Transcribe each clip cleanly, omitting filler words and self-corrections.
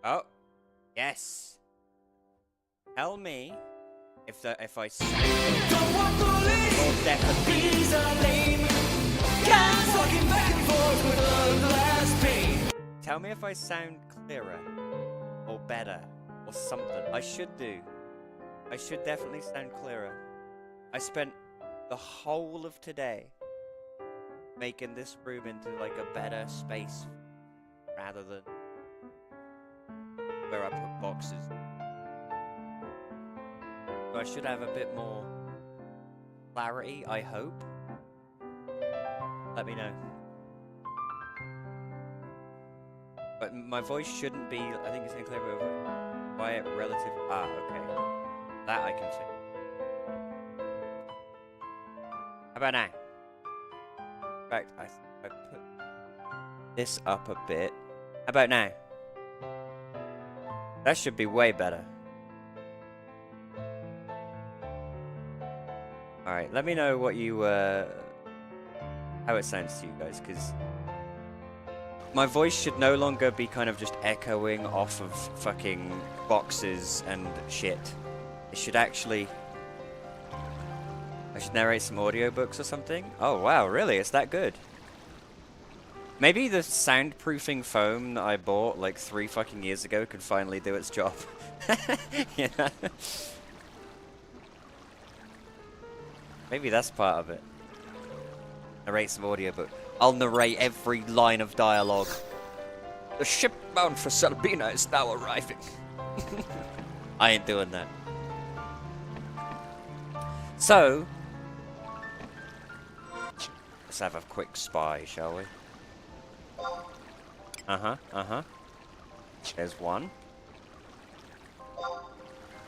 Oh, yes. Tell me if I sound Don't want bullies. more definitely. These are lame. Guys walking back and forth with a glass pane. Tell me if I sound clearer or better or something. I should do. I should definitely sound clearer. I spent the whole of today making this room into like a better space rather than where I put boxes. So I should have a bit more clarity, I hope. Let me know. But my voice shouldn't be, I think it's in clear over quiet relative. Ah, okay. That I can say. How about now? In fact, I put this up a bit. How about now? That should be way better. Alright, let me know what you, how it sounds to you guys, because my voice should no longer be kind of just echoing off of fucking boxes and shit. It should actually... I should narrate some audiobooks or something? Oh wow, really? It's that good? Maybe the soundproofing foam that I bought like 3 fucking years ago could finally do its job. You know? Maybe that's part of it. Narrate some audiobook. I'll narrate every line of dialogue. The ship bound for Salbina is now arriving. I ain't doing that. So, let's have a quick spy, shall we? Uh-huh. There's one.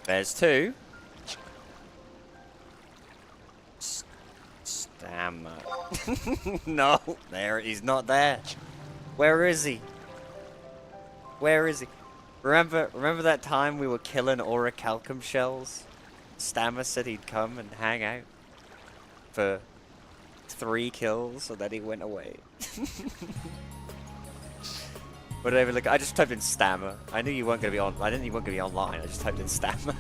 There's two. Stammer. No, he's not there. Where is he? Where is he? Remember that time we were killing orichalcum shells? Stammer said he'd come and hang out for 3 kills, and then he went away. What did I even look? I just typed in Stammer. I knew you weren't gonna be on. I didn't. You weren't gonna be online. I just typed in Stammer.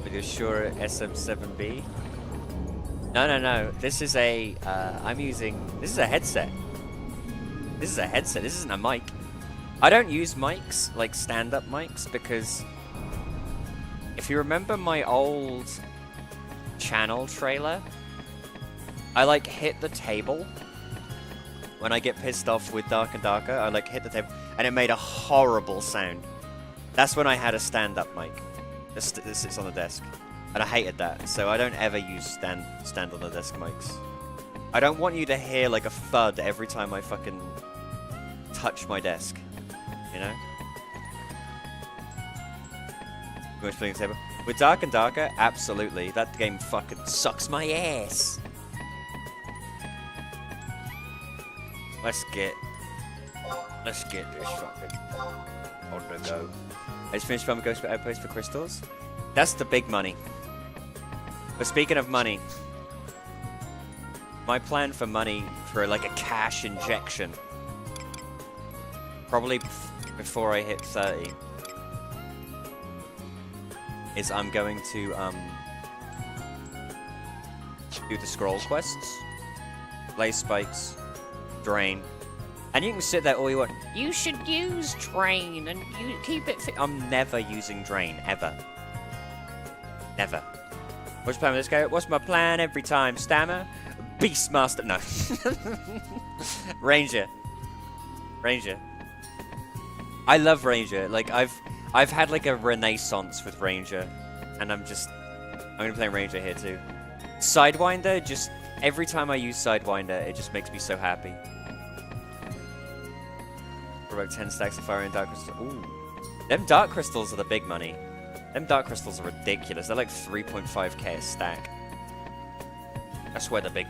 With your Shure SM7B. No. This is a. I'm using. This is a headset. This is a headset. This isn't a mic. I don't use mics like stand-up mics because if you remember my old channel trailer, I like hit the table when I get pissed off with Dark and Darker. I like hit the table and it made a horrible sound. That's when I had a stand-up mic. This sits on the desk, and I hated that. So I don't ever use stand on the desk mics. I don't want you to hear like a thud every time I fucking touch my desk. You know? Playing the table. With Dark and Darker, absolutely. That game fucking sucks my ass. Let's get this fucking on the go. I just finished filming Ghost Outpost for crystals. That's the big money. But speaking of money, my plan for money for like a cash injection, probably before I hit 30, is I'm going to do the scroll quests, lay spikes, drain, and you can sit there all you want. You should use drain and you keep it fit. I'm never using drain ever. Never. What's your plan with this guy? What's my plan every time? Stammer? Beastmaster? No. Ranger. I love Ranger. Like I've had like a renaissance with Ranger, and I'm gonna play Ranger here too. Sidewinder, just every time I use Sidewinder, it just makes me so happy. For about 10 stacks of fire and dark crystals. Ooh, them dark crystals are the big money. Them dark crystals are ridiculous. They're like 3.5k a stack. That's where the big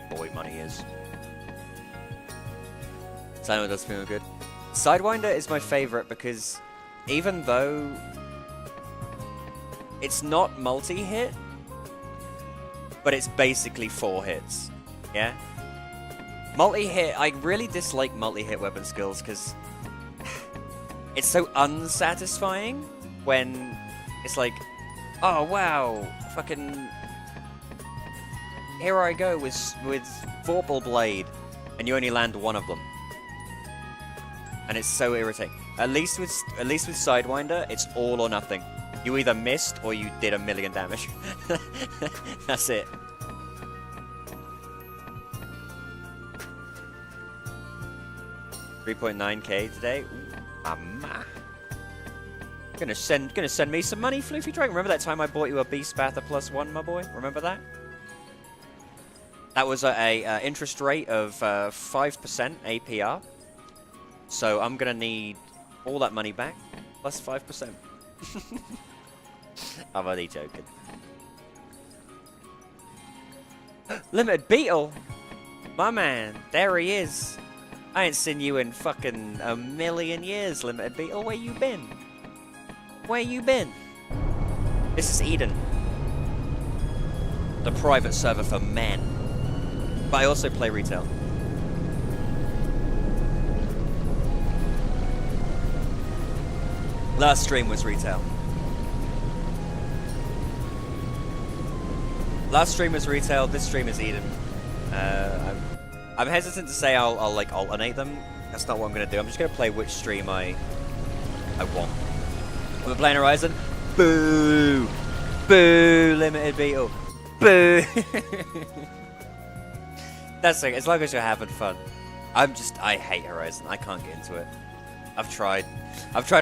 boy money is. Sidewinder does feel good. Sidewinder is my favorite because even though it's not multi-hit, but it's basically 4 hits. Yeah? Multi-hit, I really dislike multi-hit weapon skills because it's so unsatisfying when it's like, oh wow, fucking here I go with Vorpal Blade, and you only land one of them, and it's so irritating. At least with Sidewinder, it's all or nothing. You either missed or you did 1,000,000 damage. That's it. $3.9k today. Ooh, mama. Gonna send me some money, Floofy Drake. Remember that time I bought you a Beast Bather +1, my boy? Remember that? That was a interest rate of 5% APR. So I'm gonna need all that money back plus 5%. I'm only joking. Limited Beetle, my man, there he is. I ain't seen you in fucking 1,000,000 years, Limited Beetle. Where you been? Where you been? This is Eden, the private server for men. But I also play retail. Last stream was retail. Last stream was retail. This stream is Eden. I'm hesitant to say I'll like alternate them. That's not what I'm gonna do. I'm just gonna play which stream I want. We're playing Horizon. Boo! Boo! Limited Beetle. Boo! That's it. As long as you're having fun. I hate Horizon. I can't get into it. I've tried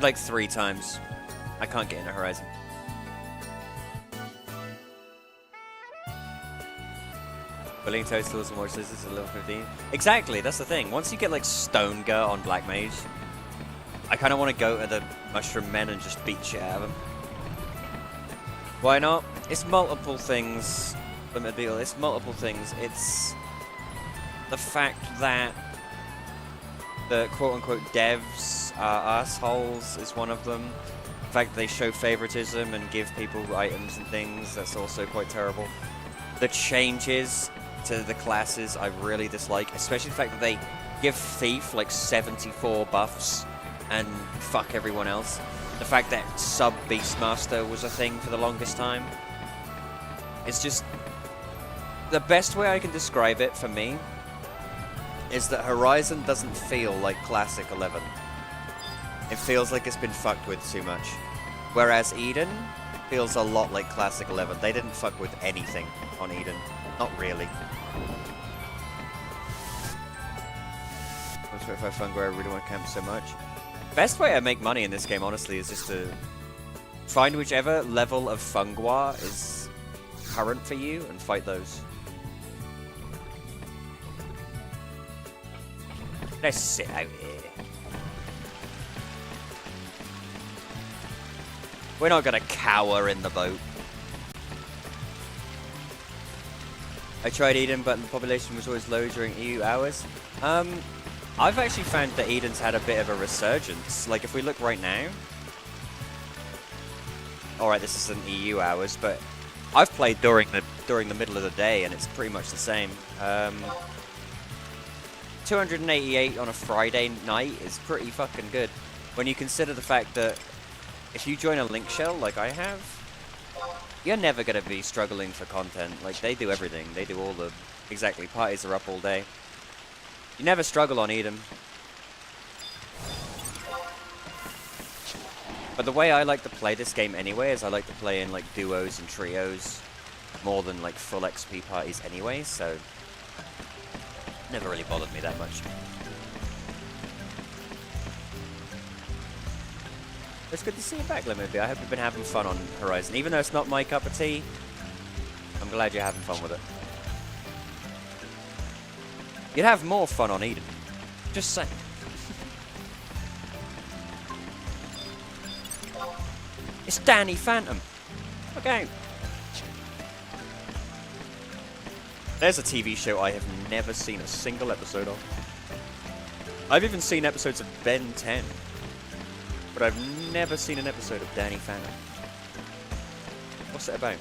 like 3 times. I can't get into Horizon. Willing Toadstools and more scissors at level 15. Exactly, that's the thing. Once you get like Stone Gut on Black Mage, I kind of want to go to the Mushroom Men and just beat shit out of them. Why not? It's multiple things. Limited Beetle. It's multiple things. It's the fact that the quote-unquote devs are assholes is one of them. The fact that they show favoritism and give people items and things, that's also quite terrible. The changes to the classes I really dislike, especially the fact that they give Thief like 74 buffs and fuck everyone else. The fact that sub Beastmaster was a thing for the longest time. It's just... the best way I can describe it for me is that Horizon doesn't feel like Classic 11. It feels like it's been fucked with too much. Whereas Eden feels a lot like Classic 11. They didn't fuck with anything on Eden. Not really. 125 fun where I really want to camp so much. Best way I make money in this game, honestly, is just to find whichever level of Fungwa is current for you and fight those. Let's sit out here. We're not gonna cower in the boat. I tried Eden, but the population was always low during EU hours. I've actually found that Eden's had a bit of a resurgence. Like, if we look right now... Alright, this isn't EU hours, but I've played during the middle of the day, and it's pretty much the same. 288 on a Friday night is pretty fucking good. When you consider the fact that if you join a link shell like I have, you're never going to be struggling for content. Like, they do everything. They do all the... Exactly, parties are up all day. You never struggle on Eden. But the way I like to play this game anyway is I like to play in, like, duos and trios more than, like, full XP parties anyway, so... Never really bothered me that much. It's good to see you back, Limity. I hope you've been having fun on Horizon. Even though it's not my cup of tea, I'm glad you're having fun with it. You'd have more fun on Eden. Just saying. It's Danny Phantom. Okay. There's a TV show I have never seen a single episode of. I've even seen episodes of Ben 10. But I've never seen an episode of Danny Phantom. What's it about?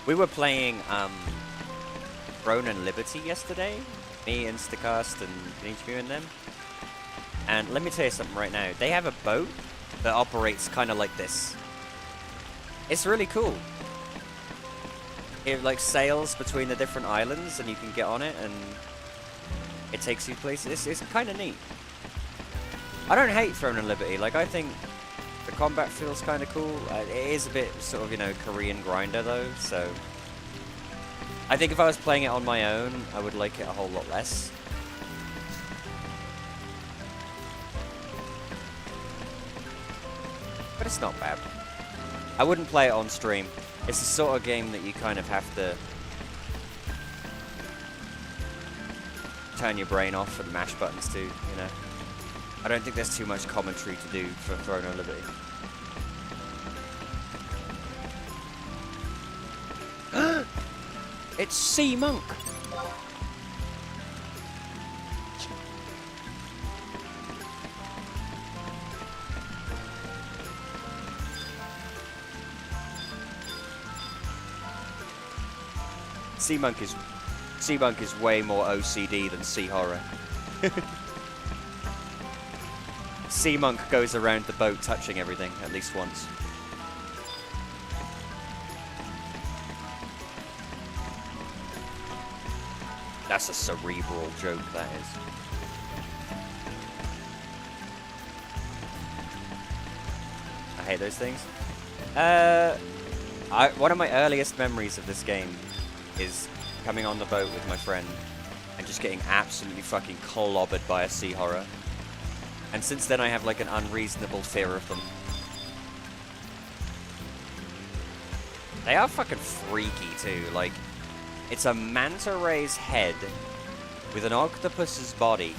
We were playing Throne and Liberty yesterday. Me, Instacast, and HB and them. And let me tell you something right now. They have a boat that operates kind of like this. It's really cool. It like sails between the different islands, and you can get on it, and it takes you places. It's kind of neat. I don't hate Throne and Liberty. Like, I think the combat feels kind of cool. It is a bit sort of, you know, Korean grinder though, so I think if I was playing it on my own, I would like it a whole lot less. But it's not bad. I wouldn't play it on stream. It's the sort of game that you kind of have to turn your brain off and mash buttons to, you know. I don't think there's too much commentary to do for Throne of Liberty. It's Sea Monk! Sea Monk is way more OCD than Sea Horror. Sea Monk goes around the boat touching everything at least once. That's a cerebral joke, that is. I hate those things. One of my earliest memories of this game is coming on the boat with my friend and just getting absolutely fucking clobbered by a sea horror. And since then I have like an unreasonable fear of them. They are fucking freaky too, like, it's a manta ray's head with an octopus's body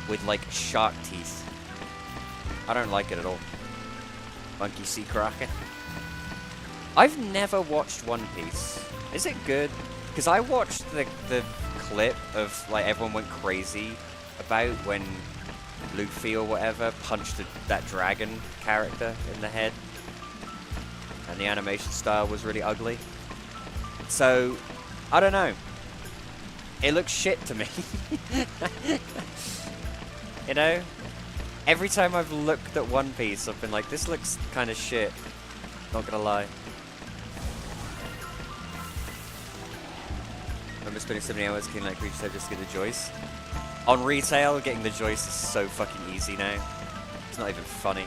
with like shark teeth. I don't like it at all. Monkey sea kraken. I've never watched One Piece. Is it good? Because I watched the clip of like everyone went crazy about when Luffy or whatever punched that dragon character in the head, and the animation style was really ugly. So I don't know. It looks shit to me. You know? Every time I've looked at One Piece, I've been like, this looks kind of shit. Not gonna lie. I remember spending so many hours killing like creatures just to get the Joyce. On retail, getting the Joyce is so fucking easy now. It's not even funny.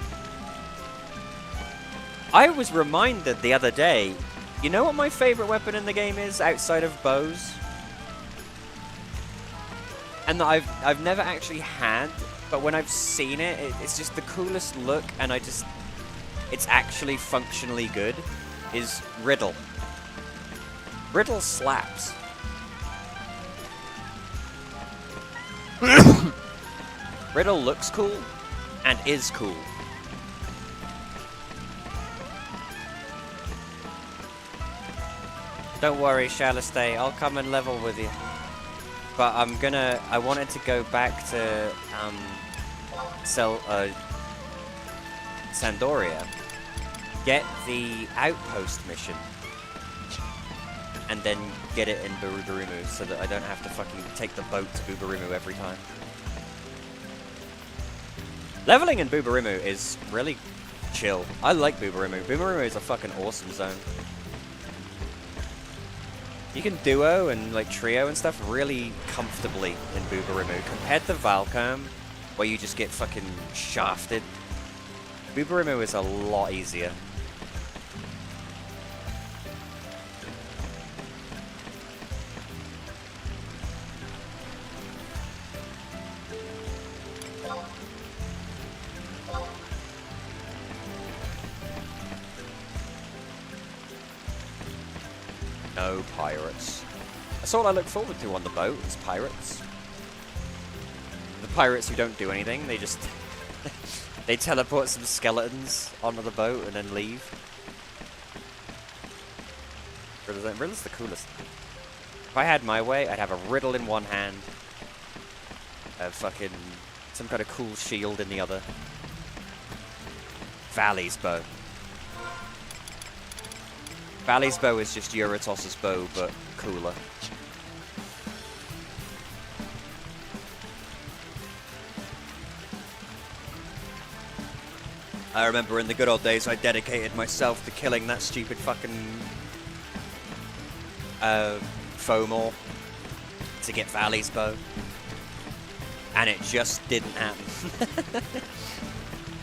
I was reminded the other day, you know what my favorite weapon in the game is outside of bows? And that I've never actually had, but when I've seen it, it's just the coolest look, and it's actually functionally good, is Riddle. Riddle slaps. Riddle looks cool, and is cool. Don't worry, Shalastay, I'll come and level with you. But I wanted to go back to, Sandoria, get the outpost mission, and then get it in Buburimu so that I don't have to fucking take the boat to Buburimu every time. Leveling in Buburimu is really chill. I like Buburimu. Buburimu is a fucking awesome zone. You can duo and like trio and stuff really comfortably in Buburimu compared to Valcom, where you just get fucking shafted. Buburimu is a lot easier. No pirates. That's all I look forward to on the boat, is pirates. The pirates who don't do anything, they just... they teleport some skeletons onto the boat and then leave. Riddle's the coolest. If I had my way, I'd have a Riddle in one hand, a fucking... some kind of cool shield in the other. Valley's bow. Bally's bow is just Eurytos' bow, but cooler. I remember in the good old days I dedicated myself to killing that stupid fucking Fomor to get Valley's bow. And it just didn't happen.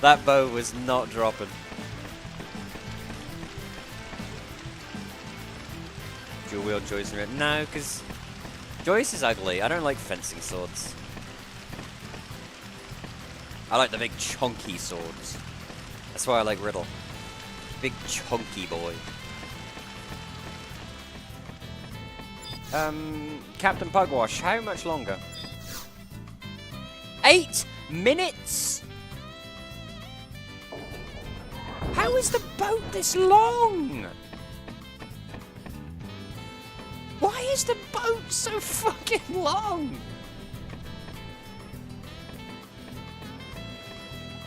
That bow was not dropping. Dual wield Joyce and Red. No, because Joyce is ugly. I don't like fencing swords. I like the big chunky swords. That's why I like Riddle. Big chunky boy. Captain Pugwash, how much longer? 8 minutes? How is the boat this long? Why is the boat so fucking long?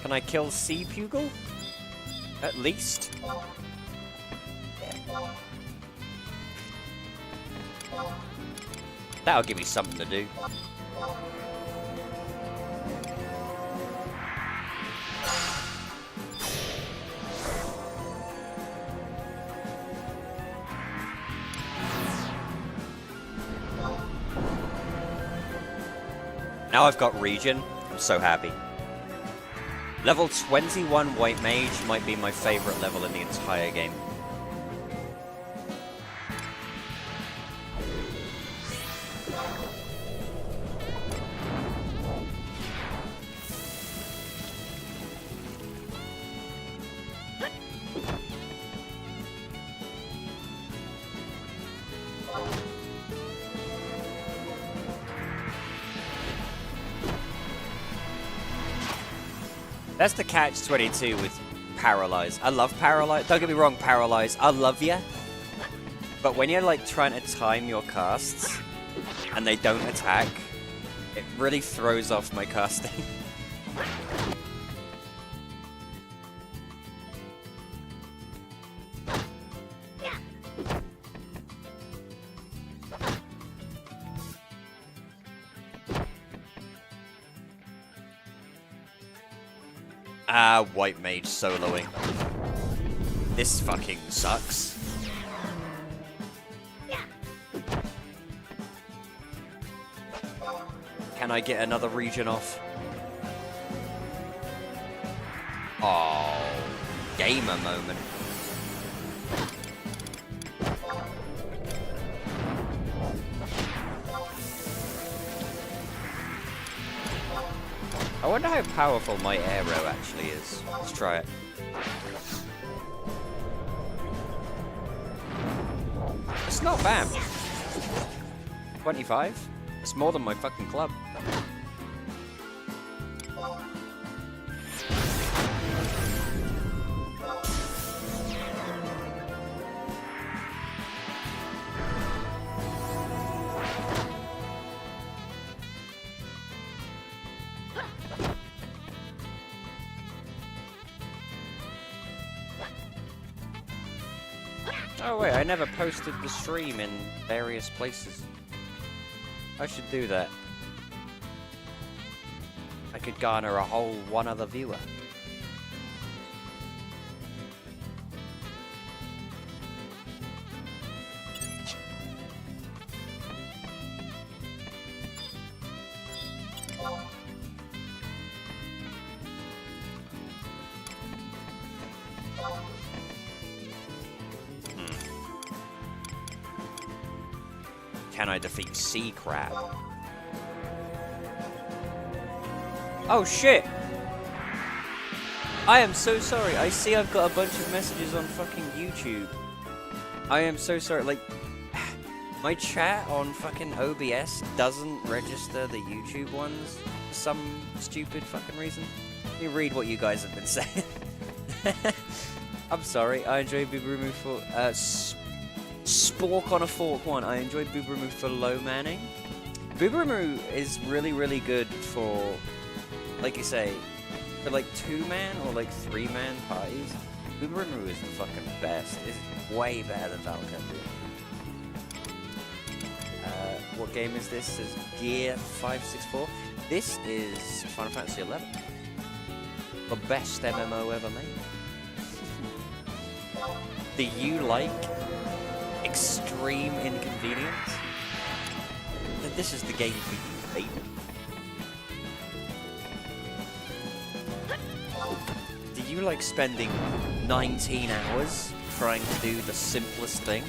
Can I kill Sea Pugil? At least? That'll give me something to do. Now I've got Regen. I'm so happy. Level 21 White Mage might be my favorite level in the entire game. That's the catch-22 with Paralyze. I love Paralyze. Don't get me wrong, Paralyze. I love ya. But when you're like trying to time your casts and they don't attack, it really throws off my casting. White Mage soloing. This fucking sucks. Can I get another region off? Oh, gamer moment. I wonder how powerful my arrow actually is. Let's try it. It's not bad. 25? It's more than my fucking club. Oh wait, I never posted the stream in various places. I should do that. I could garner a whole one other viewer. Can I defeat Sea Crab? Oh shit! I am so sorry. I see I've got a bunch of messages on fucking YouTube. I am so sorry. Like, my chat on fucking OBS doesn't register the YouTube ones for some stupid fucking reason. Let me read what you guys have been saying. I'm sorry. I enjoy Boobaroo for Spork on a Fork 1. I enjoyed Boobaroo for low manning. Boobaroo is really, really good for, like you say, for like 2-man or like 3-man parties. Boomerang is the fucking best. It's way better than Valkyrie. What game is this? This is Gear 564. This is Final Fantasy XI. The best MMO ever made. Do you like extreme inconvenience? Then this is the game for you, baby. Do you like spending 19 hours trying to do the simplest thing?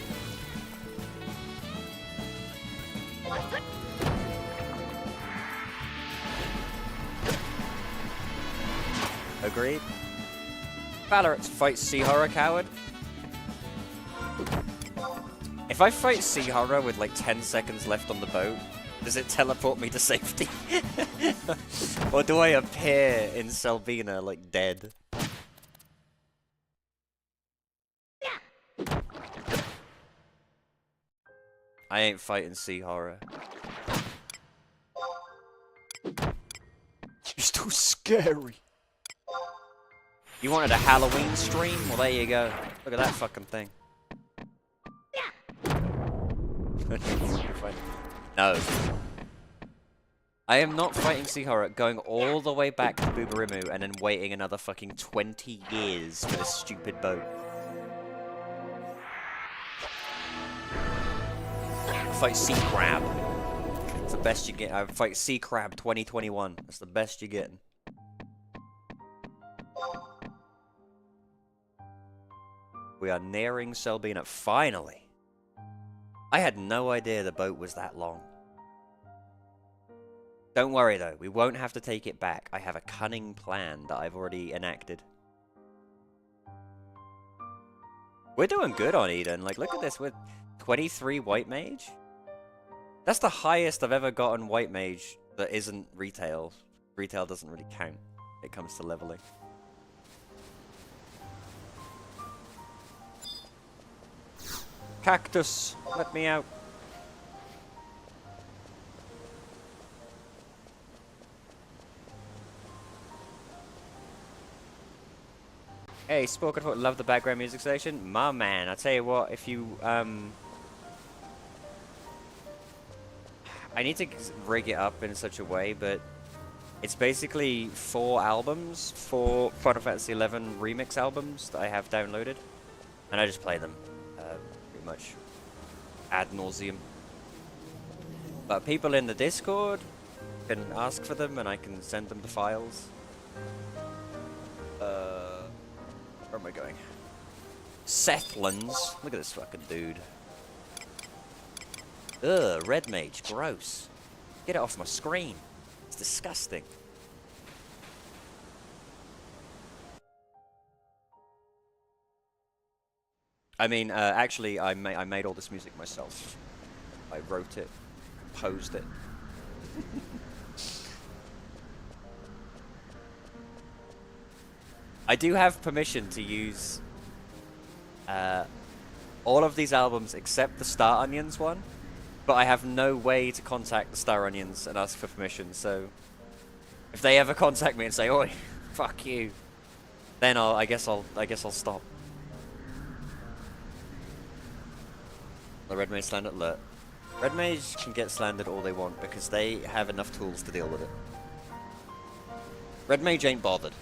Agreed. Valorant fight Sea Horror, coward. If I fight Sea Horror with like 10 seconds left on the boat, does it teleport me to safety? Or do I appear in Selbina like dead? I ain't fighting Sea Horror. He's too scary. You wanted a Halloween stream? Well, there you go. Look at that fucking thing. No. I am not fighting Sea Horror, going all the way back to Boomerang and then waiting another fucking 20 years for this stupid boat. Fight Sea Crab. It's the best you get. I fight Sea Crab 2021. That's the best you're getting. We are nearing Selbina. Finally! I had no idea the boat was that long. Don't worry though, we won't have to take it back. I have a cunning plan that I've already enacted. We're doing good on Eden. Like, look at this. We're 23 White Mage. That's the highest I've ever gotten White Mage that isn't retail. Retail doesn't really count when it comes to leveling. Cactus, let me out. Hey, Spoken for love the background music station. My man, I tell you what, if you I need to rig it up in such a way, but it's basically 4 albums, 4 Final Fantasy XI remix albums that I have downloaded, and I just play them pretty much ad nauseum. But people in the Discord can ask for them, and I can send them the files. Where am I going? Sethlands. Look at this fucking dude. Ugh, red mage, gross. Get it off my screen. It's disgusting. I mean, actually, I made all this music myself. I wrote it, composed it. I do have permission to use all of these albums except the Star Onions one, but I have no way to contact the Star Onions and ask for permission. So if they ever contact me and say, "Oi, fuck you," then I guess I'll stop. The Red Mage slander alert. Red Mage can get slandered all they want because they have enough tools to deal with it. Red Mage ain't bothered.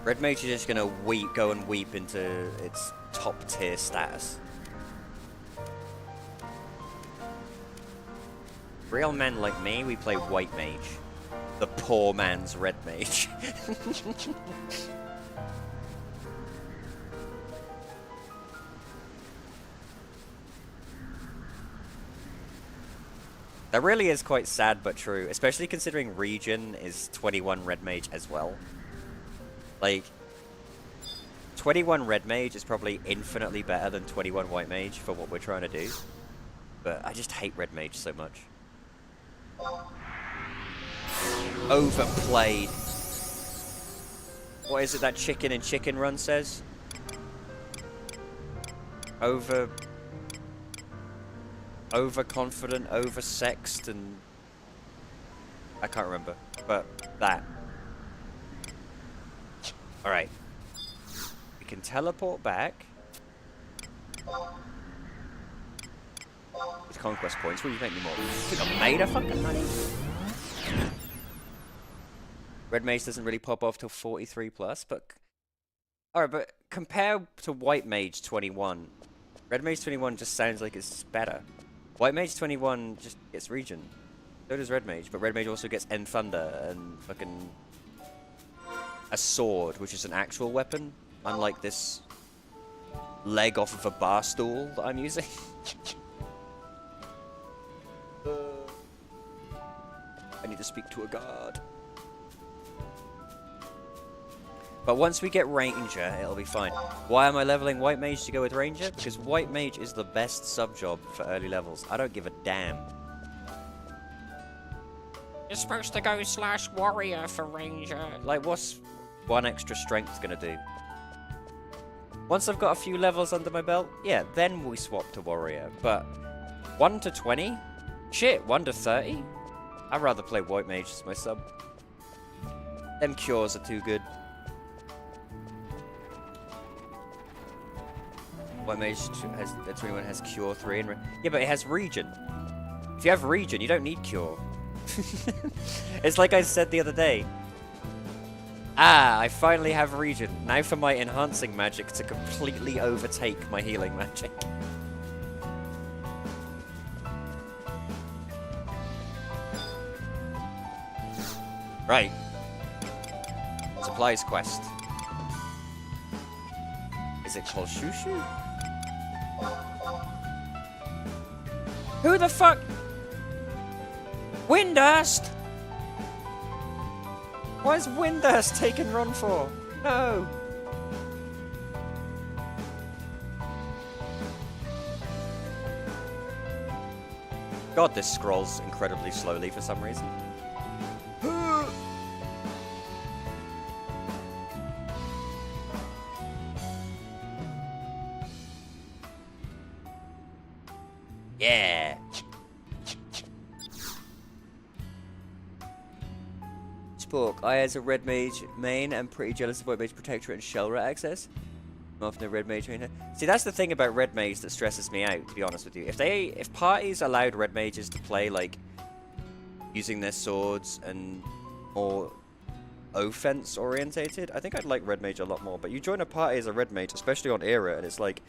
Red Mage is just gonna go and weep into its top tier status. Real men like me, we play White Mage. The poor man's Red Mage. That really is quite sad but true, especially considering Region is 21 Red Mage as well. Like, 21 Red Mage is probably infinitely better than 21 White Mage for what we're trying to do. But I just hate Red Mage so much. Overplayed. What is it that Chicken and Chicken Run says? Overconfident, oversexed, and I can't remember, but that. Alright. We can teleport back. With conquest points, will you make me more? You think I'm made of fucking money? Red Mage doesn't really pop off till 43 plus, but... Alright, but compared to White Mage 21, Red Mage 21 just sounds like it's better. White Mage 21 just gets regen. So does Red Mage, but Red Mage also gets End Thunder and fucking... a sword, which is an actual weapon, unlike this leg off of a bar stool that I'm using. I need to speak to a guard. But once we get Ranger, it'll be fine. Why am I leveling White Mage to go with Ranger? Because White Mage is the best sub-job for early levels. I don't give a damn. You're supposed to go /warrior for ranger. Like, what's one extra strength gonna do? Once I've got a few levels under my belt, yeah, then we swap to warrior. But 1 to 20? Shit, 1 to 30? I'd rather play White Mage as my sub. Them cures are too good. White Mage has 21 has Cure 3 and yeah, but it has Regen. If you have Regen, you don't need Cure. It's like I said the other day. Ah, I finally have Regen. Now for my enhancing magic to completely overtake my healing magic. Right. Supplies quest. Is it called Shushu? Who the fuck? Windurst? Why is Windurst taking run for? No. God, this scrolls incredibly slowly for some reason. Yeah. Spork, I as a Red Mage main am pretty jealous of White Mage Protectorate and Shell Rat access. I'm often a Red Mage main. See, that's the thing about Red Mage that stresses me out, to be honest with you. If parties allowed Red Mages to play, like, using their swords and more offense orientated, I think I'd like Red Mage a lot more. But you join a party as a Red Mage, especially on Era, and it's like,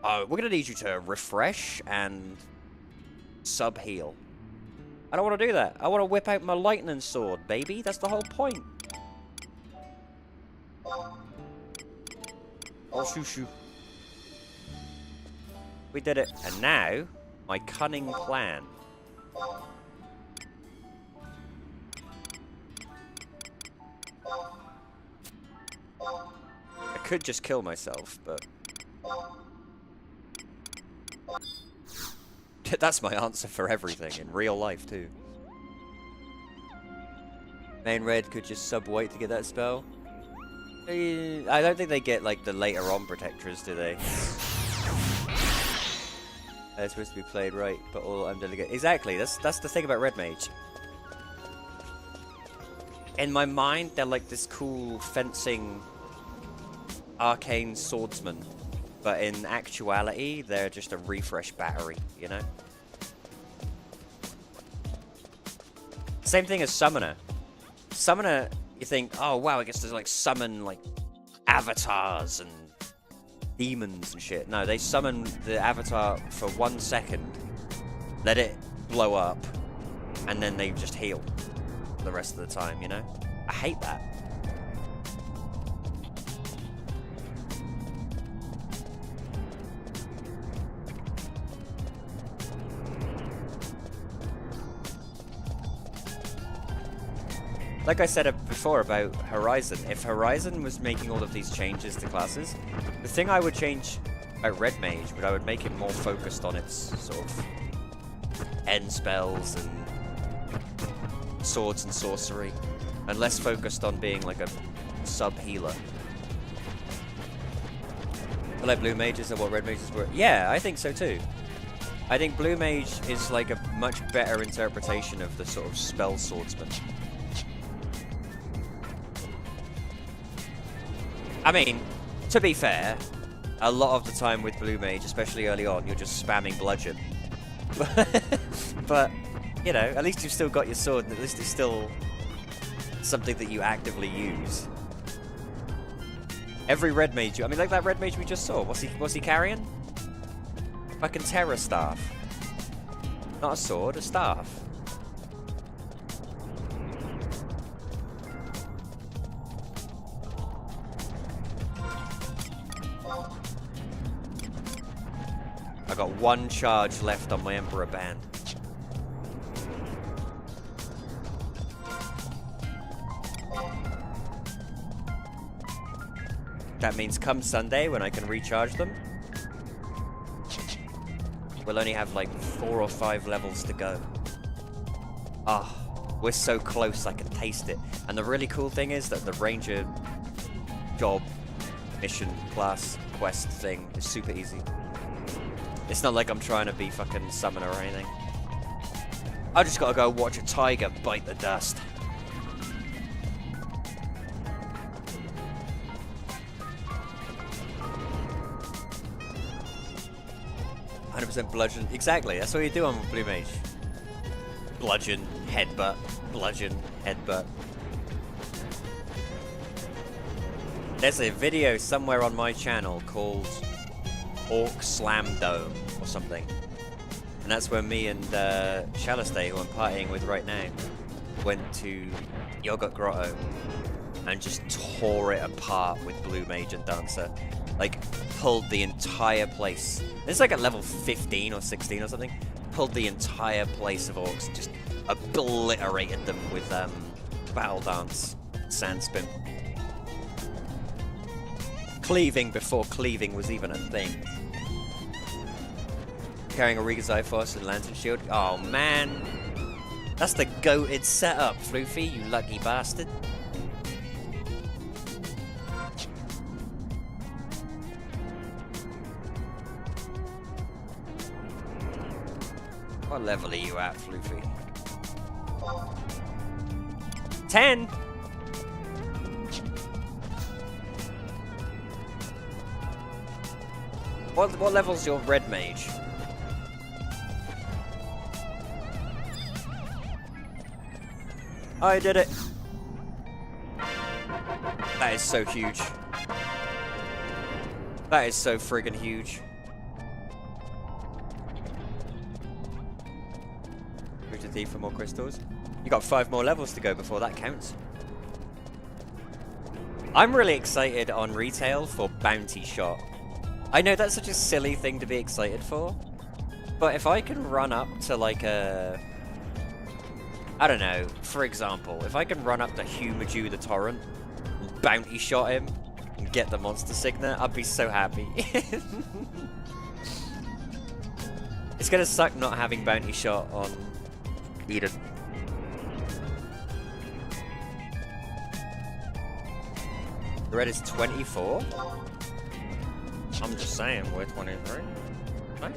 oh, we're gonna need you to refresh and sub-heal. I don't want to do that. I want to whip out my lightning sword, baby. That's the whole point. Oh, shoo. We did it. And now, my cunning plan. I could just kill myself, but... That's my answer for everything, in real life, too. Main Red could just sub-white to get that spell. I don't think they get, like, the later on protectors, do they? They're supposed to be played right, but all undelegate. Exactly, that's the thing about Red Mage. In my mind, they're like this cool fencing arcane swordsman. But in actuality, they're just a refresh battery, you know? Same thing as Summoner. Summoner, you think, oh wow, I guess there's like summon like avatars and demons and shit. No, they summon the avatar for 1 second, let it blow up, and then they just heal the rest of the time, you know? I hate that. Like I said before about Horizon, if Horizon was making all of these changes to classes, the thing I would change about Red Mage, but I would make it more focused on its sort of end spells and swords and sorcery, and less focused on being like a sub-healer. I like Blue Mages are what Red Mages were. Yeah, I think so too. I think Blue Mage is like a much better interpretation of the sort of spell swordsman. I mean, to be fair, a lot of the time with Blue Mage, especially early on, you're just spamming bludgeon. But, you know, at least you've still got your sword, and at least it's still something that you actively use. Every red mage, I mean, like that red mage we just saw. What's he carrying? Fucking terror staff. Not a sword, a staff. I got one charge left on my Emperor band. That means come Sunday, when I can recharge them, we'll only have like 4 or 5 levels to go. Ah, we're so close, I can taste it. And the really cool thing is that the Ranger job, mission, class, quest thing is super easy. It's not like I'm trying to be fucking summoner or anything. I just gotta go watch a tiger bite the dust. 100% bludgeon. Exactly, that's what you do on Blue Mage. Bludgeon, headbutt, bludgeon, headbutt. There's a video somewhere on my channel called Orc Slam Dome or something. And that's where me and Shalastay, who I'm partying with right now, went to Yogurt Grotto and just tore it apart with Blue Mage and Dancer. Like, pulled the entire place. It's like at level 15 or 16 or something. Pulled the entire place of orcs and just obliterated them with Battle Dance, Sand Spin. Cleaving before cleaving was even a thing. Carrying a Rega's Force and Lantern Shield. Oh man! That's the goated setup, Floofy, you lucky bastard. What level are you at, Floofy? 10! What level's your red mage? I did it! That is so huge. That is so friggin' huge. Thief for more crystals. You got 5 more levels to go before that counts. I'm really excited on retail for Bounty Shot. I know that's such a silly thing to be excited for, but if I can run up to like a... I don't know, for example, if I can run up to Humaju the Torrent, and Bounty Shot him, and get the monster signet, I'd be so happy. It's gonna suck not having Bounty Shot on Eden. The red is 24? I'm just saying, we're 23. Right?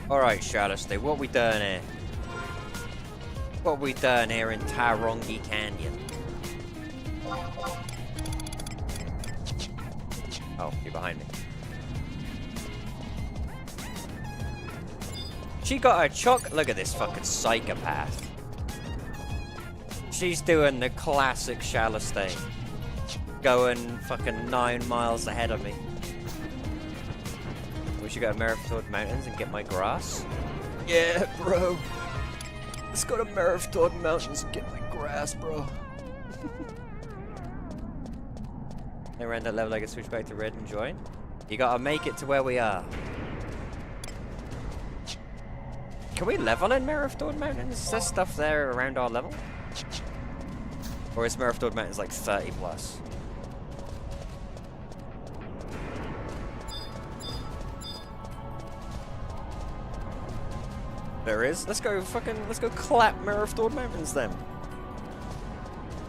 Alright, Shalastay, what we done here? What we done here in Tarongi Canyon? Oh, you're behind me. She got a choc. Look at this fucking psychopath. She's doing the classic Shalastay. Going fucking 9 miles ahead of me. We should go to Meriford Mountains and get my grass. Yeah, bro. Let's go to Meriford Mountains and get my grass, bro. Around that level I can switch back to red and join. You gotta make it to where we are. Can we level in Meriford Mountains? Is there stuff there around our level? Or is Meriford Mountains like 30 plus? There is. Let's go clap Meriford Mountains then.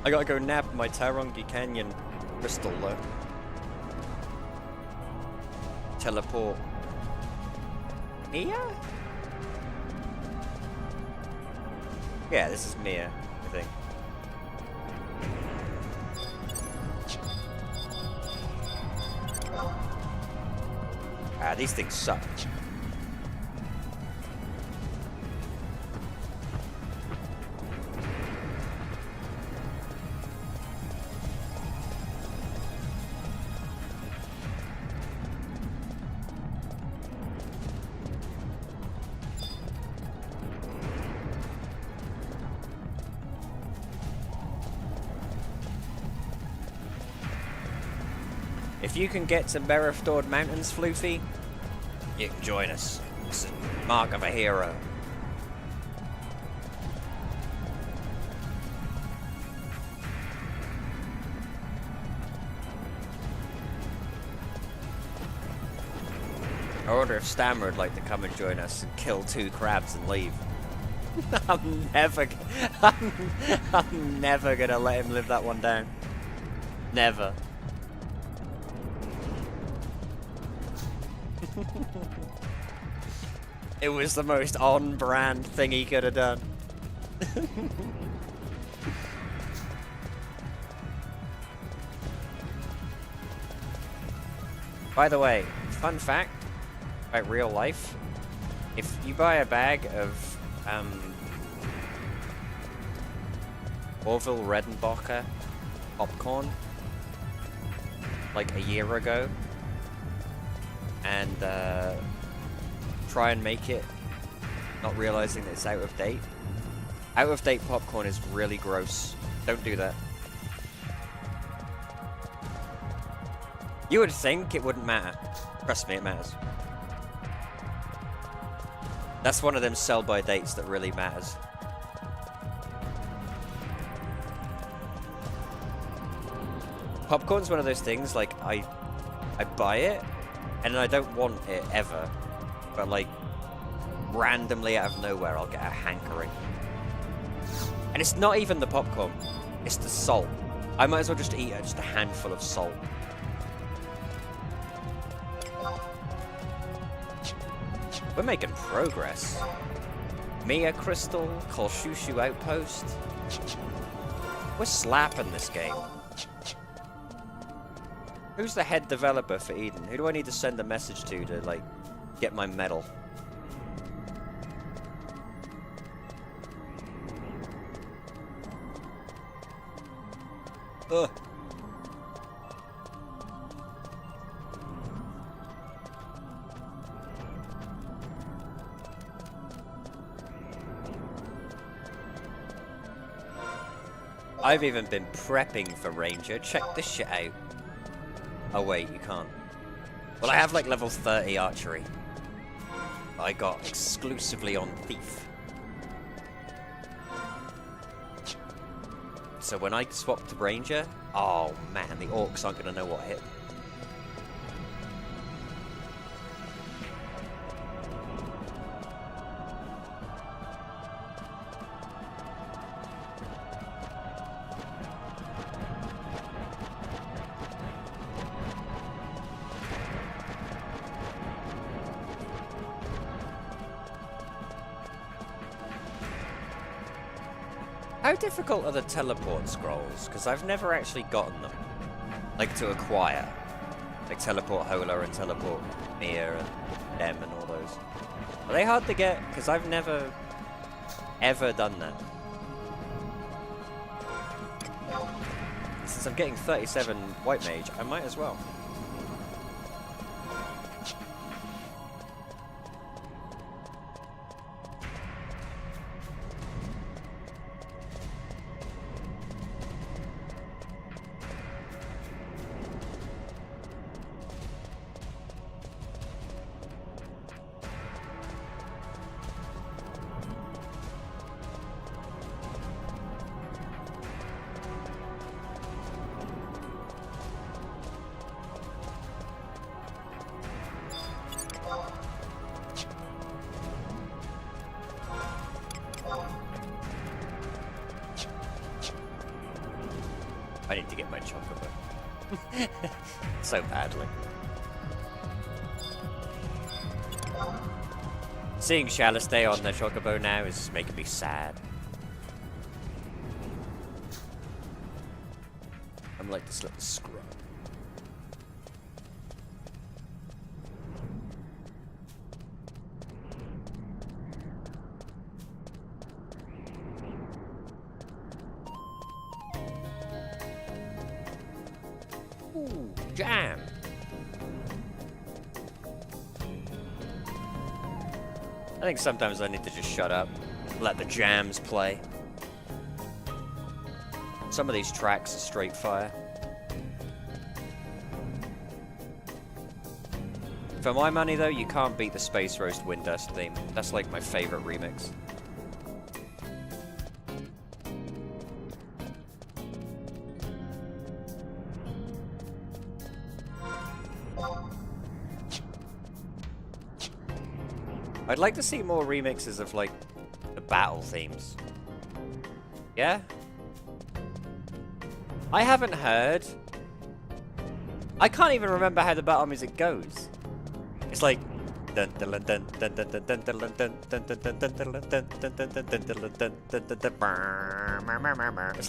I gotta go nab my Tarongi Canyon crystal though. Teleport. Yeah. Yeah, this is Mia, I think. Ah, these things suck. If you can get to Merifdord Mountains, Floofy, you can join us. It's a mark of a hero. I wonder if Stammer would like to come and join us and kill 2 crabs and leave. I'm never gonna let him live that one down. Never. It was the most on-brand thing he could have done. By the way, fun fact about real life: if you buy a bag of Orville Redenbacher popcorn like a year ago, and try and make it, not realizing that it's out of date. Out of date popcorn is really gross. Don't do that. You would think it wouldn't matter. Trust me, it matters. That's one of them sell by dates that really matters. Popcorn's one of those things, like, I buy it, and I don't want it ever. But, like, randomly out of nowhere, I'll get a hankering. And it's not even the popcorn. It's the salt. I might as well just eat just a handful of salt. We're making progress. Mia Crystal, Kolshushu Outpost. We're slapping this game. Who's the head developer for Eden? Who do I need to send a message to, like, get my medal? Ugh. I've even been prepping for Ranger. Check this shit out. Oh wait, you can't. Well, I have like level 30 archery. I got exclusively on Thief. So when I swap to Ranger, oh man, the orcs aren't going to know what hit. How difficult are the teleport scrolls? Because I've never actually gotten them. Like, to acquire. Like, teleport Hola and teleport Mia and them and all those. Are they hard to get? Because I've never, ever done that. And since I'm getting 37 White Mage, I might as well. I need to get my chocobo. So badly. Seeing Chalice Day on the chocobo now is making me sad. I'm like this little scrub. Ooh, jam. I think sometimes I need to just shut up, let the jams play. Some of these tracks are straight fire. For my money though, you can't beat the Space Roast Wind Dust theme. That's like my favorite remix. I'd like to see more remixes of like the battle themes. Yeah? I haven't heard. I can't even remember how the battle music goes. It's like it's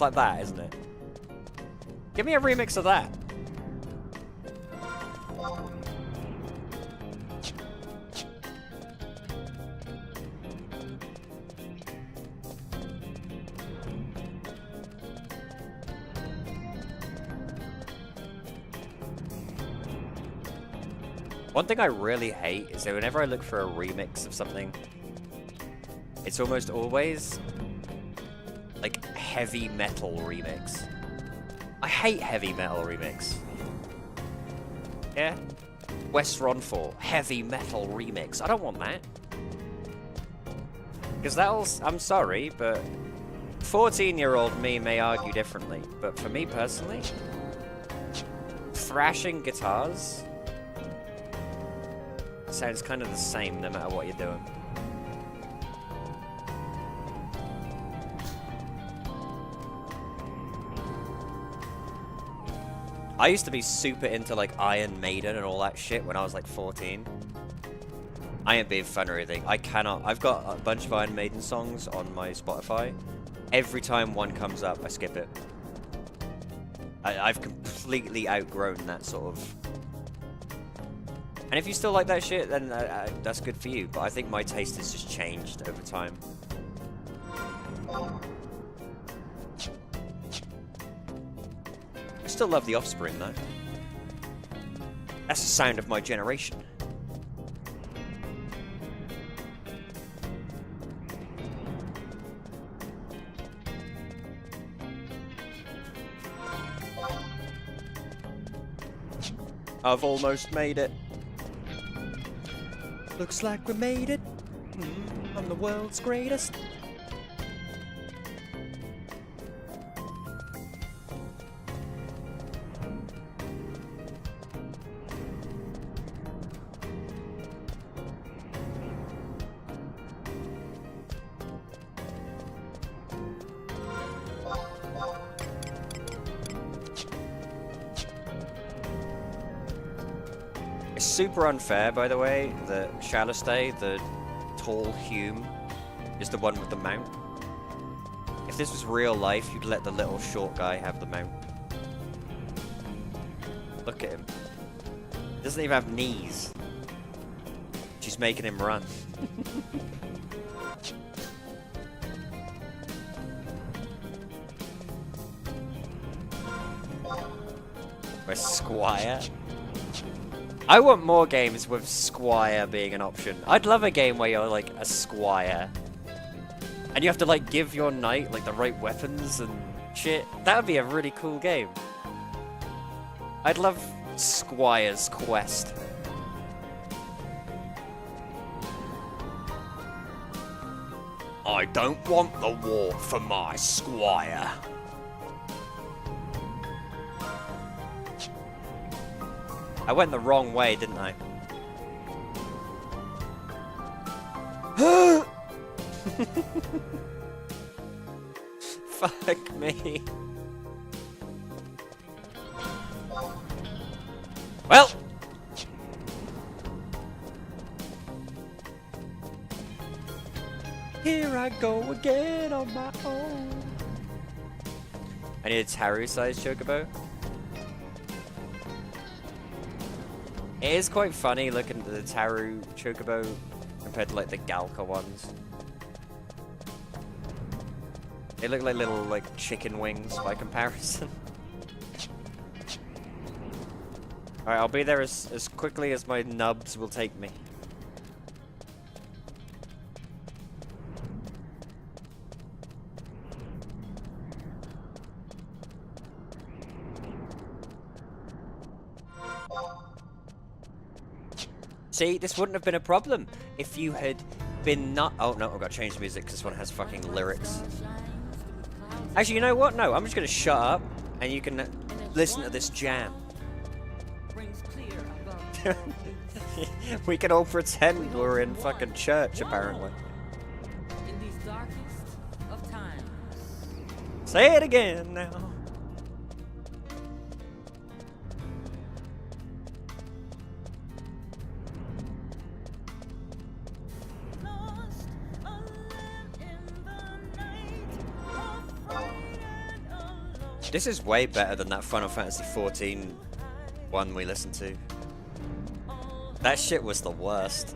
like that, isn't it? Give me a remix of that. One thing I really hate is that whenever I look for a remix of something, it's almost always like heavy metal remix. I hate heavy metal remix. Yeah? West Ronfor, heavy metal remix. I don't want that. Because that'll, I'm sorry, but 14-year-old me may argue differently. But for me personally, thrashing guitars sounds kind of the same no matter what you're doing. I used to be super into like Iron Maiden and all that shit when I was like 14. I ain't being fun or anything. I cannot. I've got a bunch of Iron Maiden songs on my Spotify. Every time one comes up, I skip it. I've completely outgrown that sort of. And if you still like that shit, then that's good for you. But I think my taste has just changed over time. I still love The Offspring, though. That's the sound of my generation. I've almost made it. Looks like we made it. I'm the world's greatest. It's super unfair, by the way, that Shalastay, the tall Hume, is the one with the mount. If this was real life, you'd let the little short guy have the mount. Look at him. He doesn't even have knees. She's making him run. Where's Squire? I want more games with Squire being an option. I'd love a game where you're like a Squire. And you have to like give your knight like the right weapons and shit. That would be a really cool game. I'd love Squire's Quest. I don't want the war for my Squire. I went the wrong way, didn't I? Fuck me. Well. Here I go again on my own. I need a Taru-sized chocobo. It is quite funny looking at the Taru Chocobo compared to like the Galka ones. They look like little like chicken wings by comparison. Alright, I'll be there as quickly as my nubs will take me. See, this wouldn't have been a problem if you had been not. Oh no, I've got to change the music because this one has fucking lyrics. Actually, you know what? No, I'm just gonna shut up and you can listen to this jam. We can all pretend we're in fucking church, apparently. In these darkest of times. Say it again now. This is way better than that Final Fantasy XIV one we listened to. That shit was the worst.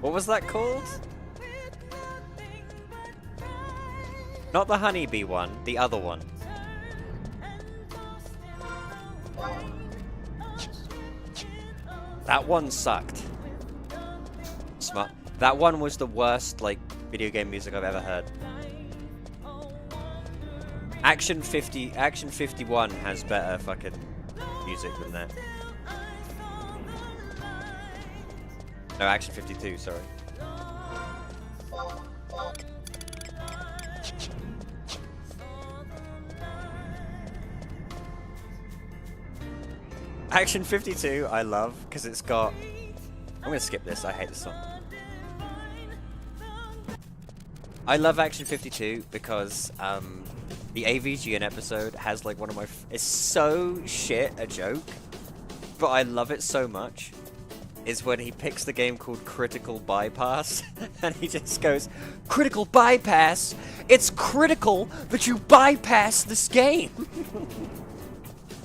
What was that called? Not the honeybee one, the other one. That one sucked. Smart. That one was the worst, like, video game music I've ever heard. Action 51 has better fucking music than that. No, Action 52, sorry. Action 52 I love because it's got. I'm gonna skip this, I hate this song. I love Action 52 because the AVGN episode has like one of my. It's so shit a joke, but I love it so much. Is when he picks the game called Critical Bypass, and he just goes, "Critical Bypass? It's critical that you bypass this game."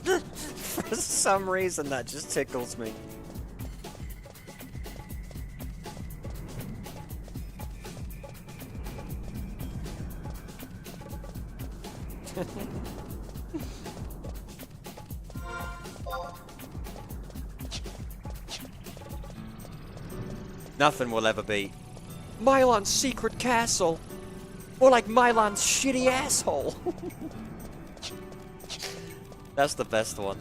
For some reason, that just tickles me. Nothing will ever beat Mylon's secret castle, or like Mylon's shitty asshole. That's the best one.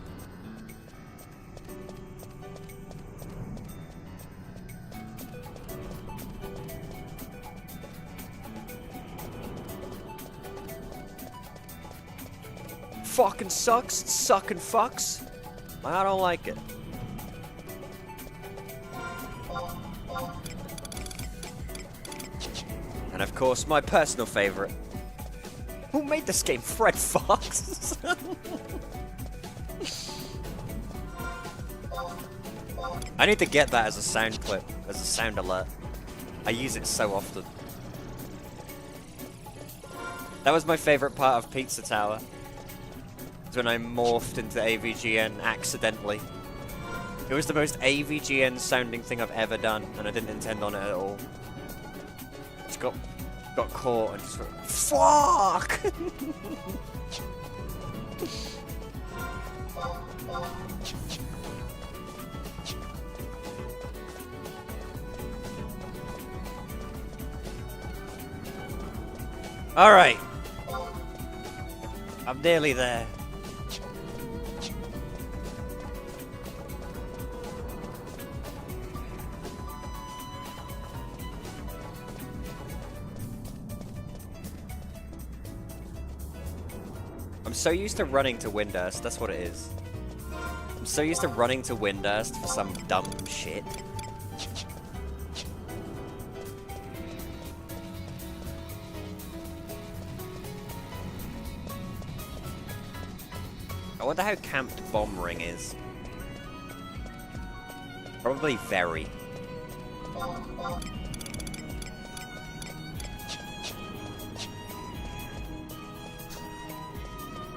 Fucking sucks, sucking fucks. I don't like it. And of course, my personal favorite. Who made this game? Fred Fox? I need to get that as a sound clip, as a sound alert. I use it so often. That was my favorite part of Pizza Tower. When I morphed into AVGN accidentally. It was the most AVGN sounding thing I've ever done, and I didn't intend on it at all. Just got caught and just went, fuck! Alright. I'm nearly there. I'm so used to running to Windurst, that's what it is. I'm so used to running to Windurst for some dumb shit. I wonder how camped Bomb Ring is. Probably very.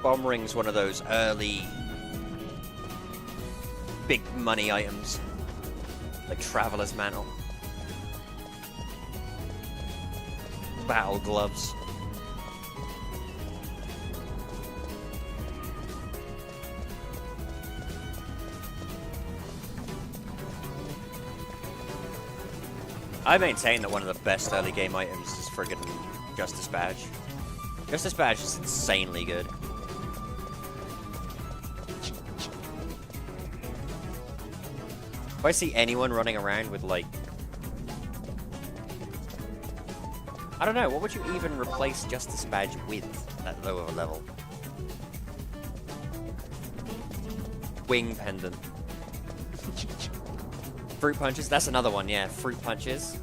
Bomb Ring's one of those early big money items. Like Traveler's Mantle. Battle Gloves. I maintain that one of the best early game items is friggin' Justice Badge. Justice Badge is insanely good. If I see anyone running around with, like... I don't know, what would you even replace Justice Badge with at lower level? Wing Pendant. Fruit Punches, that's another one, yeah. Fruit Punches.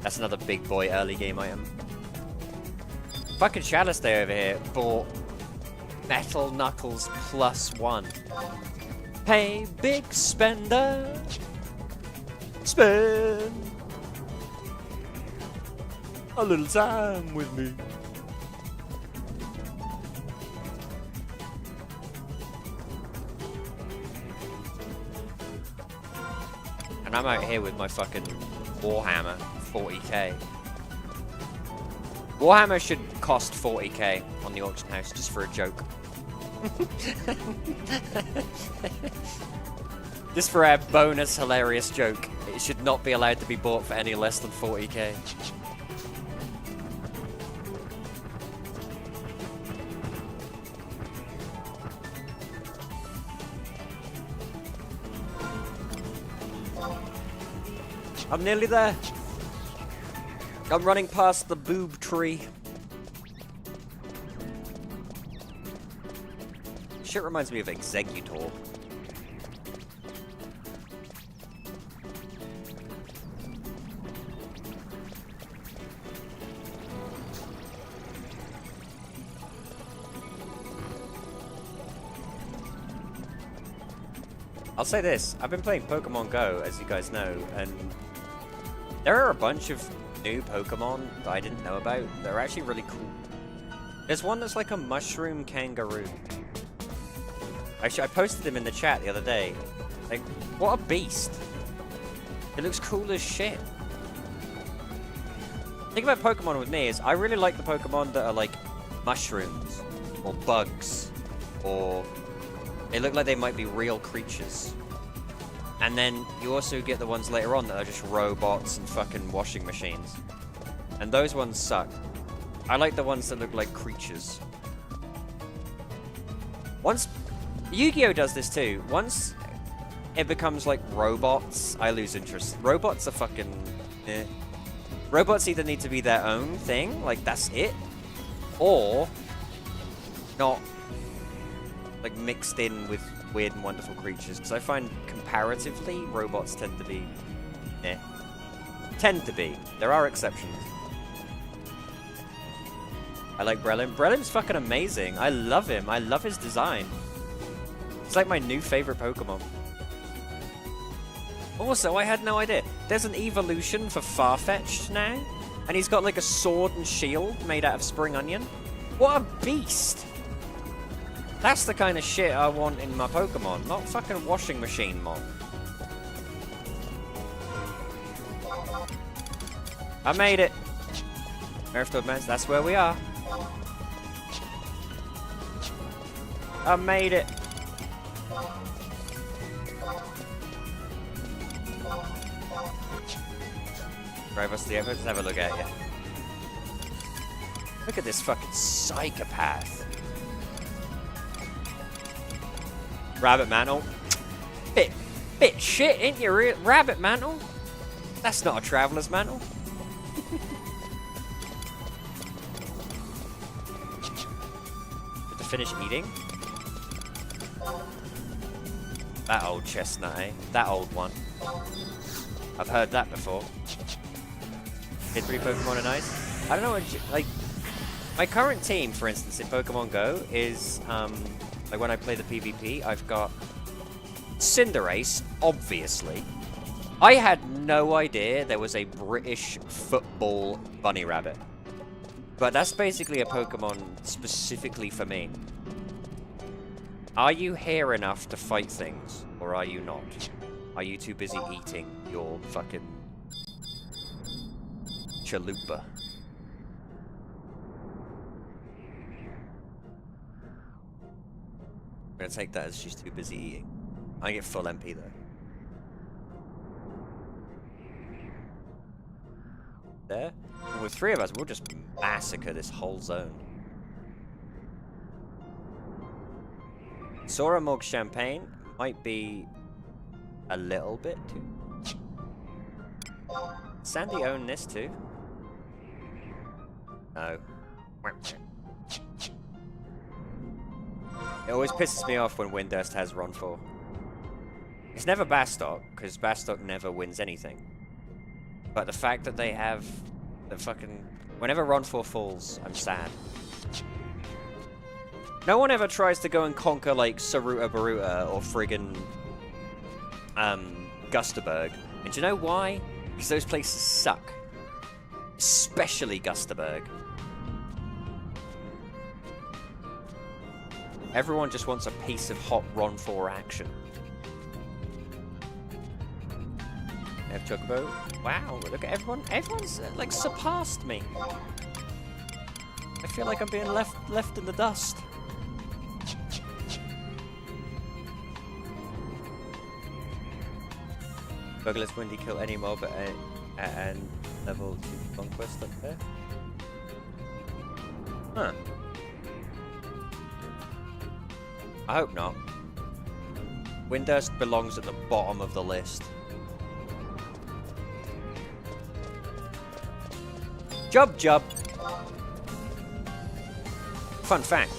That's another big boy early game item. Fucking Shadowstay over here bought Metal Knuckles +1. Hey, big spender. Spend a little time with me. And I'm out here with my fucking Warhammer 40k. Warhammer should cost 40k on the auction house just for a joke. Just for our bonus hilarious joke. It should not be allowed to be bought for any less than 40k. I'm nearly there. I'm running past the boob tree. Shit reminds me of Executor. I'll say this, I've been playing Pokemon Go, as you guys know, and there are a bunch of new Pokemon that I didn't know about that are actually really cool. There's one that's like a mushroom kangaroo. Actually, I posted him in the chat the other day. Like, what a beast. It looks cool as shit. The thing about Pokemon with me is I really like the Pokemon that are like mushrooms or bugs or they look like they might be real creatures. And then you also get the ones later on that are just robots and fucking washing machines. And those ones suck. I like the ones that look like creatures. Once... Yu-Gi-Oh! Does this too. Once it becomes like robots, I lose interest. Robots are fucking... eh. Robots either need to be their own thing, like that's it, or not like mixed in with weird and wonderful creatures, because I find comparatively robots tend to be tend to be. There are exceptions. I like Brelim. Brelim's fucking amazing. I love him. I love his design. It's like my new favorite Pokemon. Also, I had no idea. There's an evolution for Farfetch'd now, and he's got like a sword and shield made out of spring onion. What a beast! That's the kind of shit I want in my Pokemon, not fucking washing machine mod. I made it! Earth to Advance, that's where we are. I made it! Drive us to the airport, let's have a look at you. Look at this fucking psychopath. Rabbit Mantle. Bit shit, ain't you, Rabbit Mantle? That's not a Traveler's Mantle. To finish eating? That old chestnut, eh? That old one. I've heard that before. Hit 3 Pokemon are nice. I don't know what, like, my current team, for instance, in Pokemon Go is, like when I play the PvP, I've got Cinderace, obviously. I had no idea there was a British football bunny rabbit. But that's basically a Pokemon specifically for me. Are you here enough to fight things, or are you not? Are you too busy eating your fucking chalupa? I'm gonna take that as she's too busy eating. I get full MP though. There? And with 3 of us, we'll just massacre this whole zone. Sora Morg Champagne might be a little bit too. Sandy own this too? No. It always pisses me off when Windurst has Ron 4. It's never Bastok, because Bastok never wins anything. But the fact that they have the fucking... Whenever Ron 4 falls, I'm sad. No one ever tries to go and conquer, like, Saruta Baruta or friggin... Gustaberg. And do you know why? Because those places suck. Especially Gustaberg. Everyone just wants a piece of hot Ron 4 action. Have Chocobo. Wow, look at everyone. Everyone's like surpassed me. I feel like I'm being left in the dust. Burglars Windy kill any mob at level 2 conquest up there. Huh. I hope not. Windurst belongs at the bottom of the list. Jub. Fun fact.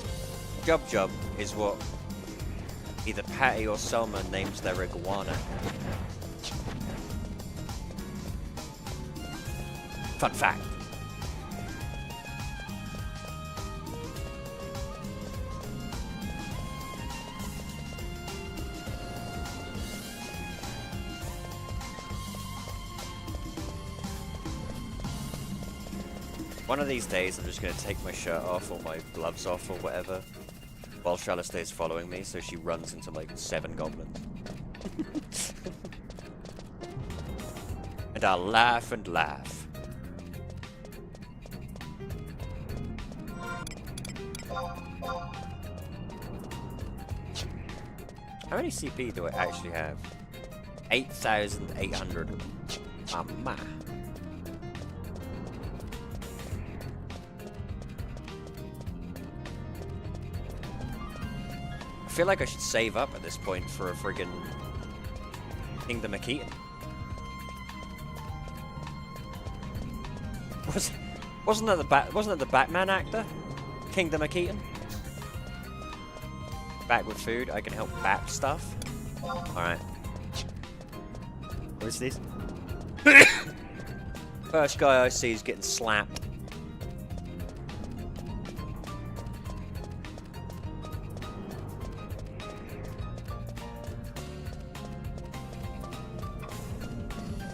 Jub is what either Patty or Selma names their iguana. Fun fact. One of these days, I'm just going to take my shirt off or my gloves off or whatever while Shaliste is following me, so she runs into like 7 goblins. And I'll laugh and laugh. How many CP do I actually have? 8,800. Ma. I feel like I should save up at this point for a friggin' Kingdom of Keaton. Wasn't that the Batman actor? Kingdom of Keaton? Back with food, I can help bat stuff. Alright. What's this? First guy I see is getting slapped.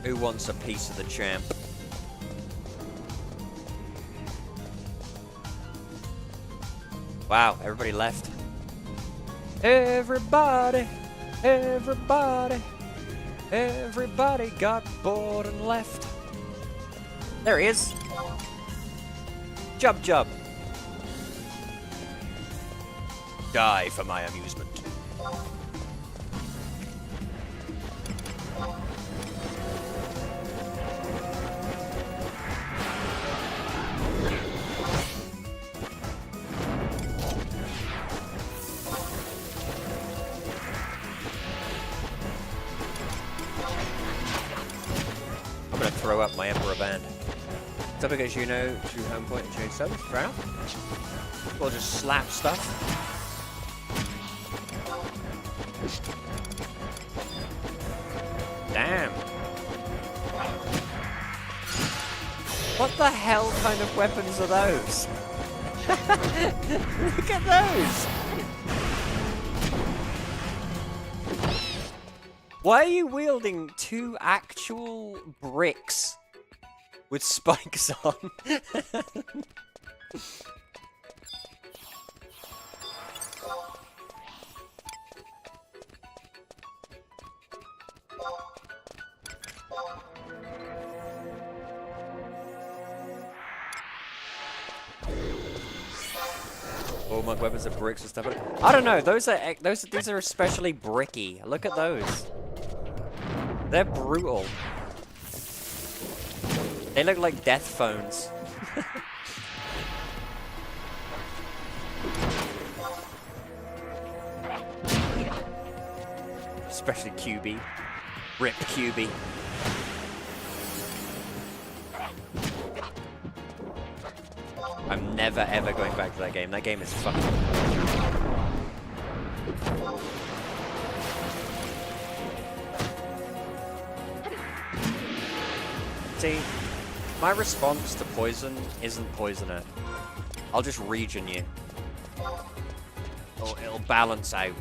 Who wants a piece of the champ? Wow, everybody left. Everybody got bored and left. There he is. Jub. Die for my amusement. Throw up my Emperor band. So because you know to home point and change subs, round. Or just slap stuff. Damn. What the hell kind of weapons are those? Look at those! Why are you wielding 2 actual bricks with spikes on? All my weapons are bricks and stuff. I don't know. These are especially bricky. Look at those. They're brutal. They look like death phones. Especially QB. Rip QB. I'm never ever going back to that game. That game is fucking. See, my response to poison isn't poisoner. I'll just regen you. Or it'll balance out.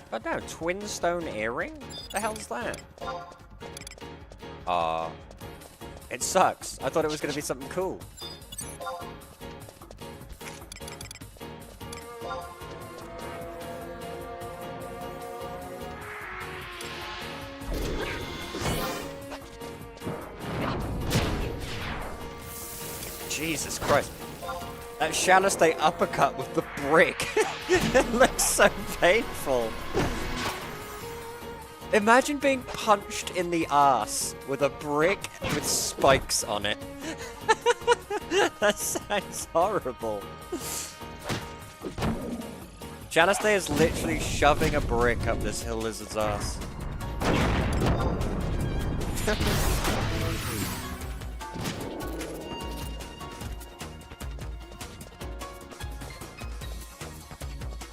But no, twin stone earring? The hell's that? It sucks. I thought it was gonna be something cool. Jesus Christ. That shallow stay uppercut with the brick. It looks so painful. Imagine being punched in the ass with a brick with spikes on it. That sounds horrible. Chalistae is literally shoving a brick up this hill lizard's ass.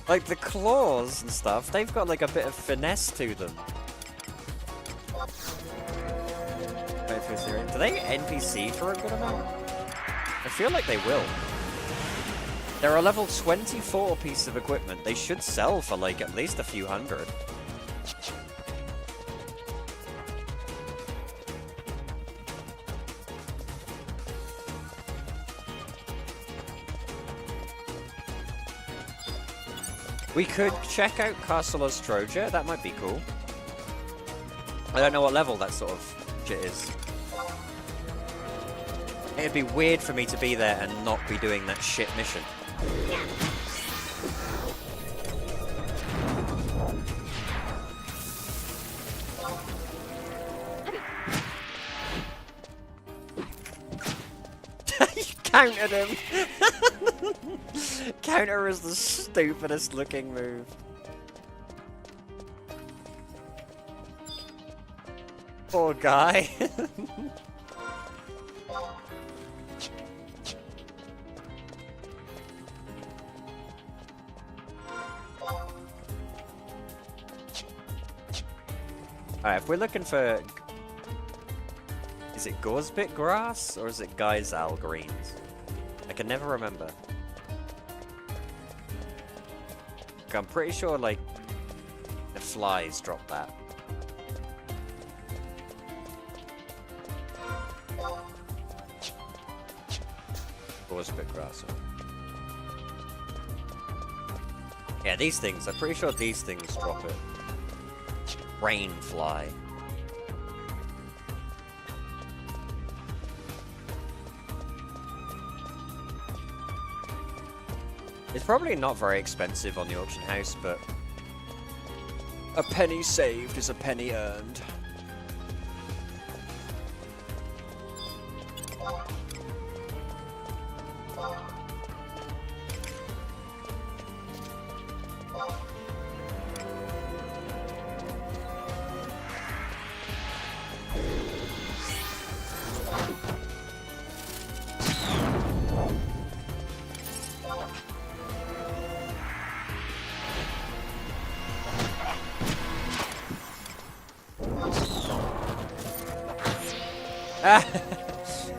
Like the claws and stuff, they've got like a bit of finesse to them. Do they NPC for a good amount? I feel like they will. They're a level 24 piece of equipment. They should sell for like at least a few hundred. We could check out Castle Ostroja. That might be cool. I don't know what level that sort of shit is. It'd be weird for me to be there and not be doing that shit mission. You countered him! Counter is the stupidest looking move. Poor guy. Alright, if we're looking for... Is it Gorsbit grass or is it Geizal greens? I can never remember. I'm pretty sure, like, the flies drop that. Gorsbit grass. Yeah, these things. I'm pretty sure these things drop it. Rainfly. It's probably not very expensive on the auction house, but a penny saved is a penny earned.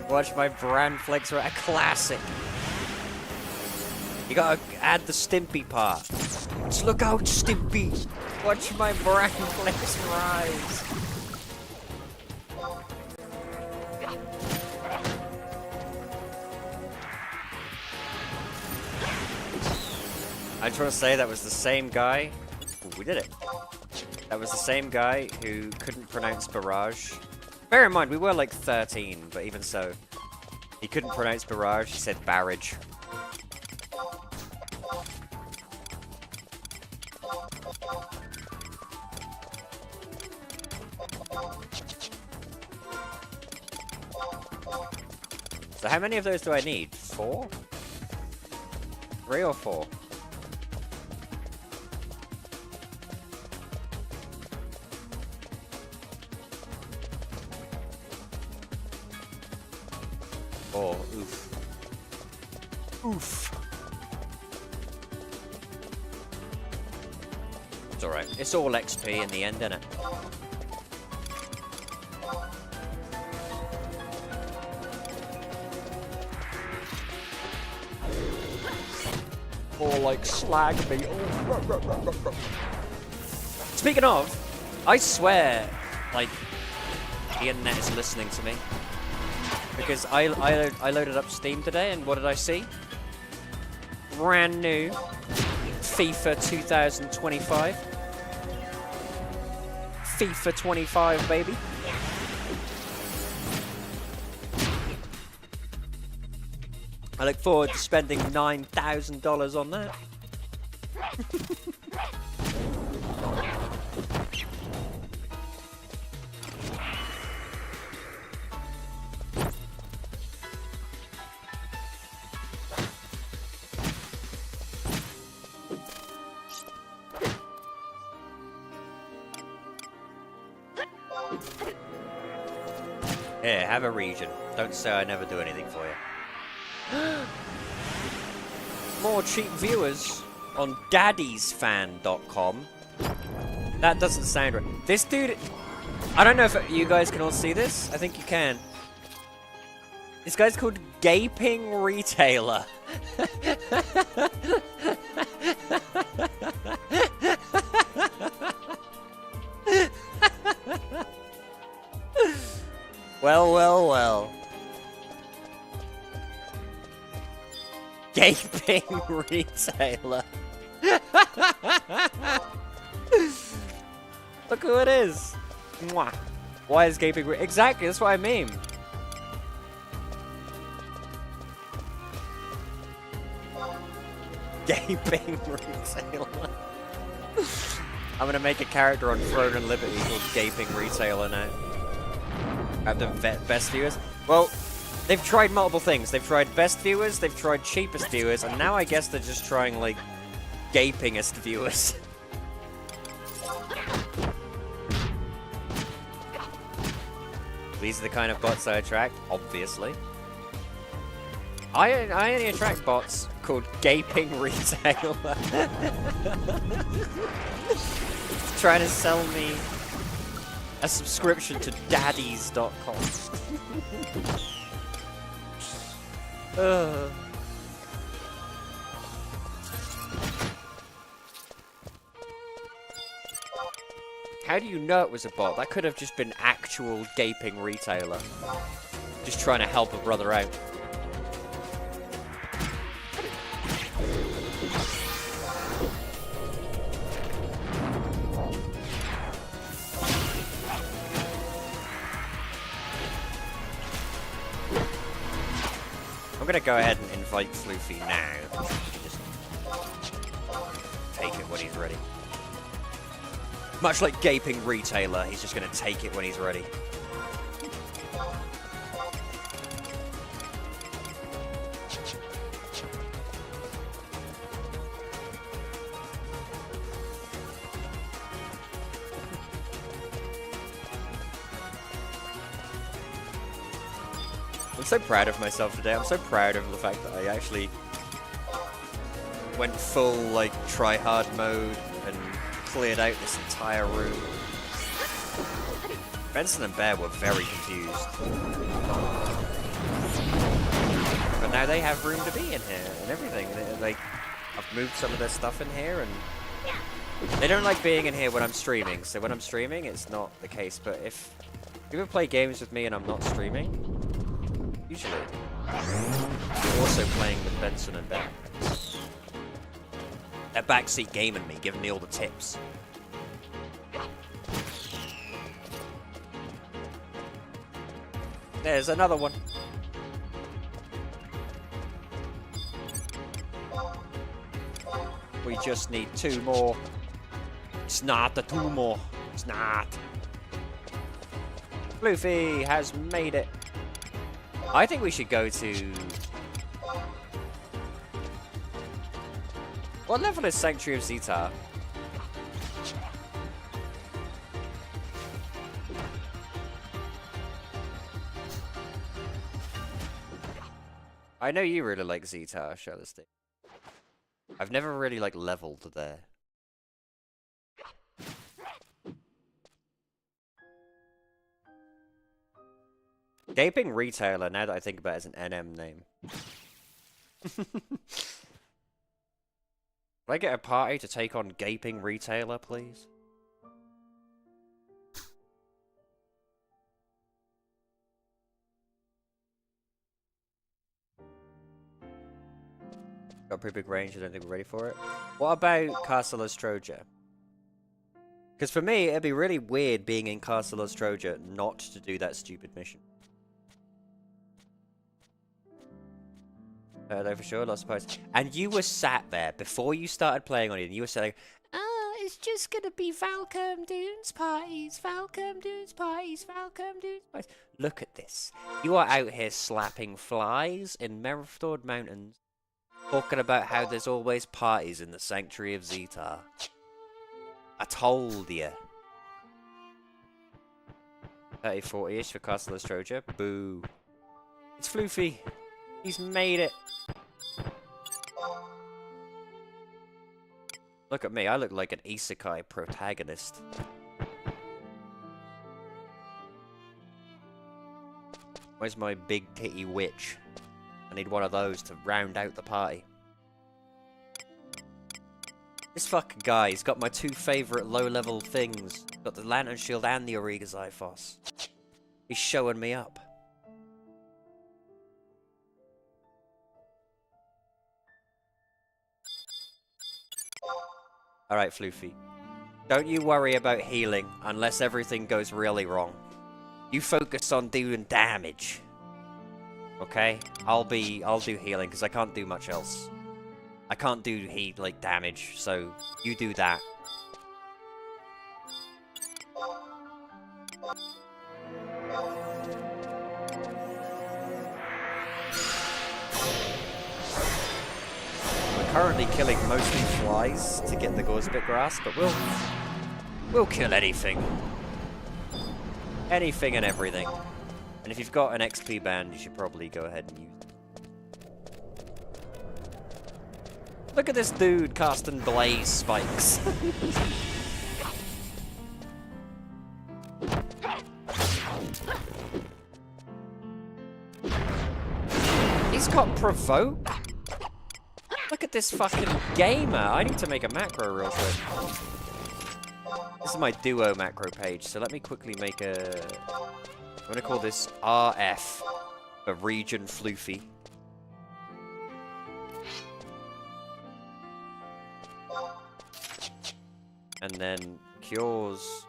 Watch my brand flex, a classic. You gotta add the Stimpy part. Let's look out, Stimpy. Watch my brand flex rise. I just want to say that was the same guy. Ooh, we did it. That was the same guy who couldn't pronounce barrage. Bear in mind, we were like 13, but even so, he couldn't pronounce barrage. He said barrage. So how many of those do I need? 4? 3 or 4? Oh, oof. Oof. It's alright. It's all XP in the end, isn't it? More like slag meat. Speaking of, I swear, like, the internet is listening to me. Because I loaded up Steam today, and what did I see? Brand new FIFA 2025. FIFA 25, baby. I look forward to spending $9,000 on that. Here, have a region. Don't say I never do anything for you. More cheap viewers on daddysfan.com. That doesn't sound right. This dude... I don't know if you guys can all see this. I think you can. This guy's called Gaping Retailer. Well, well, well. Gaping Retailer. Look who it is. Mwah. Why is Gaping Exactly, that's what I mean. Gaping Retailer. I'm gonna make a character on Throne and Liberty called Gaping Retailer now. Have the best viewers. Well, they've tried multiple things. They've tried best viewers, they've tried cheapest viewers, and now I guess they're just trying, like, gapingest viewers. These are the kind of bots I attract, obviously. I only attract bots called Gaping Retailer. Trying to sell me a subscription to daddys.com. How do you know it was a bot? That could have just been actual Gaping Retailer. Just trying to help a brother out. I'm gonna go ahead and invite Floofy now. Just take it when he's ready. Much like Gaping Retailer, he's just gonna take it when he's ready. I'm so proud of myself today. I'm so proud of the fact that I actually went full, like, try-hard mode and cleared out this entire room. Benson and Bear were very confused. But now they have room to be in here and everything. Like, I've moved some of their stuff in here, and they don't like being in here when I'm streaming. So when I'm streaming, it's not the case. But if you ever play games with me and I'm not streaming, usually you're also playing with Benson and Ben. backseat gaming me, giving me all the tips. There's another one. We just need 2 more. It's not the 2 more. It's not. Floofy has made it. I think we should go to... What level is Sanctuary of Zetar? I know you really like Zetar, Shellisty. I've never really, like, leveled there. Gaping Retailer, now that I think about it, is an NM name. Can I get a party to take on Gaping Retailer, please? Got a pretty big range, I don't think we're ready for it. What about Castle Ostroja? Because for me, it'd be really weird being in Castle Ostroja not to do that stupid mission. No, for sure, not surprised. And you were sat there before you started playing on it, and you were saying, it's just gonna be Falcom Dunes parties, Falcom Dunes parties, Falcom Dunes parties. Look at this. You are out here slapping flies in Merithord Mountains, talking about how there's always parties in the Sanctuary of Zetar. I told you. 30-40-ish for Castle Ostroja. Boo. It's Floofy. He's made it. Look at me, I look like an isekai protagonist. Where's my big titty witch? I need one of those to round out the party. This fucking guy, he's got my 2 favourite low-level things. Got the Lantern Shield and the Auriga Xiphos. He's showing me up. Alright, Floofy. Don't you worry about healing unless everything goes really wrong. You focus on doing damage. Okay? I'll do healing because I can't do much else. I can't do damage, so you do that. Currently killing mostly flies to get the Gorsbit grass, but we'll kill anything. Anything and everything. And if you've got an XP band, you should probably go ahead and use it. Look at this dude casting blaze spikes. He's got provoke? Look at this fucking gamer. I need to make a macro real quick. This is my duo macro page, so let me quickly make a... I'm gonna call this RF for Region Floofy. And then cures.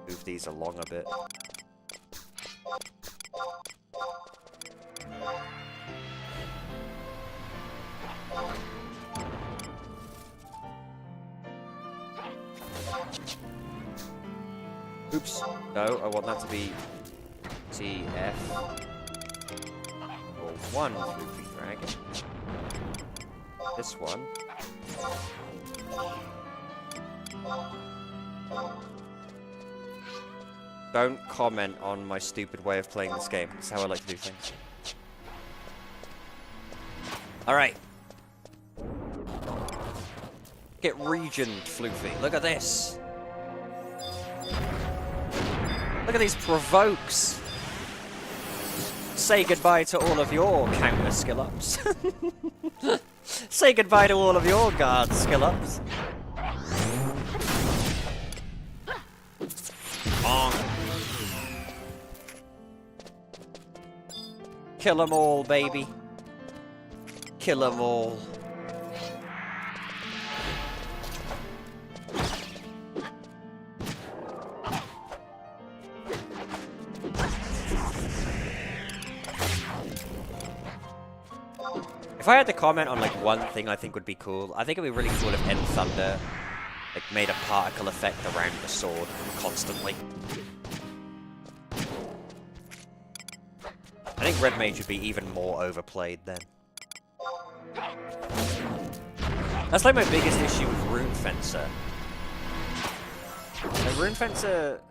Move these along a bit. Oops. No, I want that to be TF. Or 1 Floofy Dragon. This one. Don't comment on my stupid way of playing this game. It's how I like to do things. Alright. Get regioned, Floofy. Look at this. Look at these provokes. Say goodbye to all of your counter skill ups. Say goodbye to all of your guard skill ups. Kill them all, baby. Kill them all. If I had to comment on like one thing I think would be cool, I think it'd be really cool if End Thunder like made a particle effect around the sword constantly. I think Red Mage would be even more overplayed then. That's like my biggest issue with Rune Fencer. Like, Rune Fencer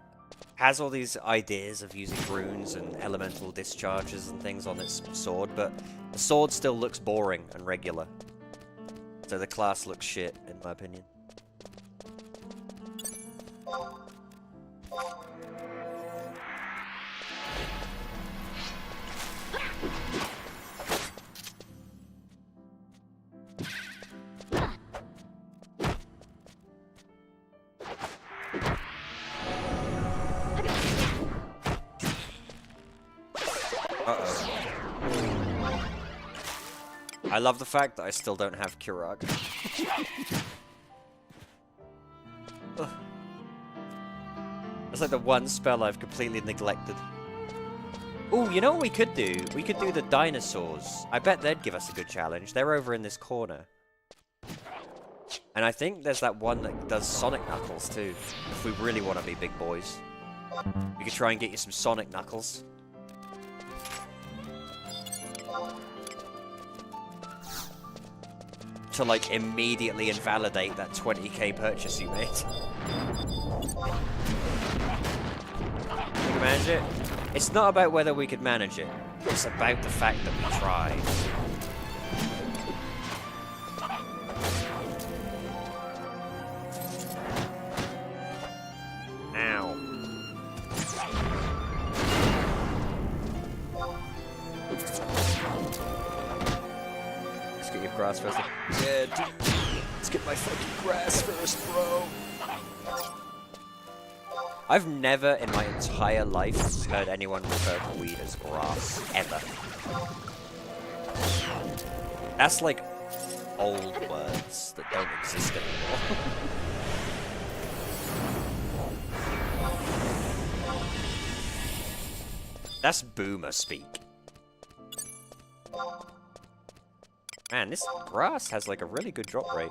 has all these ideas of using runes and elemental discharges and things on its sword, but the sword still looks boring and regular. So the class looks shit, in my opinion. I love the fact that I still don't have Kurag. That's like the one spell I've completely neglected. Oh, you know what we could do? We could do the dinosaurs. I bet they'd give us a good challenge. They're over in this corner. And I think there's that one that does Sonic Knuckles too. If we really want to be big boys. We could try and get you some Sonic Knuckles. To like immediately invalidate that 20k purchase you made. Can we manage it? It's not about whether we could manage it. It's about the fact that we tried. Ow. Let's get your grass first. Yeah, dude. Let's get my fucking grass first, bro. I've never in my entire life heard anyone refer to weed as grass, ever. That's like old words that don't exist anymore. That's boomer speak. Man, this grass has like a really good drop rate.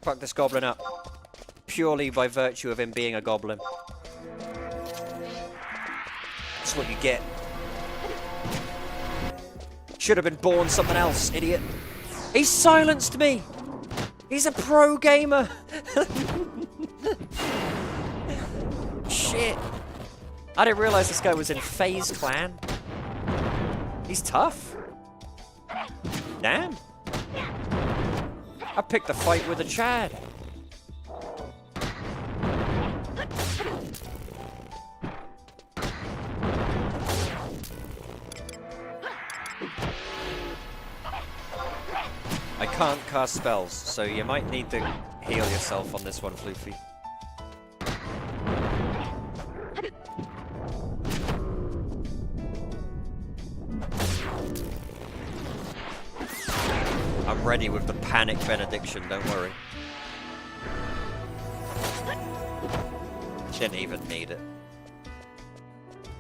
Fuck this goblin up. Purely by virtue of him being a goblin. That's what you get. Should have been born something else, idiot. He silenced me! He's a pro gamer! Shit. I didn't realize this guy was in FaZe Clan. He's tough. Damn. I picked a fight with a Chad. I can't cast spells, so you might need to heal yourself on this one, Floofy. I'm ready with the panic benediction, don't worry. Didn't even need it.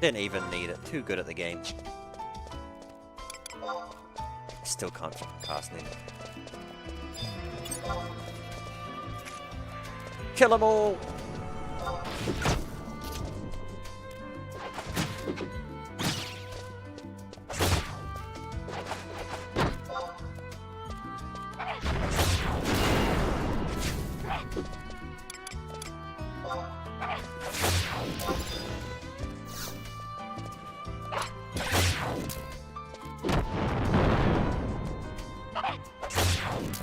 Didn't even need it. Too good at the game. Still can't fucking cast neither. Kill them all!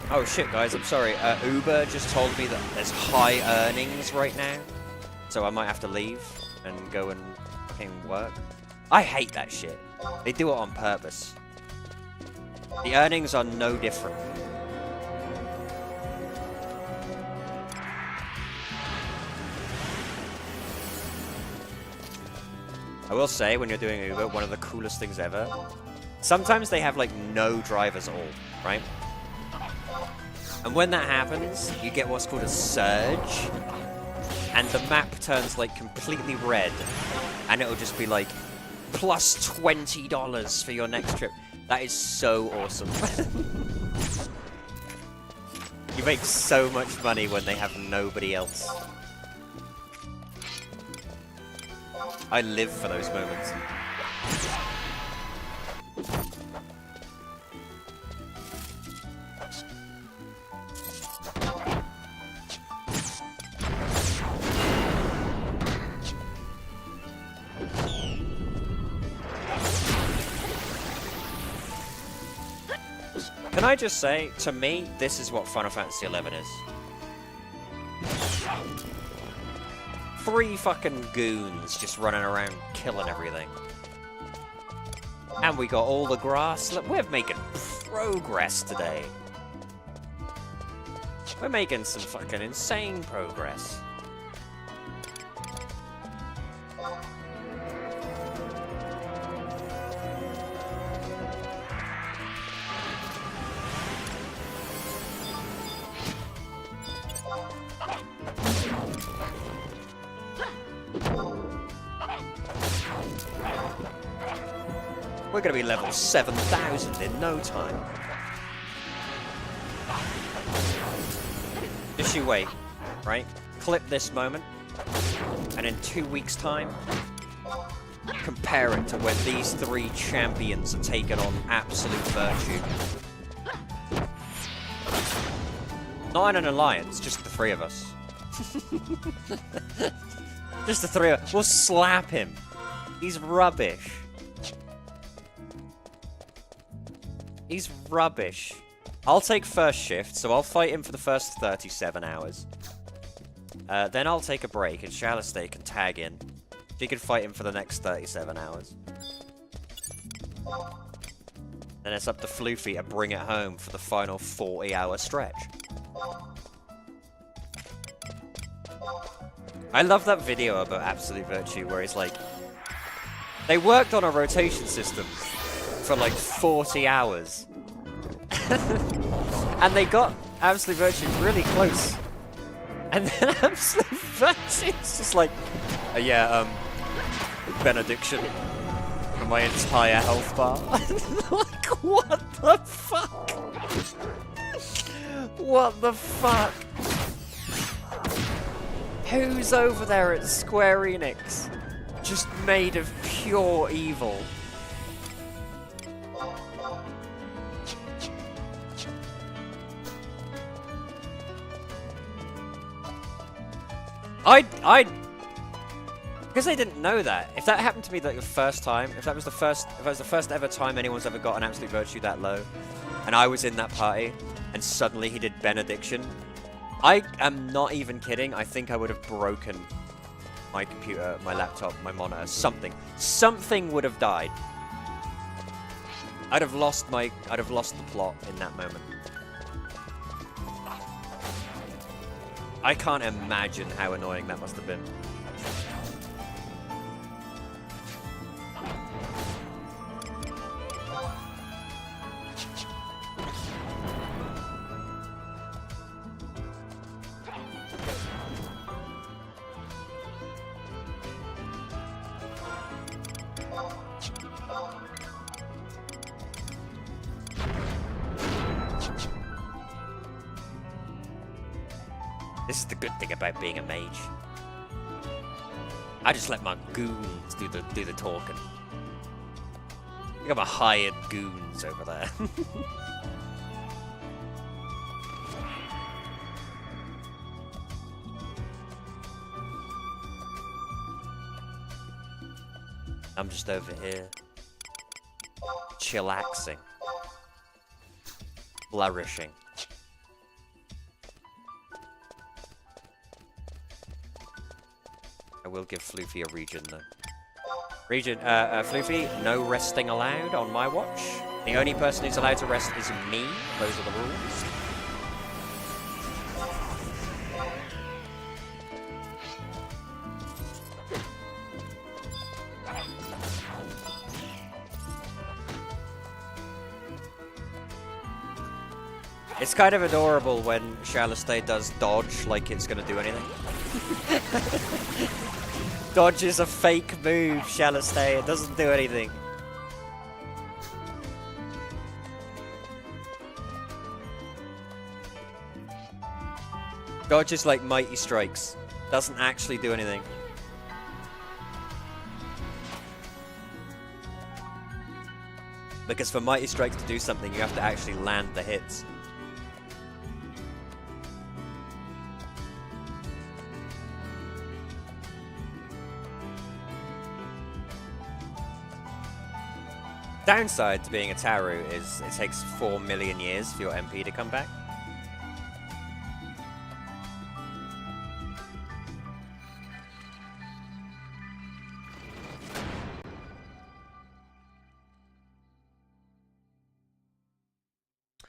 Oh shit, guys, I'm sorry. Uber just told me that there's high earnings right now so I might have to leave and go and fucking work. I hate that shit. They do it on purpose. The earnings are no different. I will say, when you're doing Uber, one of the coolest things ever. Sometimes they have, like, no drivers at all, right? And when that happens, you get what's called a surge. And the map turns, like, completely red. And it'll just be, like, plus $20 for your next trip. That is so awesome. You make so much money when they have nobody else. I live for those moments. Can I just say, to me, this is what Final Fantasy XI is. 3 fucking goons just running around killing everything. And we got all the grass. Look, we're making progress today. We're making some fucking insane progress. We're going to be level 7,000 in no time. Just you wait, right? Clip this moment, and in 2 weeks' time, compare it to when these 3 champions are taking on absolute virtue. Not in an alliance, just the 3 of us. Just the 3 of us. We'll slap him. He's rubbish. He's rubbish. I'll take first shift, so I'll fight him for the first 37 hours. Then I'll take a break, and Shalistay can tag in. She can fight him for the next 37 hours. Then it's up to Floofy to bring it home for the final 40-hour stretch. I love that video about Absolute Virtue where he's like... They worked on a rotation system for like 40 hours. And they got Absolute Virtue really close. And then Absolute Virtue's just like, benediction for my entire health bar. Like, what the fuck? What the fuck? Who's over there at Square Enix? Just made of pure evil. Because they didn't know that. If that happened to me like the first time, if that was the first ever time anyone's ever got an Absolute Virtue that low, and I was in that party, and suddenly he did benediction, I am not even kidding. I think I would have broken my computer, my laptop, my monitor, something. Something would have died. I'd have lost the plot in that moment. I can't imagine how annoying that must have been. This is the good thing about being a mage. I just let my goons do the talking. I got my hired goons over there. I'm just over here, chillaxing, flourishing. I will give Floofy a regen though. Regen, Floofy, no resting allowed on my watch. The only person who's allowed to rest is me. Those are the rules. It's kind of adorable when Shalistay does dodge like it's gonna do anything. Dodge is a fake move, Shalistay. It doesn't do anything. Dodge is like Mighty Strikes. Doesn't actually do anything. Because for Mighty Strikes to do something, you have to actually land the hits. Downside to being a Taru is it takes 4 million years for your MP to come back.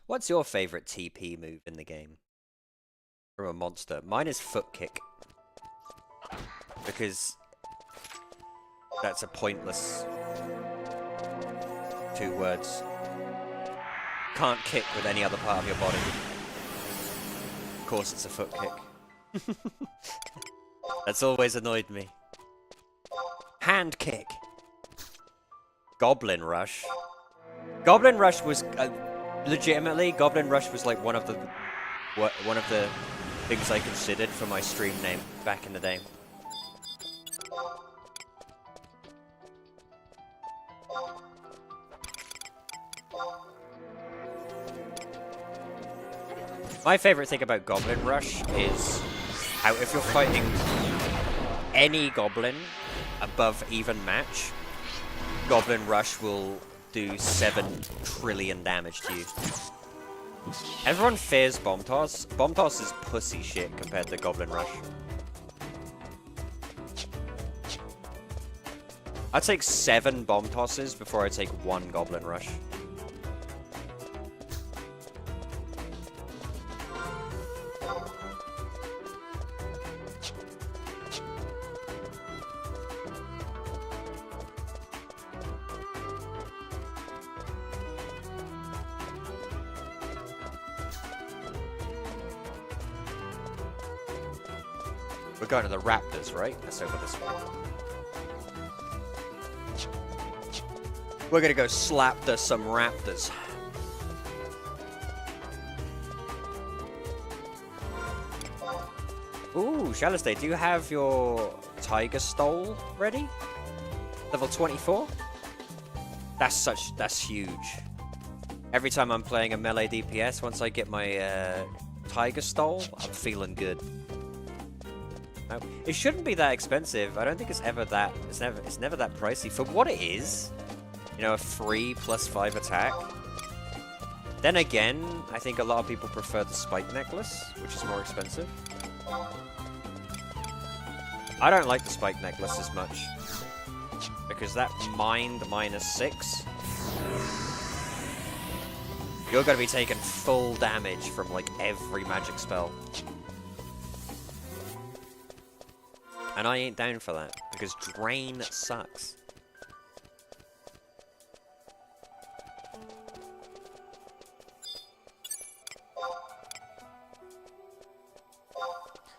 What's your favorite TP move in the game? From a monster? Mine is Foot Kick. Because that's a pointless 2 words. Can't kick with any other part of your body. Of course it's a foot kick. That's always annoyed me. Hand kick. Goblin Rush. Goblin Rush was legitimately. Goblin Rush was like one of the things I considered for my stream name back in the day. My favorite thing about Goblin Rush is how if you're fighting any goblin above even match, Goblin Rush will do 7 trillion damage to you. Everyone fears Bomb Toss. Bomb Toss is pussy shit compared to Goblin Rush. I'd take 7 Bomb Tosses before I take 1 Goblin Rush. We're going to the Raptors, right? That's over this way. We're gonna go slap some Raptors. Ooh, Shalistay, do you have your Tiger Stole ready? Level 24? That's huge. Every time I'm playing a melee DPS, once I get my Tiger Stole, I'm feeling good. No, it shouldn't be that expensive. I don't think it's ever that. It's never that pricey for what it is. You know, a free +5 attack. Then again, I think a lot of people prefer the Spike Necklace, which is more expensive. I don't like the Spike Necklace as much. Because that Mind -6... You're going to be taking full damage from, like, every magic spell. And I ain't down for that, because Drain sucks.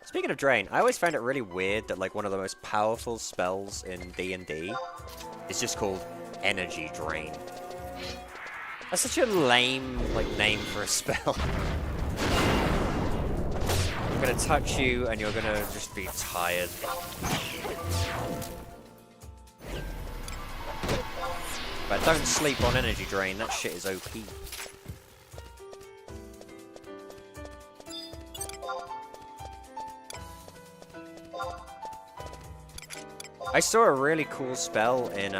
Speaking of Drain, I always found it really weird that like one of the most powerful spells in D&D is just called Energy Drain. That's such a lame like name for a spell. I'm gonna touch you and you're gonna just be tired. But don't sleep on Energy Drain, that shit is OP. I saw a really cool spell in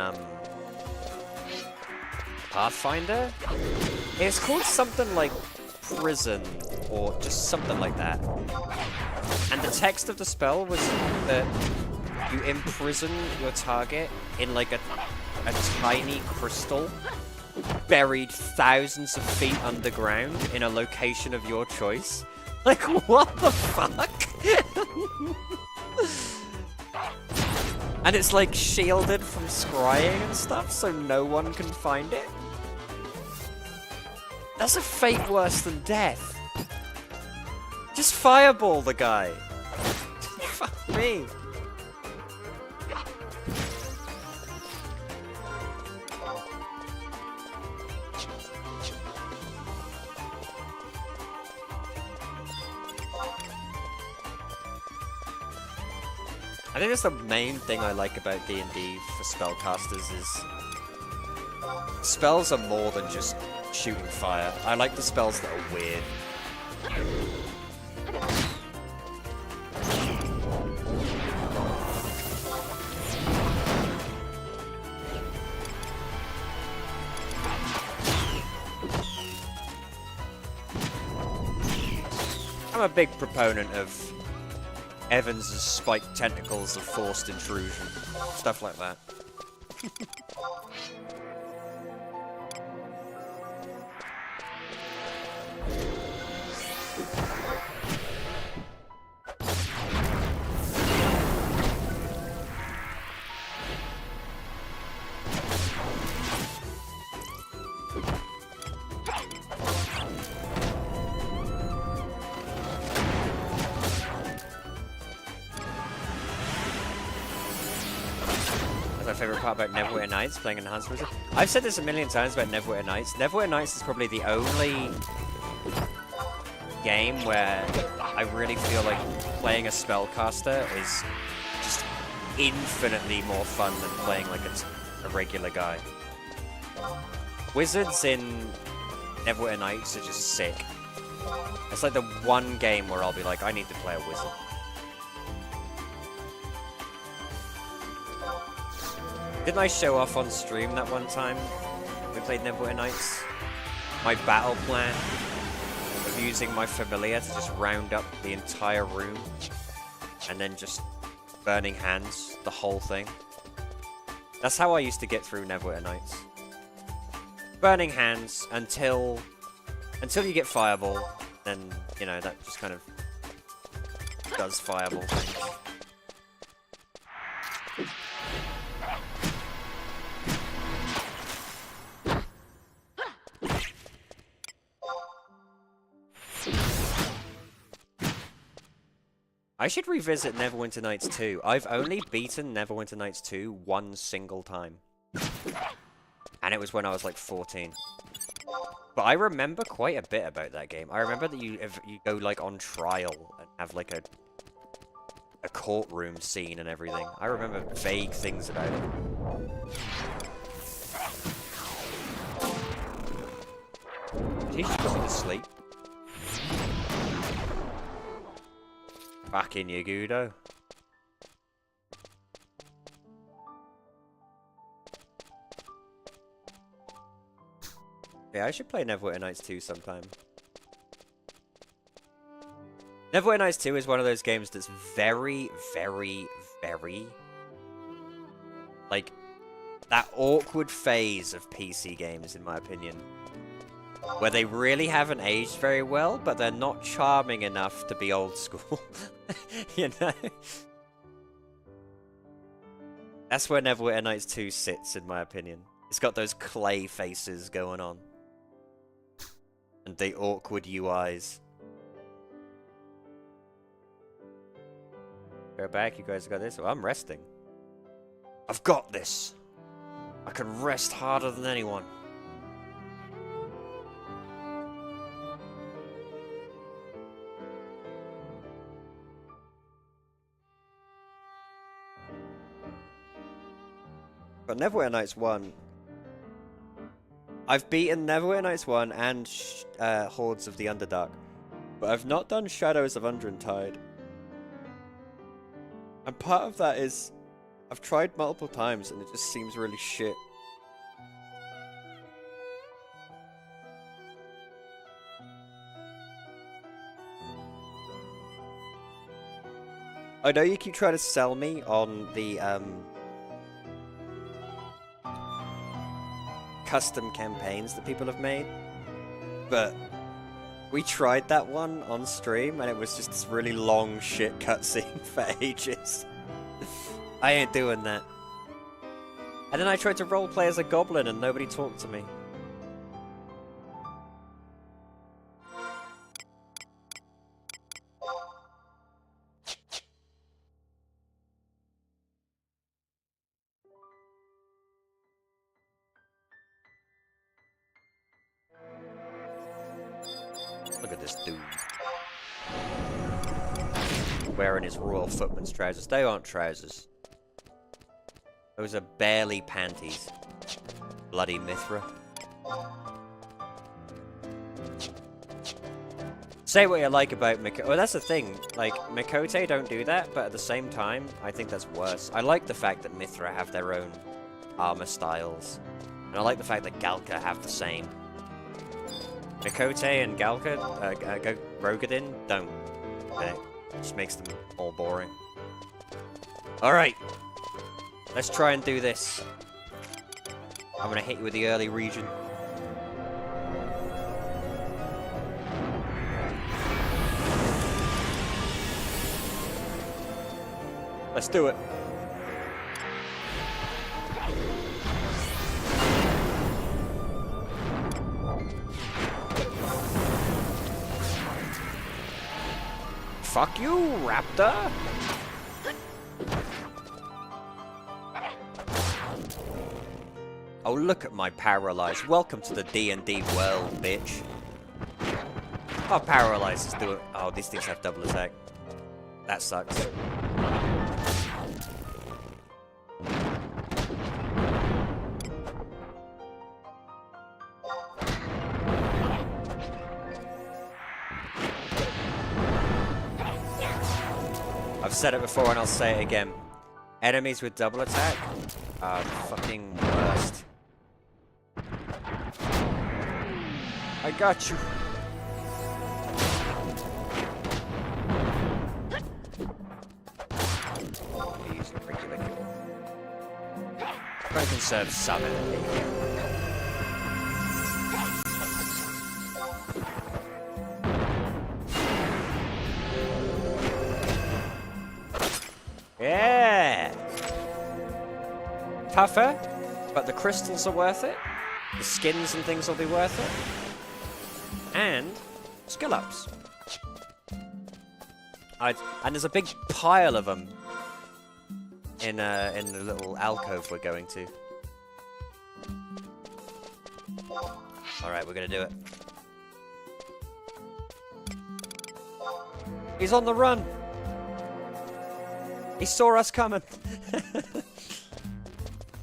Pathfinder. It's called something like Prison or just something like that. And the text of the spell was that You imprison your target in like a tiny crystal buried thousands of feet underground in a location of your choice. Like, what the fuck? And it's like shielded from scrying and stuff, so no one can find it. That's a fate worse than death. Just fireball the guy. Fuck me. I think that's the main thing I like about D&D for spellcasters is spells are more than just shooting fire. I like the spells that are weird. I'm a big proponent of Evans' spiked tentacles of forced intrusion. Stuff like that. My favorite part about Neverwinter Nights, playing Enhanced Wizard. I've said this a million times about Neverwinter Nights. Neverwinter Nights is probably the only game where I really feel like playing a spellcaster is just infinitely more fun than playing like a regular guy. Wizards in Neverwinter Nights are just sick. It's like the one game where I'll be like, I need to play a wizard. Didn't I show off on stream that one time we played Neverwinter Nights? My battle plan of using my familiar to just round up the entire room and then just burning hands the whole thing. That's how I used to get through Neverwinter Nights. Burning hands until you get Fireball, then, you know, that just kind of does Fireball things. I should revisit Neverwinter Nights 2. I've only beaten Neverwinter Nights 2 one single time. And it was when I was like 14. But I remember quite a bit about that game. I remember that you go like on trial and have like a courtroom scene and everything. I remember vague things about it. Did he just go to sleep? Back in Yagudo. Yeah, I should play Neverwinter Nights 2 sometime. Neverwinter Nights 2 is one of those games that's very, very, very... like, that awkward phase of PC games, in my opinion. Where they really haven't aged very well, but they're not charming enough to be old school. You know? That's where Neverwinter Nights 2 sits, in my opinion. It's got those clay faces going on. And the awkward UIs. Go back, you guys got this? Well, I'm resting. I've got this! I can rest harder than anyone. But Neverwinter Nights 1... I've beaten Neverwinter Nights 1 and Hordes of the Underdark. But I've not done Shadows of Undrentide. And part of that is... I've tried multiple times and it just seems really shit. I know you keep trying to sell me on the custom campaigns that people have made, but we tried that one on stream and it was just this really long shit cutscene for ages. I ain't doing that. And then I tried to roleplay as a goblin and nobody talked to me. Look at this dude. Wearing his royal footman's trousers. They aren't trousers. Those are barely panties. Bloody Mithra. Say what you like about Mikote. Well, that's the thing. Like, Mikote don't do that, but at the same time, I think that's worse. I like the fact that Mithra have their own armor styles. And I like the fact that Galka have the same. Mikote and Galka, Rogadin, don't. It just makes them all boring. Alright. Let's try and do this. I'm gonna hit you with the early region. Let's do it. Fuck you, Raptor! Oh, look at my Paralyze. Welcome to the D&D world, bitch. Oh, Paralyze is doing... Oh, these things have double attack. That sucks. I've said it before and I'll say it again. Enemies with double attack are the fucking worst. I got you. He's regular kill. Try and conserve some energy. Yeah! Tougher, but the crystals are worth it. The skins and things will be worth it. And skill ups. And there's a big pile of them in the little alcove we're going to. All right, we're gonna do it. He's on the run. He saw us coming.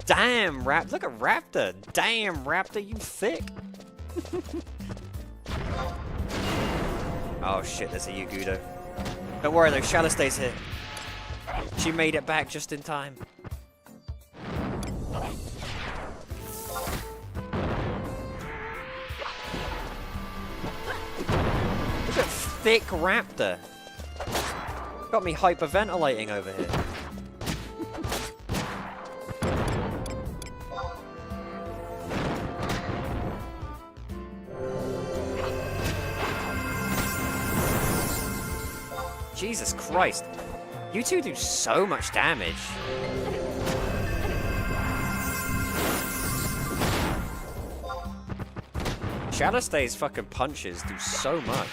Damn, Raptor. Look at Raptor. Damn, Raptor, you thick. Oh shit, there's a Yugudo. Don't worry though, Shala stays here. She made it back just in time. Look at thick Raptor. Got me hyperventilating over here. Jesus Christ. You two do so much damage. Shadowstay's fucking punches do so much.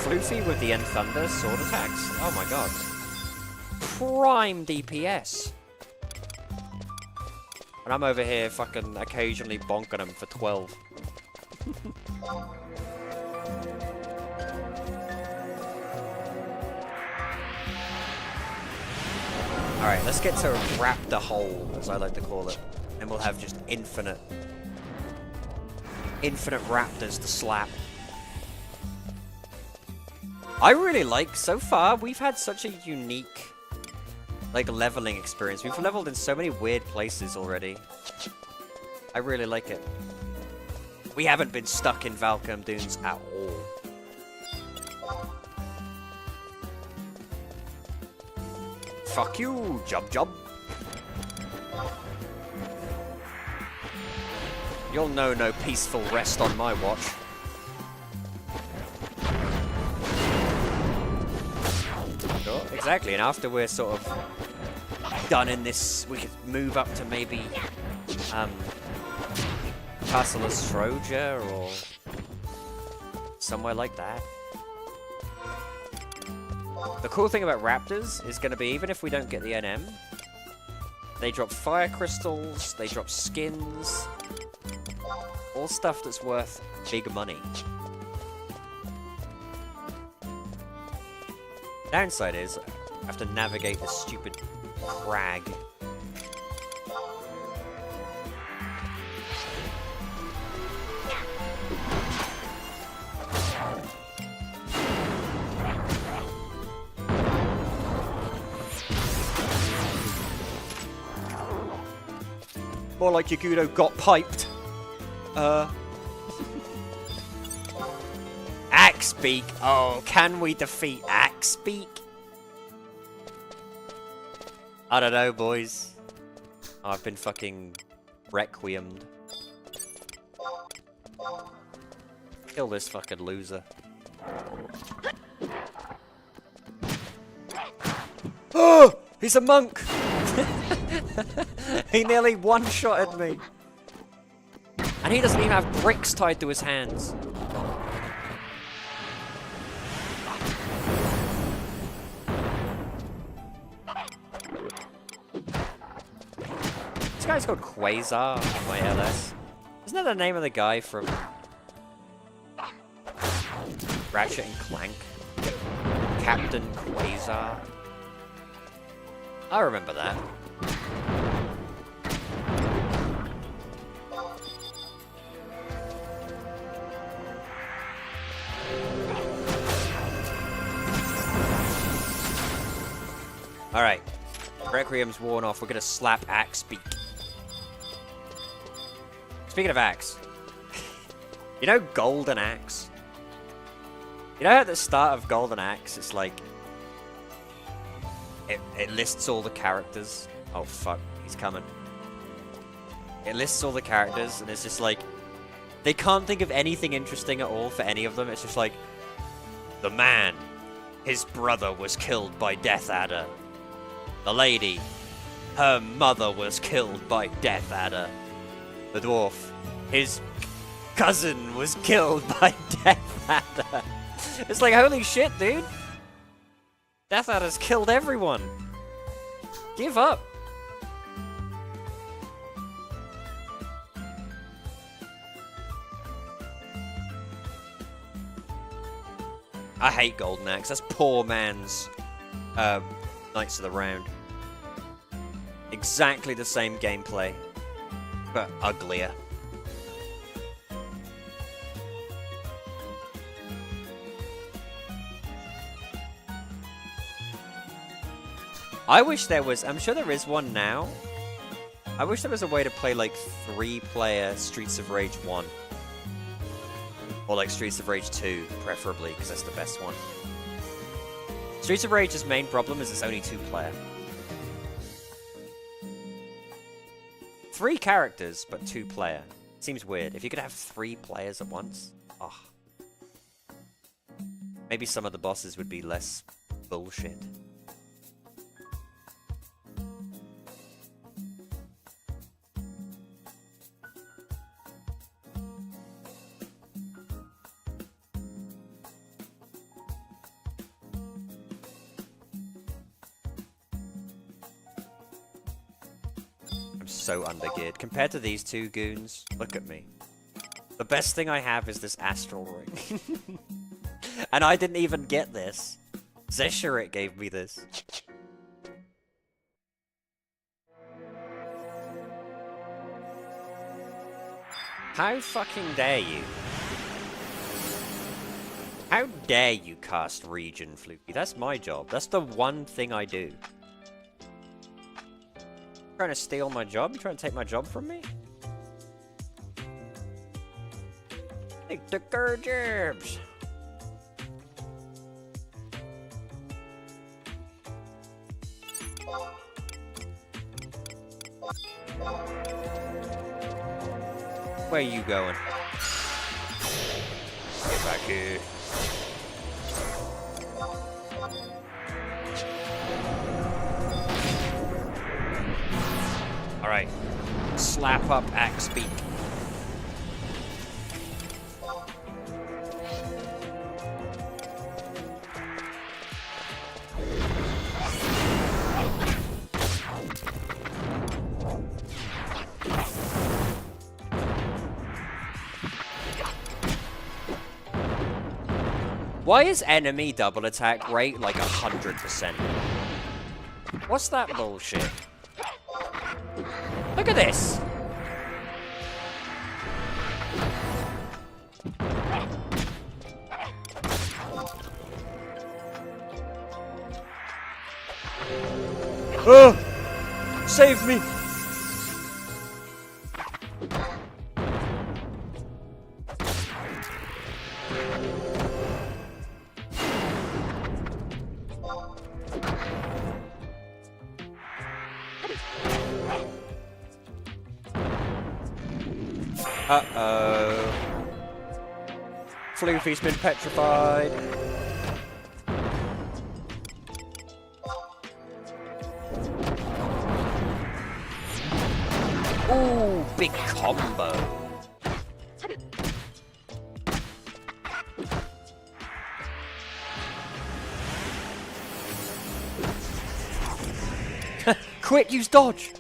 Floofy with the End Thunder sword attacks. Oh my god. Prime DPS. And I'm over here fucking occasionally bonking them for 12. Alright, let's get to Raptor Hole, as I like to call it. And we'll have just infinite raptors to slap. I really like, so far, we've had such a unique, like, leveling experience. We've leveled in so many weird places already. I really like it. We haven't been stuck in Valkurm Dunes at all. Fuck you, Jub Jub. You'll know no peaceful rest on my watch. Sure, exactly, and after we're sort of done in this, we could move up to maybe, Castle Ostroja or somewhere like that. The cool thing about Raptors is going to be, even if we don't get the NM, they drop fire crystals, they drop skins, all stuff that's worth big money. Downside is, I have to navigate this stupid crag. More like Yagudo got piped. Axebeak. Oh, can we defeat Axebeak? I don't know, boys. I've been fucking requiemed. Kill this fucking loser. Oh! He's a monk! He nearly one-shotted me. And he doesn't even have bricks tied to his hands. This guy's called Quasar on my LS. Isn't that the name of the guy from Ratchet and Clank? Captain Quasar. I remember that. Alright. Requiem's worn off. We're gonna slap Axebeak. Speaking of Axe. You know Golden Axe? You know at the start of Golden Axe, it's like... It lists all the characters. Oh fuck, he's coming. It lists all the characters, and it's just like... They can't think of anything interesting at all for any of them. It's just like... The man. His brother was killed by Death Adder. The lady. Her mother was killed by Death Adder. The dwarf. His cousin was killed by Death Adder. It's like, holy shit, dude. Death Adder's killed everyone. Give up. I hate Golden Axe. That's poor man's Knights of the Round. Exactly the same gameplay, but uglier. I wish there was, I'm sure there is one now. I wish there was a way to play like 3-player Streets of Rage 1. Or like Streets of Rage 2, preferably, because that's the best one. Streets of Rage's main problem is it's only 2-player. 3 characters, but 2-player. Seems weird. If you could have 3 players at once, oh. Maybe some of the bosses would be less bullshit. So undergeared. Compared to these two goons, look at me. The best thing I have is this astral ring. And I didn't even get this. Zeshirit gave me this. How fucking dare you? How dare you cast Regen, Fluky? That's my job. That's the one thing I do. Trying to steal my job? You trying to take my job from me? They took our jobs. Where are you going? Get back here. Alright. Slap up Axe Beak. Why is enemy double attack rate like 100%? What's that bullshit? Look at this! Oh! Save me! Uh-oh. Floofy's been petrified. Ooh, big combo. Quick, use dodge.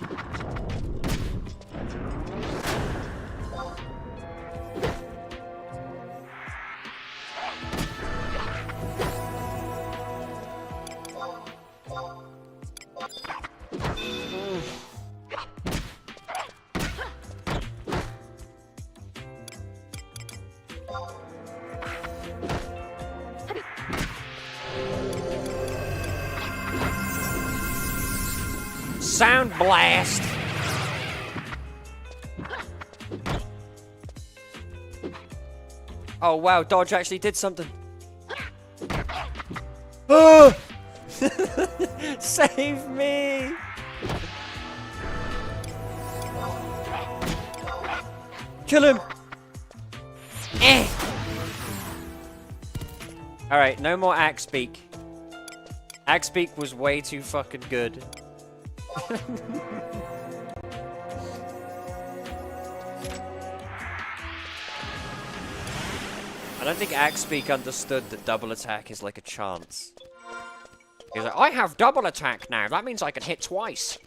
Sound blast! Oh wow, dodge actually did something. Oh! Save me! Kill him! Eh! Alright, no more Axe Beak. Axe Beak was way too fucking good. I don't think Axe Beak understood that double attack is like a chance. He's like, I have double attack now. That means I can hit twice.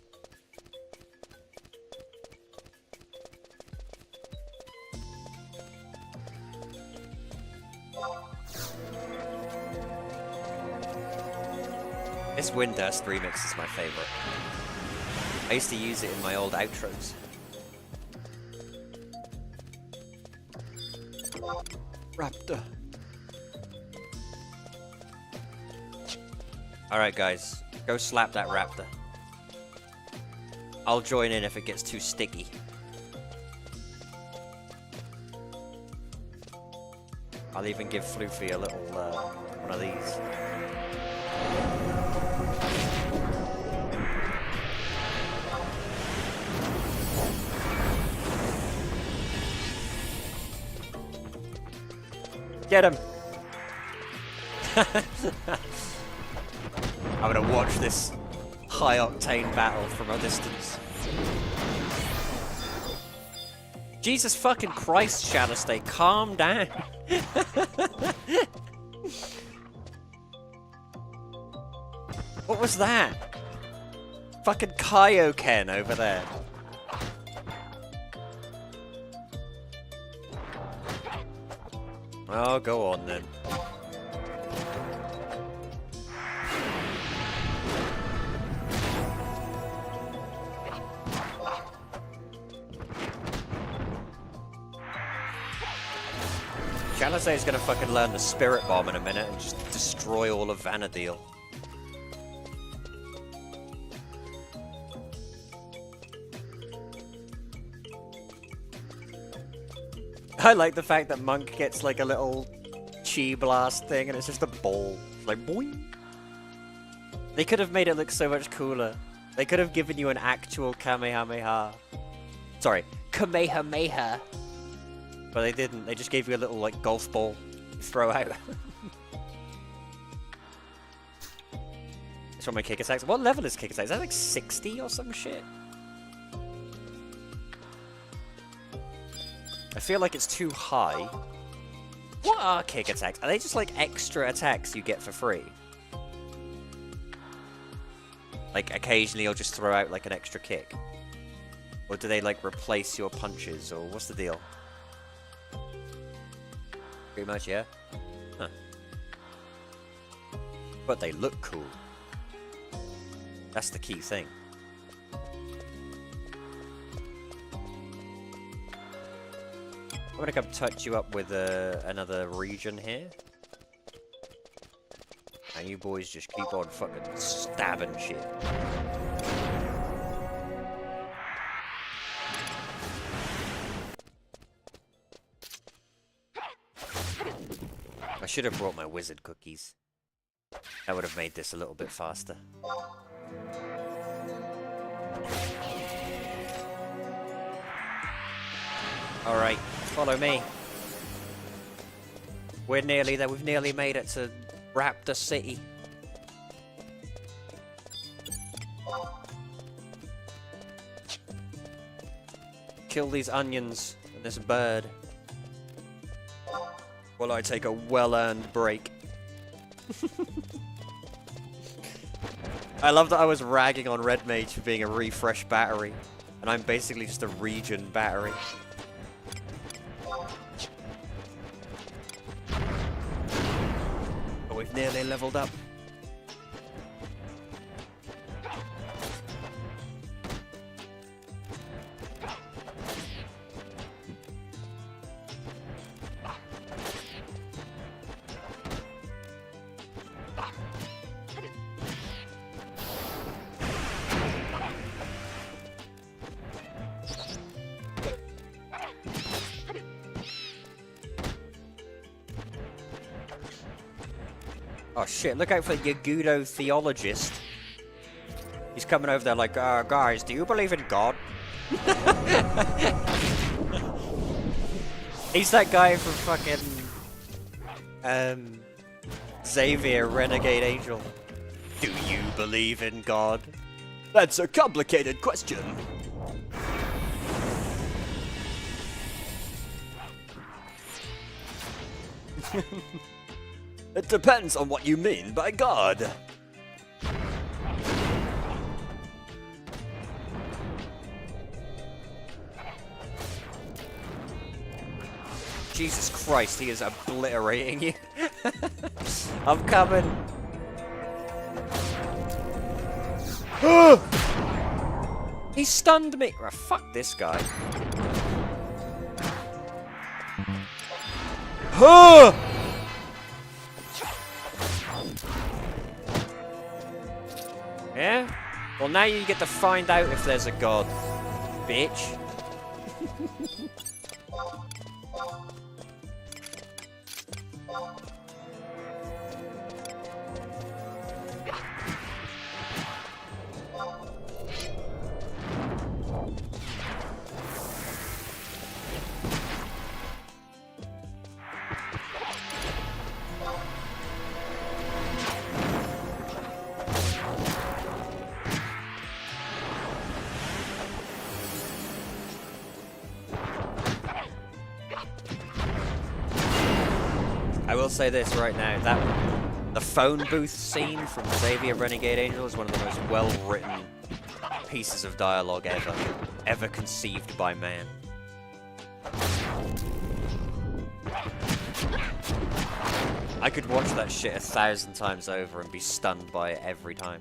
This Windurst remix is my favorite. I used to use it in my old outros. Raptor. Alright guys, go slap that raptor. I'll join in if it gets too sticky. I'll even give Floofy a little, one of these. Get him! I'm gonna watch this high-octane battle from a distance. Jesus fucking Christ, Shadow State, calm down! What was that? Fucking Kaioken over there. Oh, go on then. Chalice is gonna fucking learn the Spirit Bomb in a minute and just destroy all of Vanadil. I like the fact that Monk gets like a little chi blast thing and it's just a ball. Like boing. They could have made it look so much cooler. They could have given you an actual Kamehameha. Sorry, Kamehameha. But they didn't. They just gave you a little, like, golf ball to throw out. It's from my kick attacks. What level is kick attacks? Is that like 60 or some shit? I feel like it's too high. What are kick attacks? Are they just like extra attacks you get for free? Like occasionally you'll just throw out like an extra kick? Or do they like replace your punches? Or what's the deal? Pretty much, yeah? Huh. But they look cool. That's the key thing. I'm gonna come touch you up with another region here. And you boys just keep on fucking stabbing shit. I should have brought my wizard cookies. That would have made this a little bit faster. Alright, follow me. We're nearly there. We've nearly made it to Raptor City. Kill these onions and this bird. While I take a well-earned break. I love that I was ragging on Red Mage for being a refresh battery. And I'm basically just a regen battery. But we've nearly leveled up. Oh shit, look out for Yagudo Theologist. He's coming over there like, guys, do you believe in God? He's that guy from fucking... Xavier, Renegade Angel. Do you believe in God? That's a complicated question. It depends on what you mean by God. Jesus Christ, he is obliterating you. I'm coming. He stunned me. Oh, fuck this guy. Yeah? Well, now you get to find out if there's a god, bitch. I will say this right now, that the phone booth scene from Xavier Renegade Angel is one of the most well-written pieces of dialogue ever conceived by man. I could watch that shit 1,000 times over and be stunned by it every time.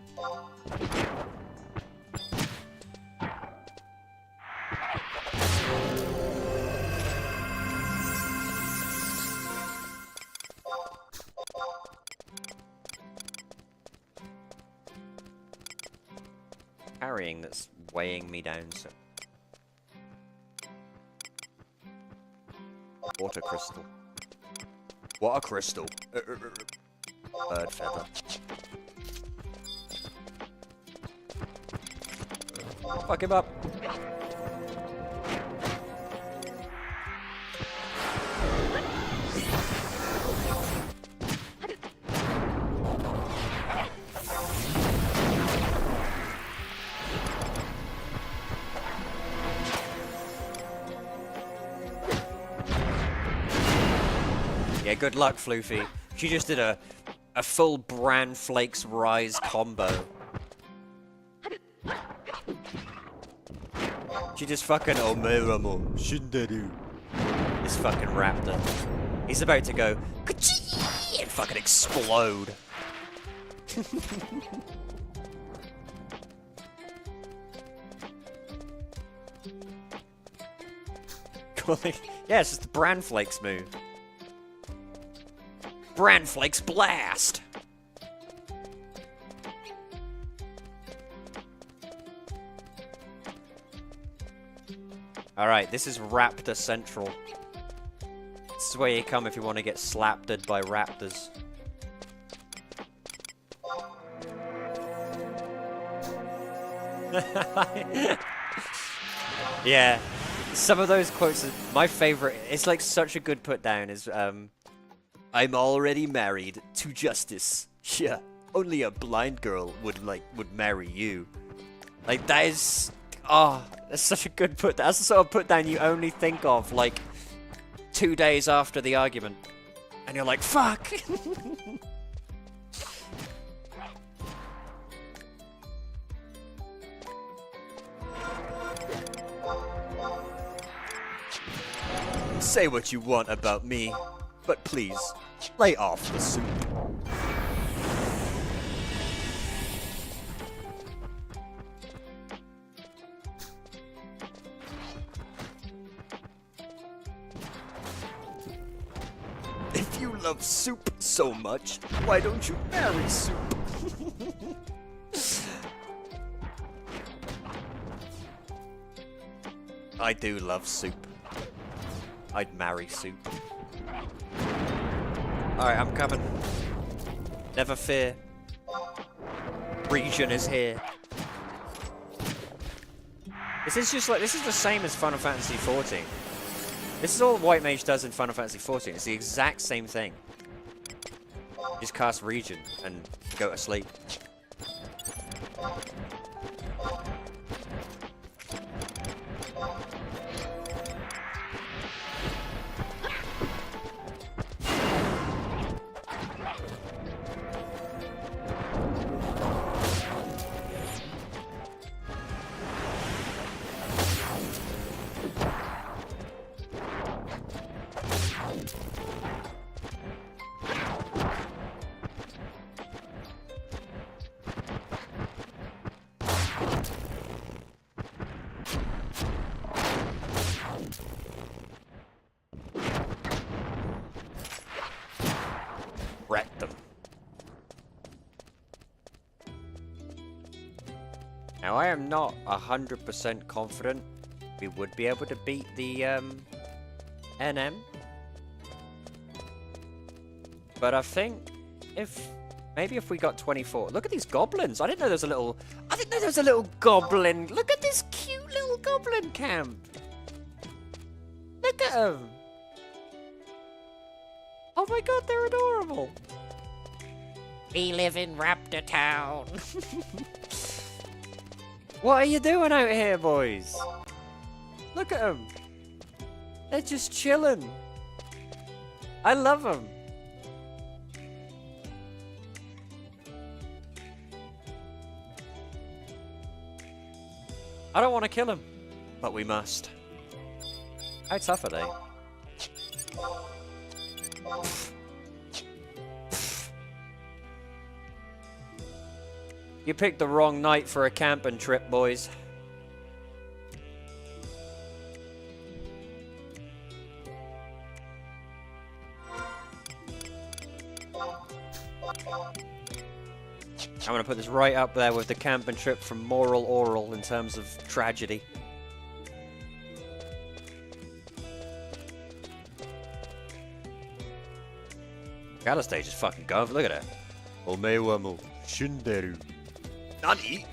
Carrying that's weighing me down so. Water crystal. Water crystal. Bird feather. Fuck him up. Yeah, good luck, Floofy. She just did a full Bran Flakes Rise combo. She just fucking Omeramo Shinderu. This fucking raptor. He's about to go ka-chee and fucking explode. Yeah, it's just the Bran Flakes move. Bran Flakes Blast! Alright, this is Raptor Central. This is where you come if you want to get slapped by raptors. Yeah, some of those quotes are my favorite. It's like such a good put down is I'm already married to Justice. Yeah, only a blind girl would marry you. Like that is that's such a good put. That's the sort of put down you only think of like 2 days after the argument, and you're like, fuck. Say what you want about me, but please, lay off the soup. If you love soup so much, why don't you marry soup? I do love soup. I'd marry soup. Alright, I'm coming. Never fear. Region is here. This is the same as Final Fantasy XIV. This is all White Mage does in Final Fantasy XIV. It's the exact same thing. Just cast Region and go to sleep. Wreck them. Now I am not 100% confident we would be able to beat the NM, but I think maybe if we got 24. Look at these goblins. I didn't know there was a little. I didn't know there was a little goblin. Look at this cute little goblin camp. Look at them. Oh my god, they're adorable. We live in Raptor Town. What are you doing out here, boys? Look at them. They're just chilling. I love them. I don't want to kill him, but we must. How tough are they? You picked the wrong night for a camping trip, boys. I'm gonna put this right up there with the camping trip from Moral Oral in terms of tragedy. Gala stage is fucking going. Look at it. Omewamo Shinderu. Nani?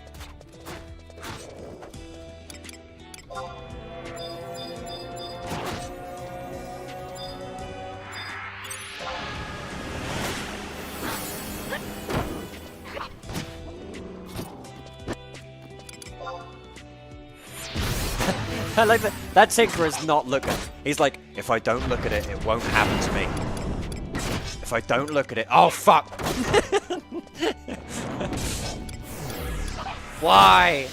I like that Tinker is not looking. He's like, if I don't look at it, it won't happen to me. If I don't look at it, oh fuck! Why?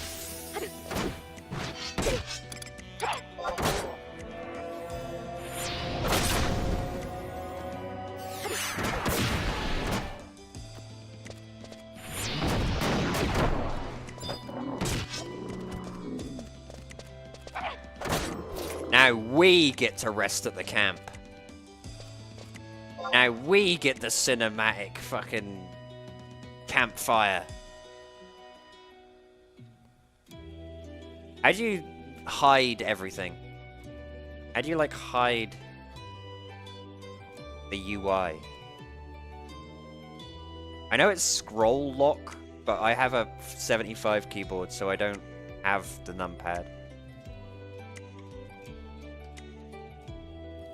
Now we get to rest at the camp. Now we get the cinematic fucking campfire. How do you hide everything? How do you like hide the UI? I know it's scroll lock, but I have a 75 keyboard, so I don't have the numpad.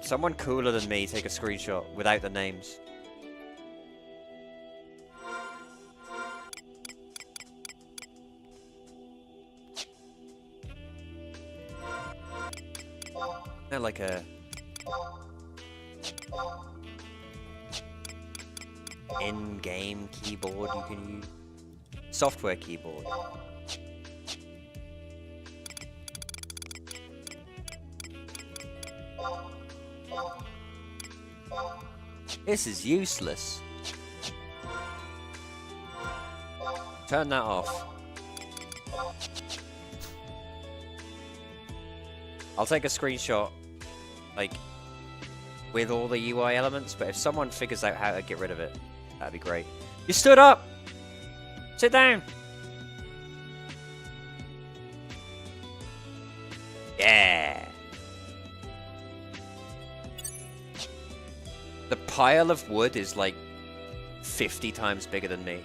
Someone cooler than me take a screenshot without the names. They're like a in-game keyboard you can use. Software keyboard. This is useless. Turn that off. I'll take a screenshot, like, with all the UI elements, but if someone figures out how to get rid of it, that'd be great. You stood up! Sit down! Yeah! The pile of wood is like 50 times bigger than me.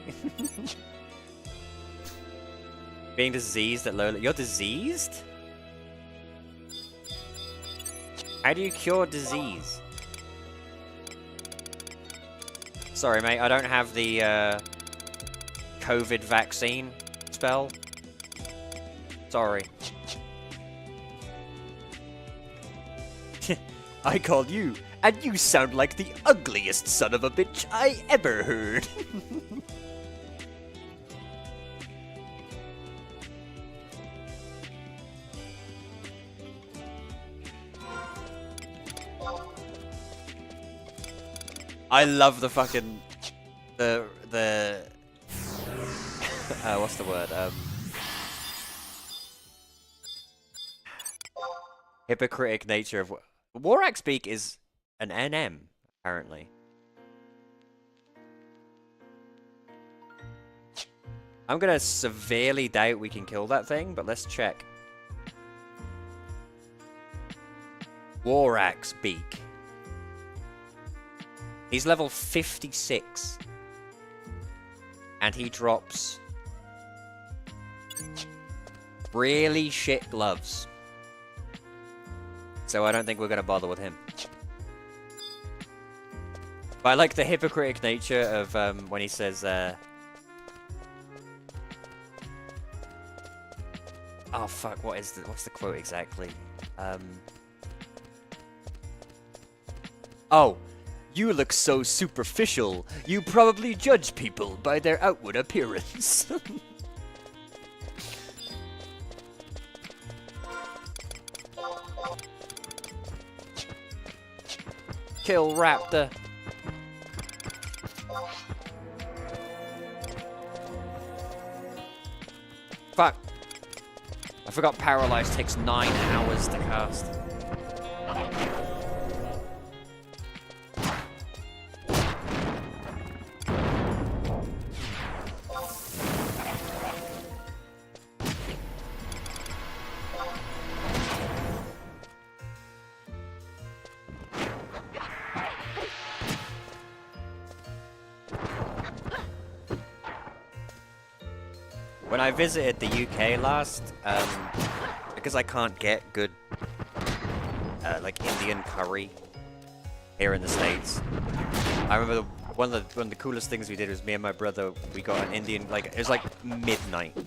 Being diseased at low... You're diseased? How do you cure disease? Sorry, mate, I don't have the COVID vaccine spell. Sorry. I called you, and you sound like the ugliest son of a bitch I ever heard. I love the fucking the what's the word? Hypocritic nature of Warak Speak is an NM apparently. I'm gonna severely doubt we can kill that thing, but let's check. Warak Beak. He's level 56. And he drops really shit gloves. So I don't think we're going to bother with him. But I like the hypocritic nature of when he says, oh fuck, what's the quote exactly? Oh. You look so superficial, you probably judge people by their outward appearance. Kill Raptor. Fuck. I forgot Paralyze takes 9 hours to cast. When I visited the UK last, because I can't get good, like Indian curry here in the States, I remember one of the coolest things we did was me and my brother, we got an Indian, like, it was like midnight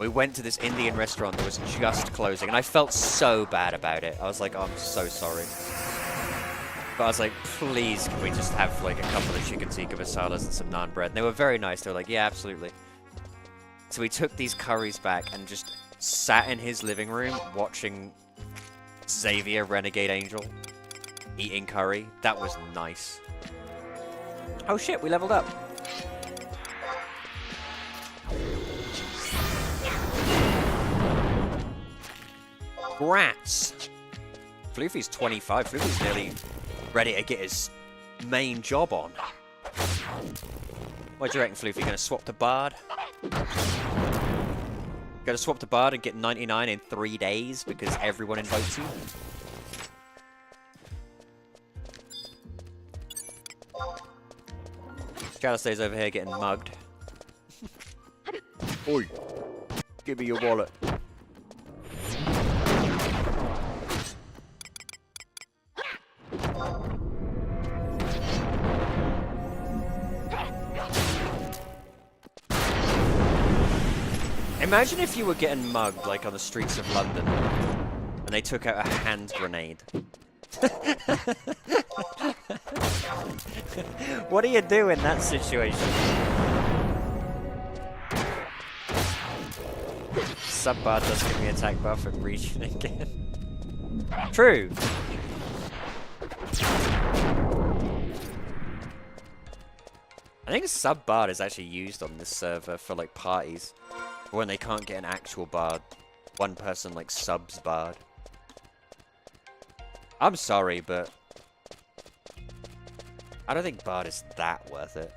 We went to this Indian restaurant that was just closing, and I felt so bad about it. I was like, oh, I'm so sorry. But I was like, please, can we just have like a couple of chicken tikka masalas and some naan bread? And they were very nice. They were like, yeah, absolutely. So we took these curries back and just sat in his living room watching Xavier, Renegade Angel, eating curry. That was nice. Oh shit, we leveled up. Grats. Floofy's 25. Floofy's nearly ready to get his main job on. What do you reckon, Floofy? Gonna swap to Bard? Gonna swap to Bard and get 99 in 3 days because everyone invites you? Shadow stays over here getting mugged. Oi! Give me your wallet. Imagine if you were getting mugged, like, on the streets of London, and they took out a hand grenade. What do you do in that situation? Sub-bar does give me attack buff and regen again. True! I think sub-bard is actually used on this server for, like, parties. When they can't get an actual bard. One person, like, subs bard. I'm sorry, but I don't think bard is that worth it.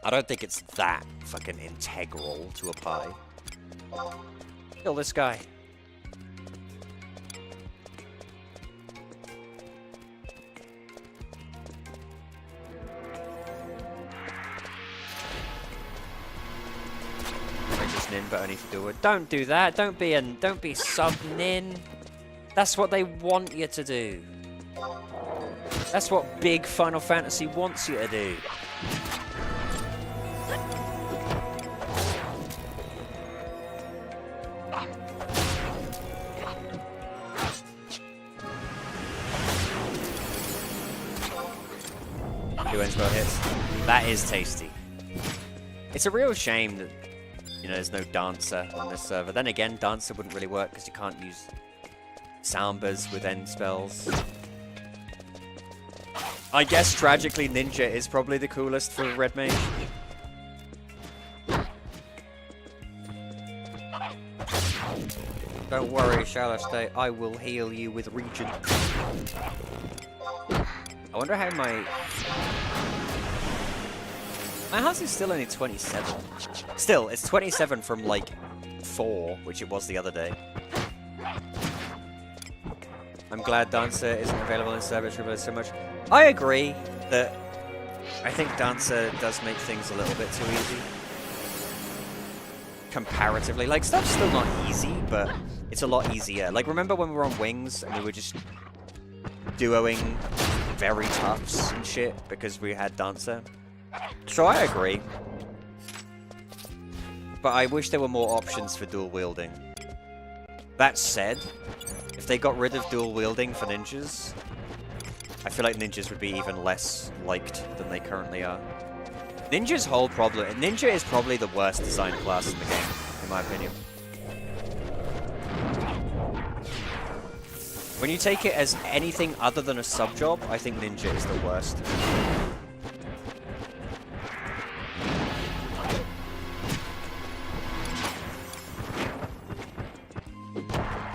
I don't think it's that fucking integral to a party. Kill this guy. Nin, but only for dual. Don't do that. Don't be sub nin. That's what they want you to do. That's what big Final Fantasy wants you to do. Two end spell hits. That is tasty. It's a real shame that, you know, there's no Dancer on this server. Then again, Dancer wouldn't really work because you can't use Sambas with end spells. I guess, tragically, Ninja is probably the coolest for Red Mage. Don't worry, Shallow, I will heal you with regen. I wonder how my house is still only 27. Still, it's 27 from, like, 4, which it was the other day. I'm glad Dancer isn't available in server Triple so much. I agree that I think Dancer does make things a little bit too easy. Comparatively. Like, stuff's still not easy, but it's a lot easier. Like, remember when we were on Wings and we were just duoing very toughs and shit because we had Dancer? So I agree. But I wish there were more options for dual wielding. That said, if they got rid of dual wielding for ninjas, I feel like ninjas would be even less liked than they currently are. Ninja's whole problem... Ninja is probably the worst design class in the game, in my opinion. When you take it as anything other than a sub-job, I think Ninja is the worst.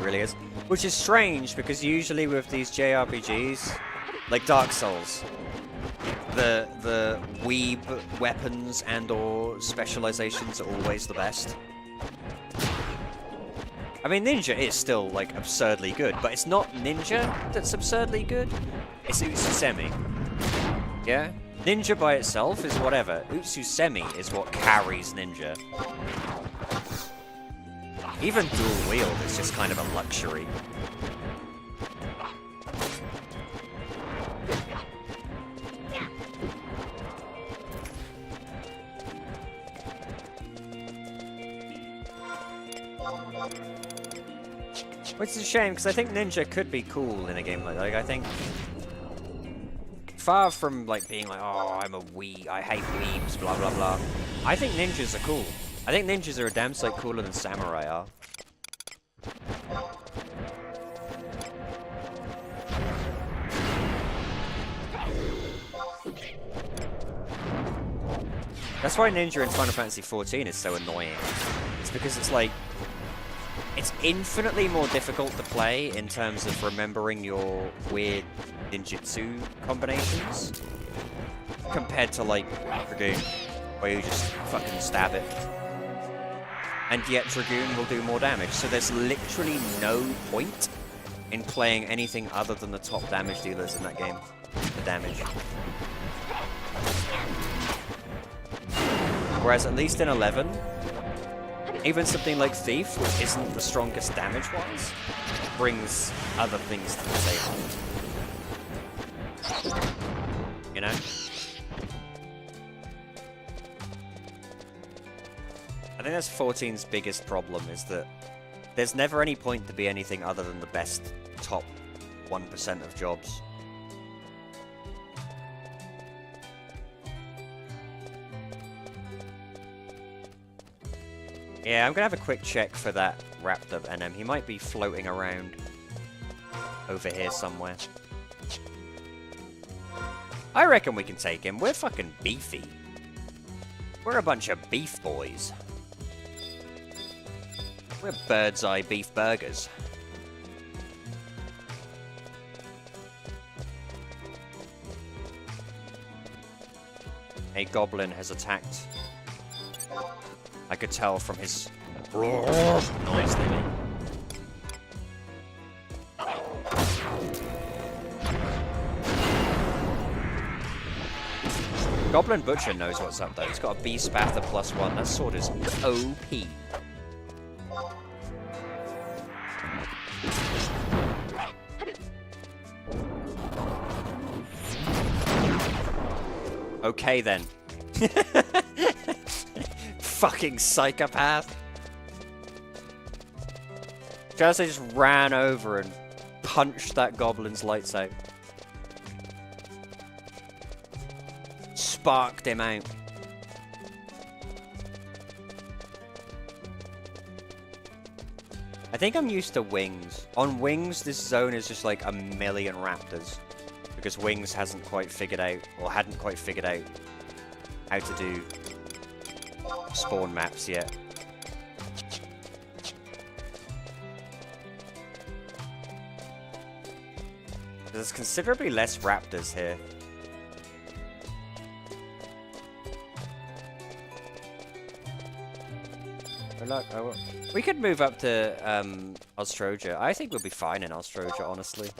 Really is. Which is strange, because usually with these JRPGs, like Dark Souls, the weeb weapons and or specializations are always the best. I mean, Ninja is still, like, absurdly good, but it's not Ninja that's absurdly good. It's Utsusemi. Yeah? Ninja by itself is whatever. Utsusemi is what carries Ninja. Even dual wield is just kind of a luxury. Which is a shame, because I think Ninja could be cool in a game like that. Like, I think... Far from, like, being like, oh, I'm a wee, I hate weebs, blah, blah, blah. I think ninjas are cool. I think ninjas are a damn sight cooler than samurai are. That's why Ninja in Final Fantasy XIV is so annoying. It's because it's like... It's infinitely more difficult to play in terms of remembering your weird ninjutsu combinations compared to, like, Dragoon, where you just fucking stab it. And yet Dragoon will do more damage, so there's literally no point in playing anything other than the top damage dealers in that game. The damage. Whereas at least in 11, even something like Thief, which isn't the strongest damage-wise, brings other things to the table. You know? I think that's 14's biggest problem, is that there's never any point to be anything other than the best top 1% of jobs. Yeah, I'm gonna have a quick check for that Raptor NM. He might be floating around over here somewhere. I reckon we can take him. We're fucking beefy. We're a bunch of beef boys. We're bird's eye beef burgers. A goblin has attacked. I could tell from his noise they make. Goblin Butcher knows what's up though. He's got a Beast Bather +1. That sword is OP. Okay then. Fucking psychopath. Jersey just ran over and punched that goblin's lights out. Sparked him out. I think I'm used to Wings. On Wings, this zone is just like a million raptors. Because Wings hasn't quite figured out, or hadn't quite figured out, how to do spawn maps yet. There's considerably less raptors here. Good luck. Oh, we could move up to Ostroja. I think we'll be fine in Ostroja, honestly.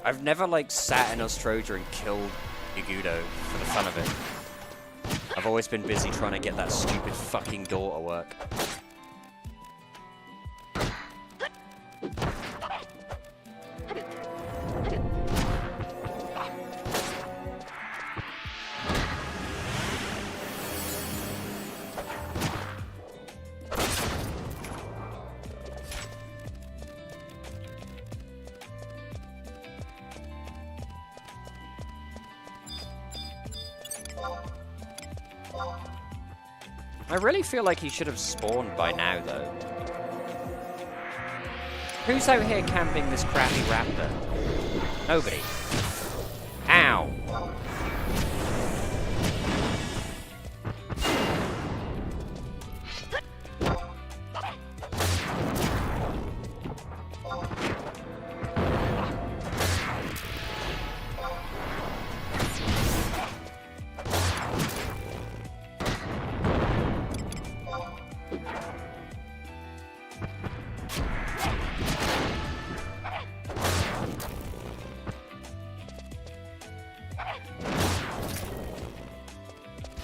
I've never, like, sat in Ostroja and killed Igudo for the fun of it. I've always been busy trying to get that stupid fucking door to work. I really feel like he should have spawned by now, though. Who's out here camping this crappy raptor? Nobody. Ow!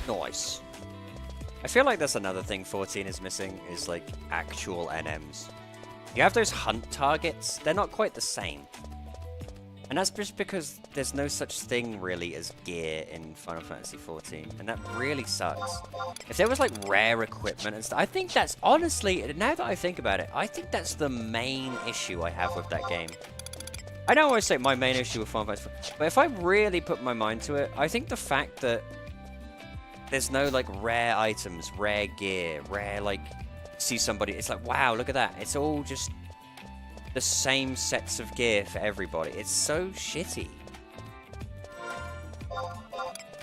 Nice. I feel like that's another thing 14 is missing, is like actual NMs. You have those hunt targets, they're not quite the same. And that's just because there's no such thing really as gear in Final Fantasy 14, and that really sucks. If there was like rare equipment and stuff, I think that's honestly, now that I think about it, I think that's the main issue I have with that game. I know I always say my main issue with Final Fantasy 14, but if I really put my mind to it, I think the fact that there's no like rare items, rare gear, rare like, see somebody, it's like, wow, look at that. It's all just the same sets of gear for everybody. It's so shitty.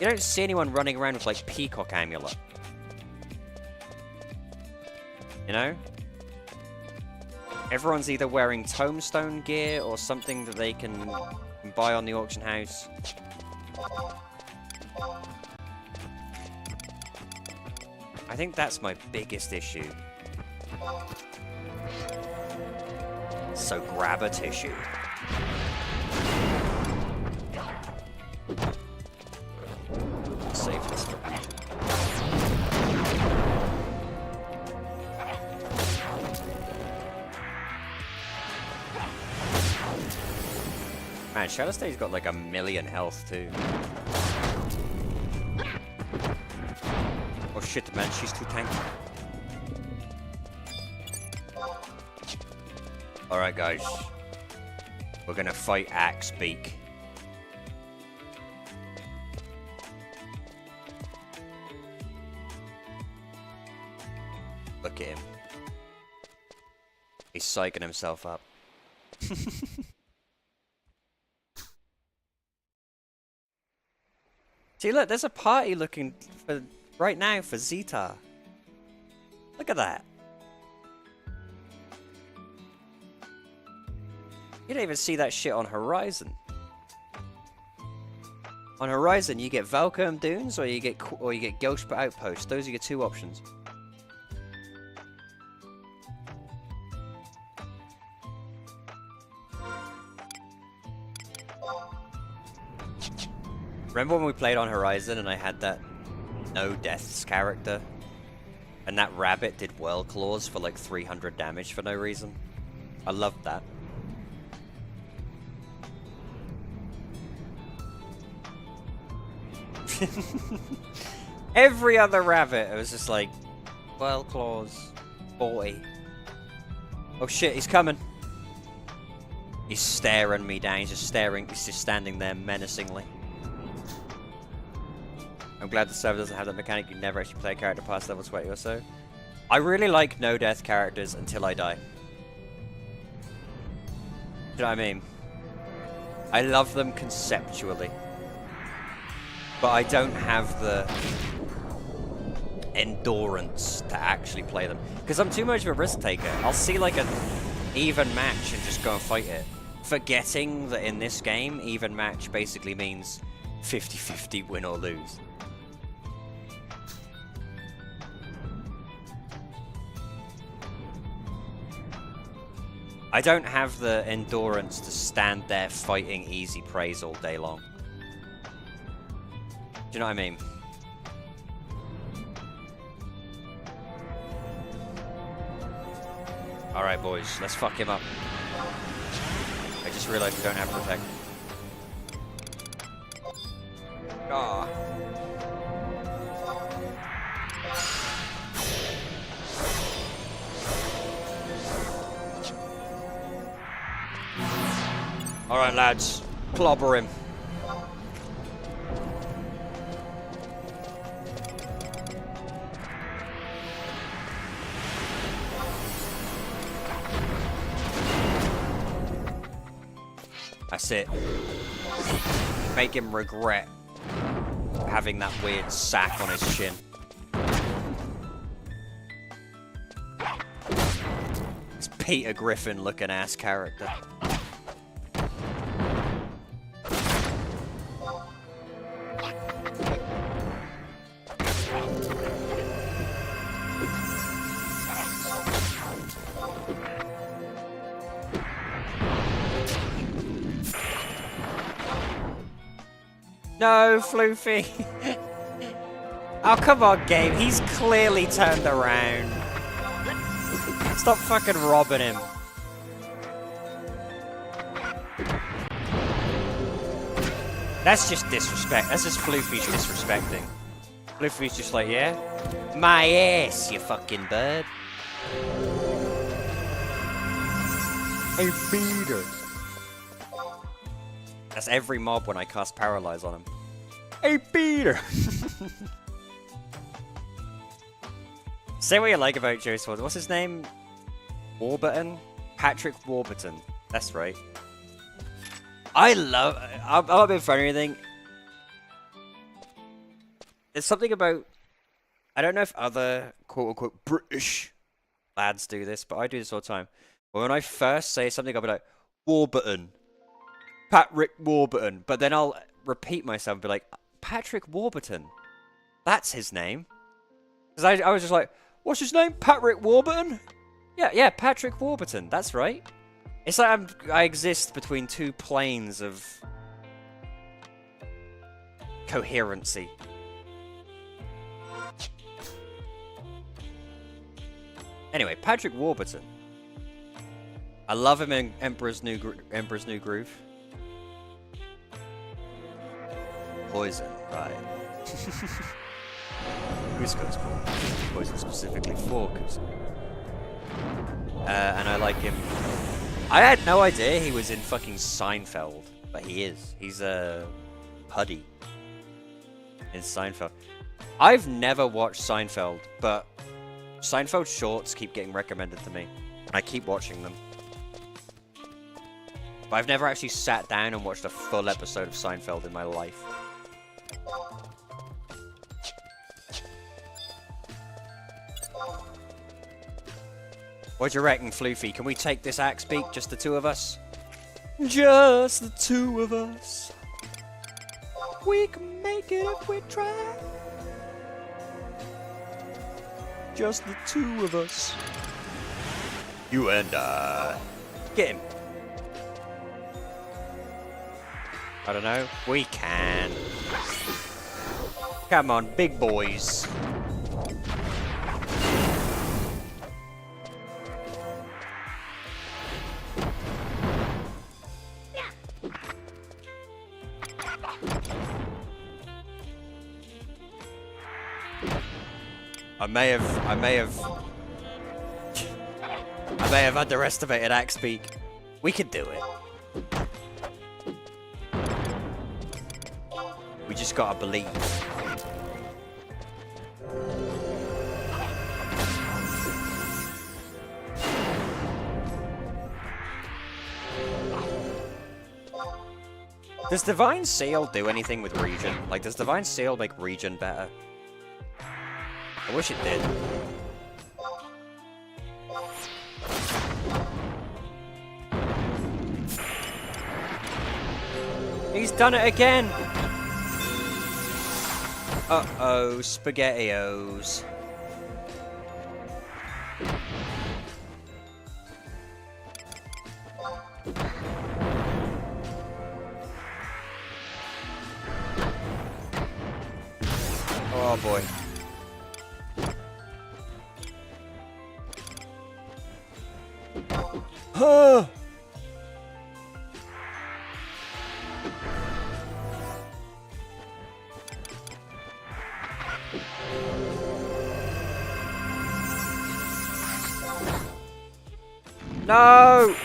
You don't see anyone running around with like Peacock Amulet. You know? Everyone's either wearing Tombstone gear or something that they can buy on the auction house. I think that's my biggest issue. So grab a tissue. Save this for me. Man, Shadow State's got like 1,000,000 health too. Oh shit, man, she's too tanky. Alright guys, we're gonna fight Axebeak. Look at him. He's psyching himself up. See, look, there's a party looking for right now for Zeta. Look at that. You don't even see that shit on Horizon. On Horizon, you get Valcom Dunes or you get Ghost Outpost. Those are your two options. Remember when we played on Horizon and I had that No Deaths character? And that rabbit did Whirl Claws for like 300 damage for no reason? I loved that. Every other rabbit, it was just like, Whirl Claws, 40. Oh shit, he's coming. He's staring me down, he's just staring, he's just standing there menacingly. I'm glad the server doesn't have that mechanic, you never actually play a character past level 20 or so. I really like no death characters until I die. You know what I mean? I love them conceptually. But I don't have the endurance to actually play them. Because I'm too much of a risk taker. I'll see like an even match and just go and fight it. Forgetting that in this game, even match basically means 50-50 win or lose. I don't have the endurance to stand there fighting easy praise all day long. Do you know what I mean? Alright boys, let's fuck him up. I just realized we don't have protect. Ah. Alright lads, clobber him. That's it. Make him regret having that weird sack on his chin. It's Peter Griffin looking ass character. No, Floofy. Oh, come on, game. He's clearly turned around. Stop fucking robbing him. That's just disrespect. That's just Floofy's disrespecting. Floofy's just like, yeah? My ass, you fucking bird. A beater. That's every mob when I cast Paralyze on him. A beater. Say what you like about Joe Sword. What's his name? Warburton? Patrick Warburton. That's right. I'm not being funny or anything. There's something about... I don't know if other quote-unquote British lads do this, but I do this all the time. But when I first say something, I'll be like, Warburton. Patrick Warburton. But then I'll repeat myself and be like, Patrick Warburton. That's his name. Because I was just like, what's his name? Patrick Warburton? Yeah, Patrick Warburton. That's right. It's like I exist between two planes of coherency. Anyway, Patrick Warburton. I love him in Emperor's New Groove. Poison, right. Cusco's poison specifically for Cusco. And I like him. I had no idea he was in fucking Seinfeld, but he is. He's a Huddy in Seinfeld. I've never watched Seinfeld, but Seinfeld shorts keep getting recommended to me, and I keep watching them. But I've never actually sat down and watched a full episode of Seinfeld in my life. What do you reckon, Floofy? Can we take this axe beak, just the two of us? Just the two of us. We can make it if we try. Just the two of us. You and I. Get him. I don't know. We can. Come on, big boys. I may have underestimated Axebeak. We could do it. We just gotta believe. Does Divine Seal do anything with Regen? Like, does Divine Seal make Regen better? I wish it did. He's done it again! Uh-oh, SpaghettiOs. Oh boy. Huh. No!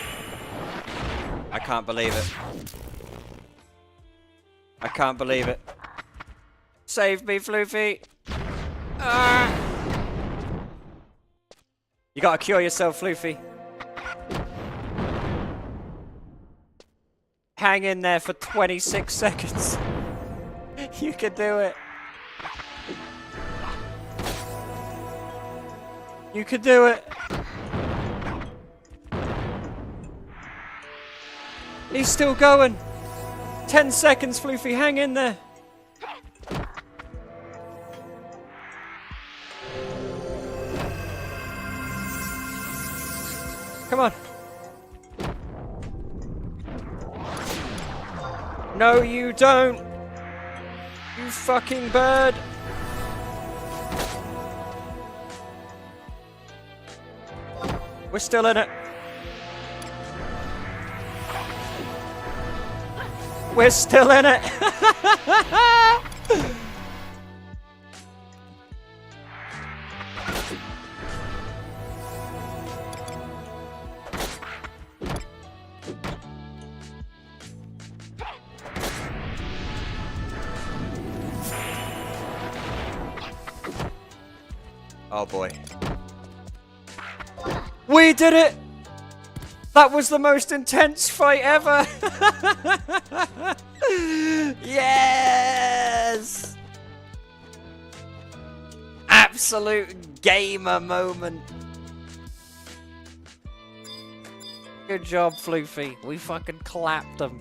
I can't believe it. I can't believe it. Save me, Floofy! Ah! You gotta cure yourself, Floofy. Hang in there for 26 seconds. You can do it. You can do it. He's still going. 10 seconds, Floofy. Hang in there. Come on. No, you don't. You fucking bird. We're still in it. We're still in it. Oh boy. We did it! That was the most intense fight ever! Yes! Absolute gamer moment. Good job, Floofy. We fucking clapped them.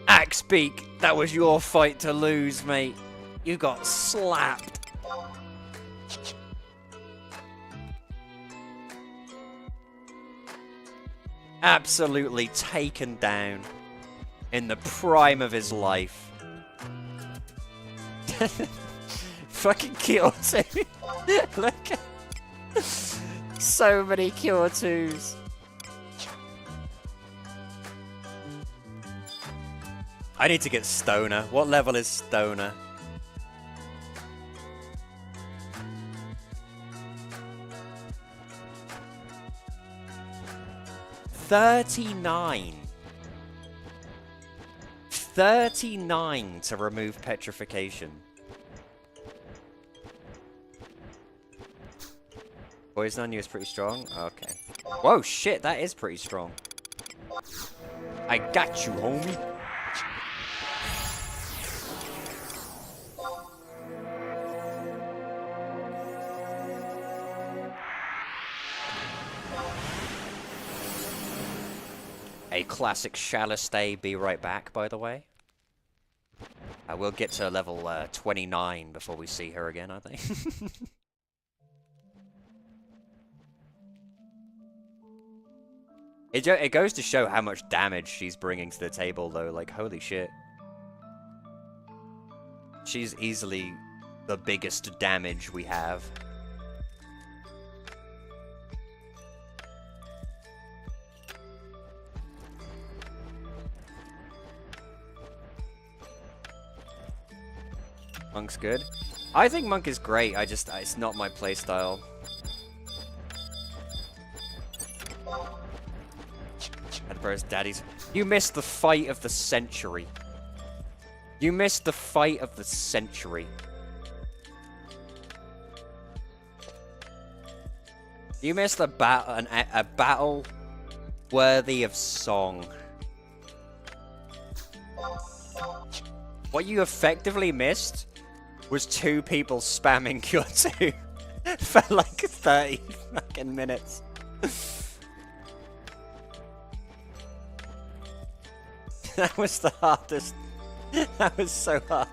Axebeak, that was your fight to lose, mate. You got slapped. Absolutely taken down in the prime of his life. Fucking Kyoto. Look at so many Kyotos. I need to get Stoner. What level is Stoner? $39 to remove petrification. Poison on you is pretty strong? Okay. Whoa, shit, that is pretty strong. I got you, homie. A classic Shalistay, be right back, by the way. I will get to level 29 before we see her again, I think. It goes to show how much damage she's bringing to the table, though. Like, holy shit. She's easily the biggest damage we have. Monk's good. I think Monk is great, it's not my playstyle. Edinburgh's daddy's. You missed the fight of the century. You missed the fight of the century. You missed a battle worthy of song. What you effectively missed was 2 people spamming Kyoto for like 30 fucking minutes. That was the hardest. That was so hard.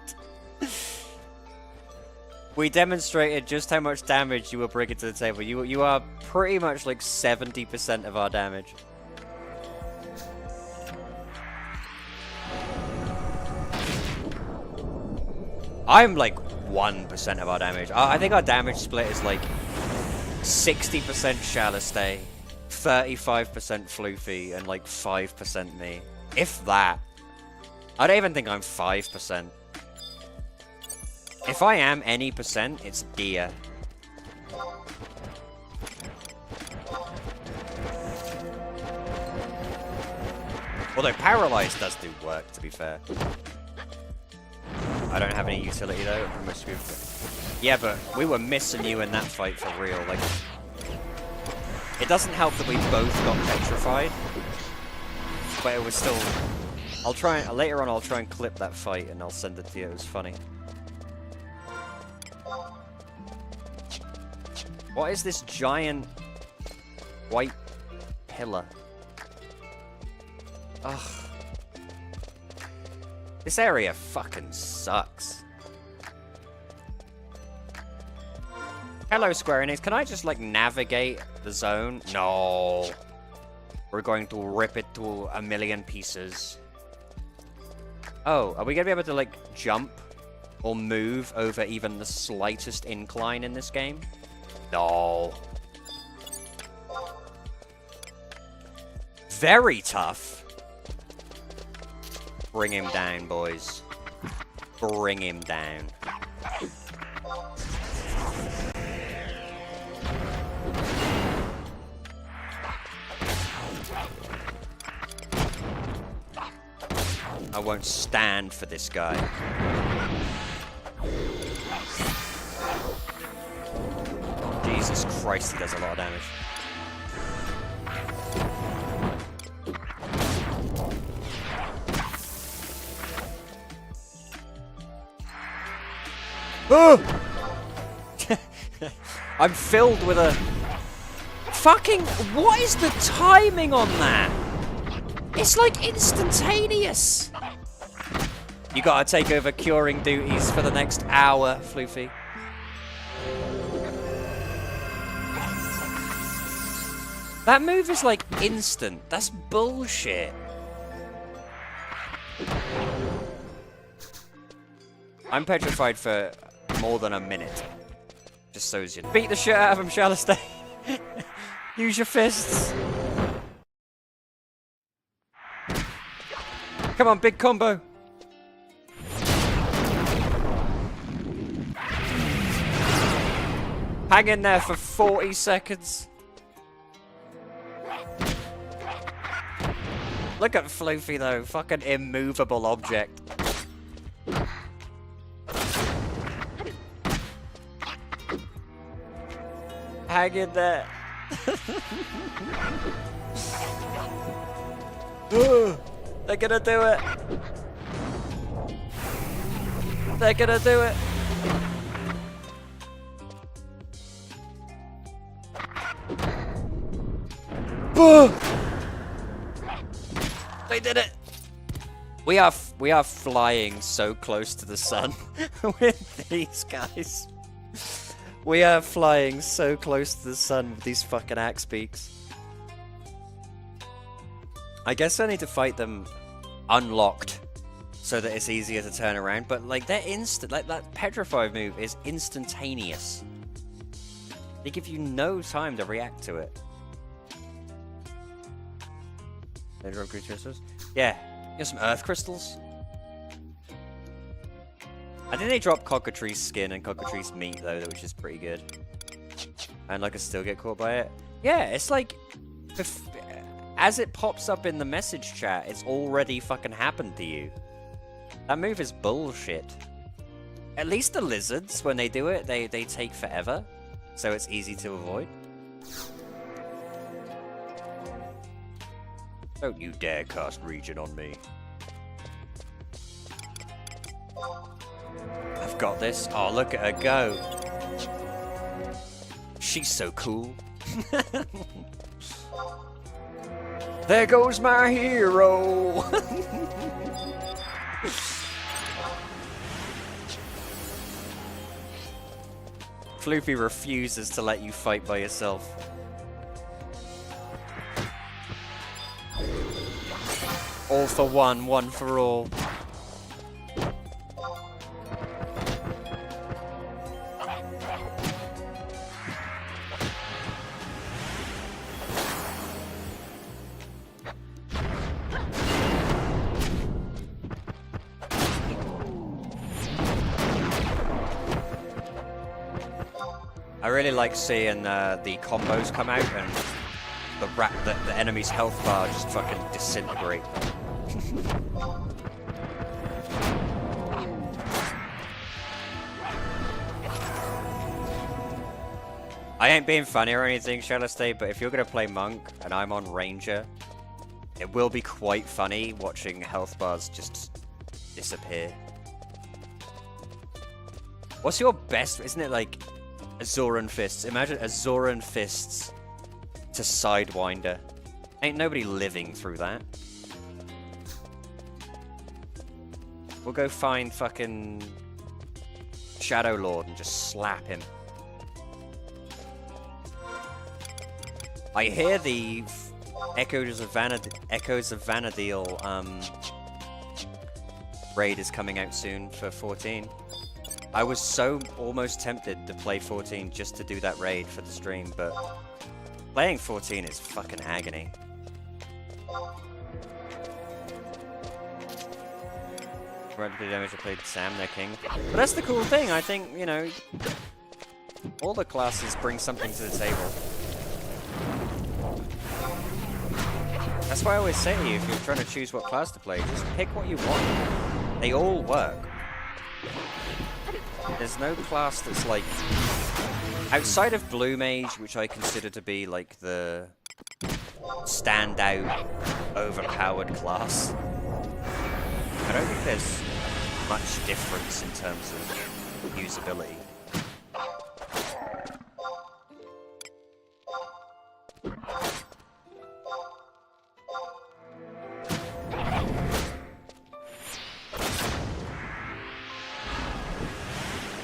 We demonstrated just how much damage you were bringing to the table. You are pretty much like 70% of our damage. I'm like 1% of our damage. I think our damage split is like 60% Shalistay, 35% Floofy, and like 5% me. If that. I don't even think I'm 5%. If I am any percent, it's Dia. Although Paralyzed does do work, to be fair. I don't have any utility though. Yeah, but we were missing you in that fight for real. Like, it doesn't help that we both got petrified, but it was still. I'll try later on. I'll try and clip that fight and I'll send it to you. It was funny. What is this giant white pillar? Ugh. This area fucking sucks. Hello, Square Enix. Can I just, like, navigate the zone? No. We're going to rip it to a million pieces. Oh, are we gonna be able to, like, jump or move over even the slightest incline in this game? No. Very tough. Bring him down, boys. Bring him down. I won't stand for this guy. Jesus Christ, he does a lot of damage. Oh! I'm filled with a... Fucking... What is the timing on that? It's like instantaneous! You gotta take over curing duties for the next hour, Floofy. That move is like instant. That's bullshit. I'm petrified for more than a minute. Just so you beat the shit out of him, Shalistay. Use your fists. Come on, big combo. Hang in there for 40 seconds. Look at Floofy though, fucking immovable object. Hang in there. They're gonna do it. They're gonna do it. They did it. We are flying so close to the sun with these guys. We are flying so close to the sun with these fucking axe beaks. I guess I need to fight them unlocked so that it's easier to turn around, but like they're instant, like that petrify move is instantaneous. They give you no time to react to it. They drop crystals? Yeah, get some earth crystals. I think they drop cockatrice skin and cockatrice meat though, which is pretty good. And I can still get caught by it. Yeah, it's like as it pops up in the message chat, it's already fucking happened to you. That move is bullshit. At least the lizards, when they do it, they take forever, so it's easy to avoid. Don't you dare cast Regen on me. I've got this. Oh, look at her go. She's so cool. There goes my hero. Floofy refuses to let you fight by yourself. All for one, one for all. I really like seeing the combos come out and the enemy's health bar just fucking disintegrate. I ain't being funny or anything, Shalistay, but if you're gonna play Monk and I'm on Ranger, it will be quite funny watching health bars just disappear. What's your best? Isn't it like Azoran Fists? Imagine Azoran Fists to Sidewinder. Ain't nobody living through that. We'll go find fucking Shadow Lord and just slap him. I hear the Echoes of Vanadil raid is coming out soon for 14. I was so almost tempted to play 14 just to do that raid for the stream, but playing 14 is fucking agony. Relative damage, I played Sam, their king. But that's the cool thing, I think, you know, all the classes bring something to the table. That's why I always say to you, if you're trying to choose what class to play, just pick what you want. They all work. There's no class that's like... Outside of Blue Mage, which I consider to be like the standout, overpowered class, I don't think there's much difference in terms of usability.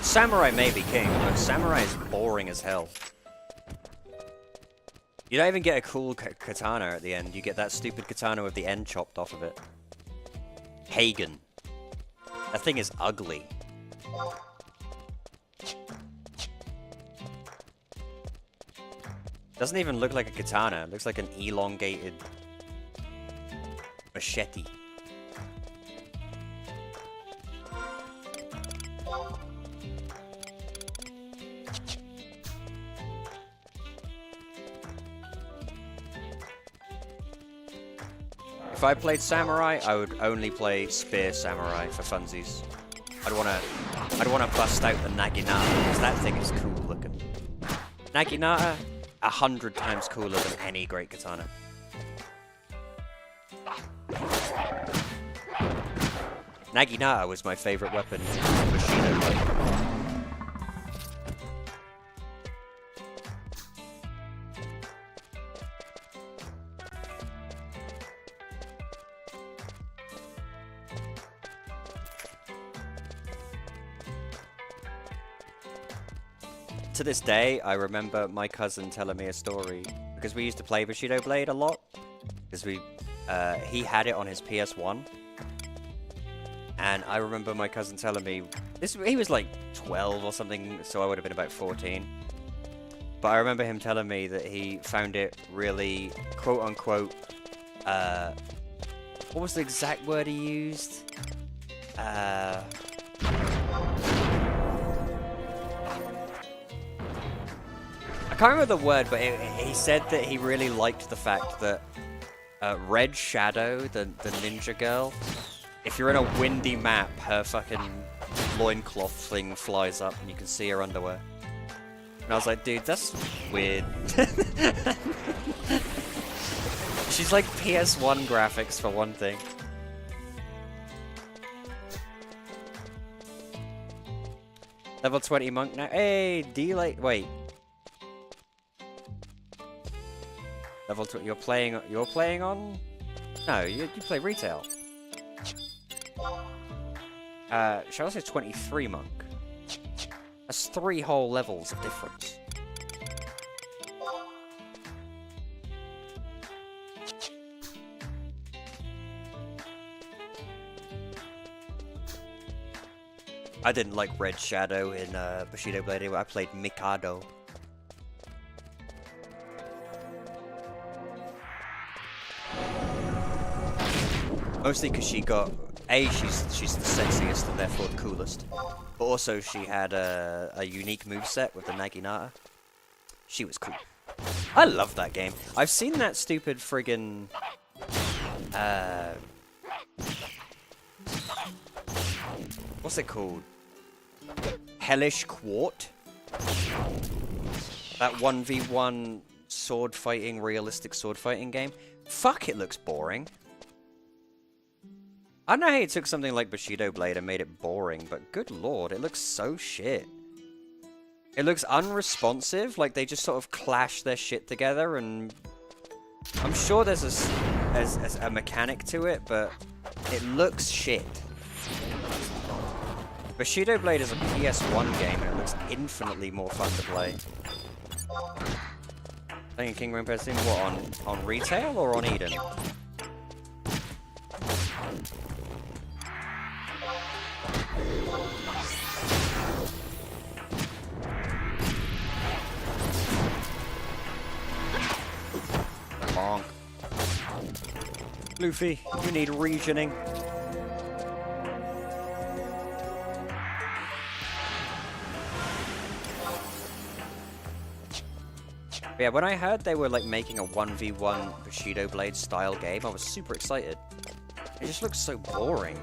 Samurai may be king, but Samurai is boring as hell. You don't even get a cool katana at the end, you get that stupid katana with the end chopped off of it. Hagen. That thing is ugly. Doesn't even look like a katana, it looks like an elongated machete. If I played Samurai, I would only play Spear Samurai for funsies. I'd wanna bust out the Naginata, because that thing is cool looking. Naginata, 100 times cooler than any great katana. Naginata was my favorite weapon in Bushido Blade. To this day, I remember my cousin telling me a story, because we used to play Bushido Blade a lot, because he had it on his PS1, and I remember my cousin telling me, he was like 12 or something, so I would have been about 14, but I remember him telling me that he found it really, quote-unquote, what was the exact word he used? I can't remember the word, but he said that he really liked the fact that Red Shadow, the ninja girl, if you're in a windy map, her fucking loincloth thing flies up and you can see her underwear. And I was like, dude, that's weird. She's like PS1 graphics for one thing. Level 20 monk now. Hey, delay. Wait. Level 2. You're playing on? No, you play retail. Shall I say 23 monk? That's 3 whole levels of difference. I didn't like Red Shadow in Bushido Blade. I played Mikado. Mostly because she got she's the sexiest and therefore the coolest, but also she had a unique moveset with the Naginata. She was cool. I love that game. I've seen that stupid friggin' what's it called? Hellish Quart? That 1v1 sword fighting, realistic sword fighting game. Fuck, it looks boring. I don't know how you took something like Bushido Blade and made it boring, but good lord, it looks so shit. It looks unresponsive, like they just sort of clash their shit together, and I'm sure there's a mechanic to it, but it looks shit. Bushido Blade is a PS1 game, and it looks infinitely more fun to play. Playing King Rain Team, what, on retail or on Eden? Luffy, you need regioning. But yeah, when I heard they were like making a 1v1 Bushido Blade style game, I was super excited. It just looks so boring.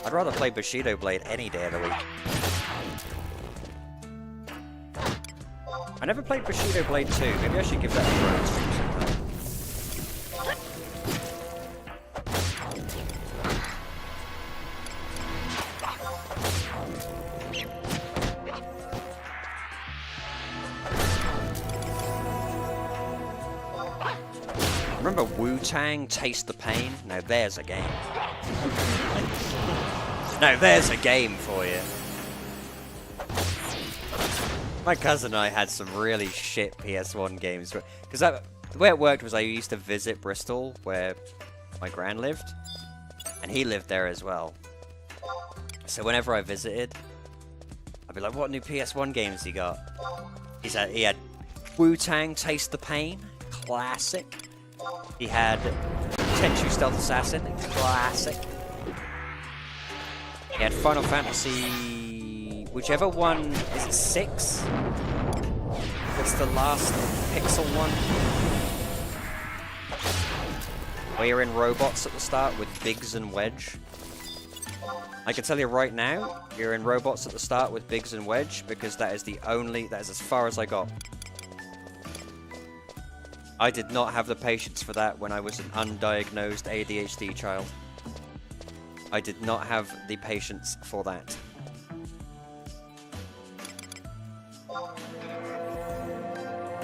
I'd rather play Bushido Blade any day of the week. I never played Bushido Blade 2. Maybe I should give that a try on stream sometime. Remember Wu-Tang, Taste the Pain? Now there's a game. Now there's a game for you. My cousin and I had some really shit PS1 games. Because the way it worked was I used to visit Bristol, where my gran lived. And he lived there as well. So whenever I visited, I'd be like, what new PS1 games he got? He had Wu-Tang, Taste the Pain, classic. He had Tenchu Stealth Assassin, classic. He had Final Fantasy, whichever one, is it 6? It's the last pixel one. Where you're in robots at the start with Biggs and Wedge. I can tell you right now, you're in robots at the start with Biggs and Wedge because that is as far as I got. I did not have the patience for that when I was an undiagnosed ADHD child. I did not have the patience for that.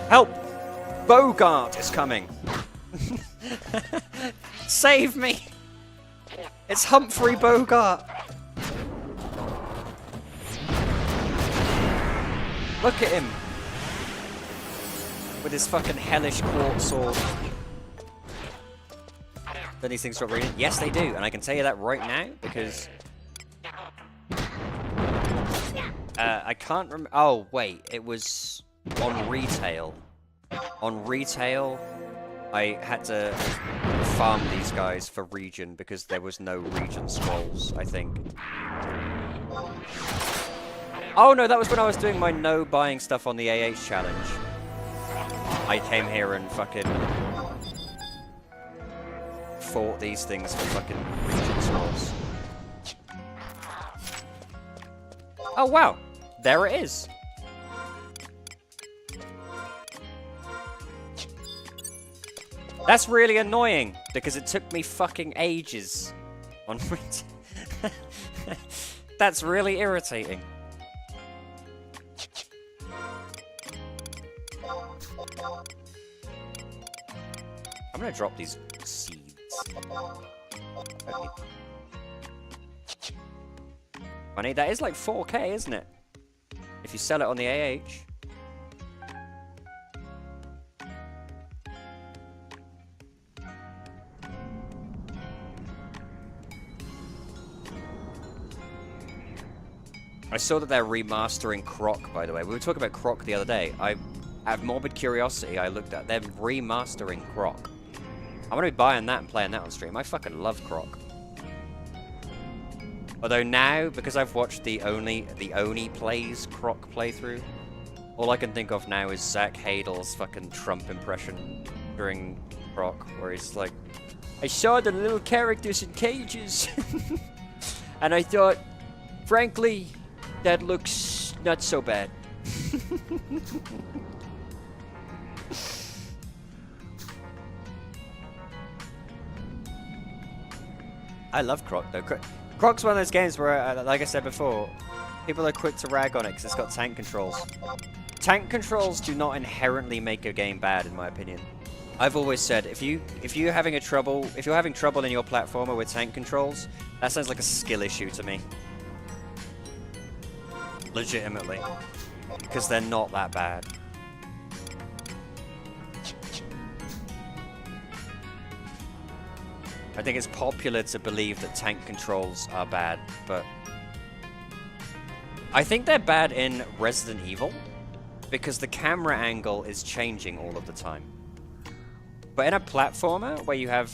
Help! Bogart is coming! Save me! It's Humphrey Bogart! Look at him! With his fucking hellish quartz sword. Then these things stop reading? Yes, they do, and I can tell you that right now because I can't remember. Oh wait, it was on retail. On retail, I had to farm these guys for region because there was no region scrolls. I think. Oh no, that was when I was doing my no buying stuff on the AH challenge. I came here and fucking fought these things for fucking region scrolls. Oh wow, there it is. That's really annoying because it took me fucking ages on That's really irritating. I'm gonna drop these seeds. Funny, that is like 4K, isn't it? If you sell it on the AH. I saw that they're remastering Croc, by the way. We were talking about Croc the other day. Out of morbid curiosity, I looked at them remastering Croc. I'm gonna be buying that and playing that on stream. I fucking love Croc. Although now, because I've watched the Oni Plays Croc playthrough, all I can think of now is Zach Hadel's fucking Trump impression during Croc, where he's like, I saw the little characters in cages, and I thought, frankly, that looks not so bad. I love Croc though. Croc's one of those games where, like I said before, people are quick to rag on it because it's got tank controls. Tank controls do not inherently make a game bad, in my opinion. I've always said if you're having trouble in your platformer with tank controls, that sounds like a skill issue to me. Legitimately, because they're not that bad. I think it's popular to believe that tank controls are bad, but I think they're bad in Resident Evil because the camera angle is changing all of the time. But in a platformer where you have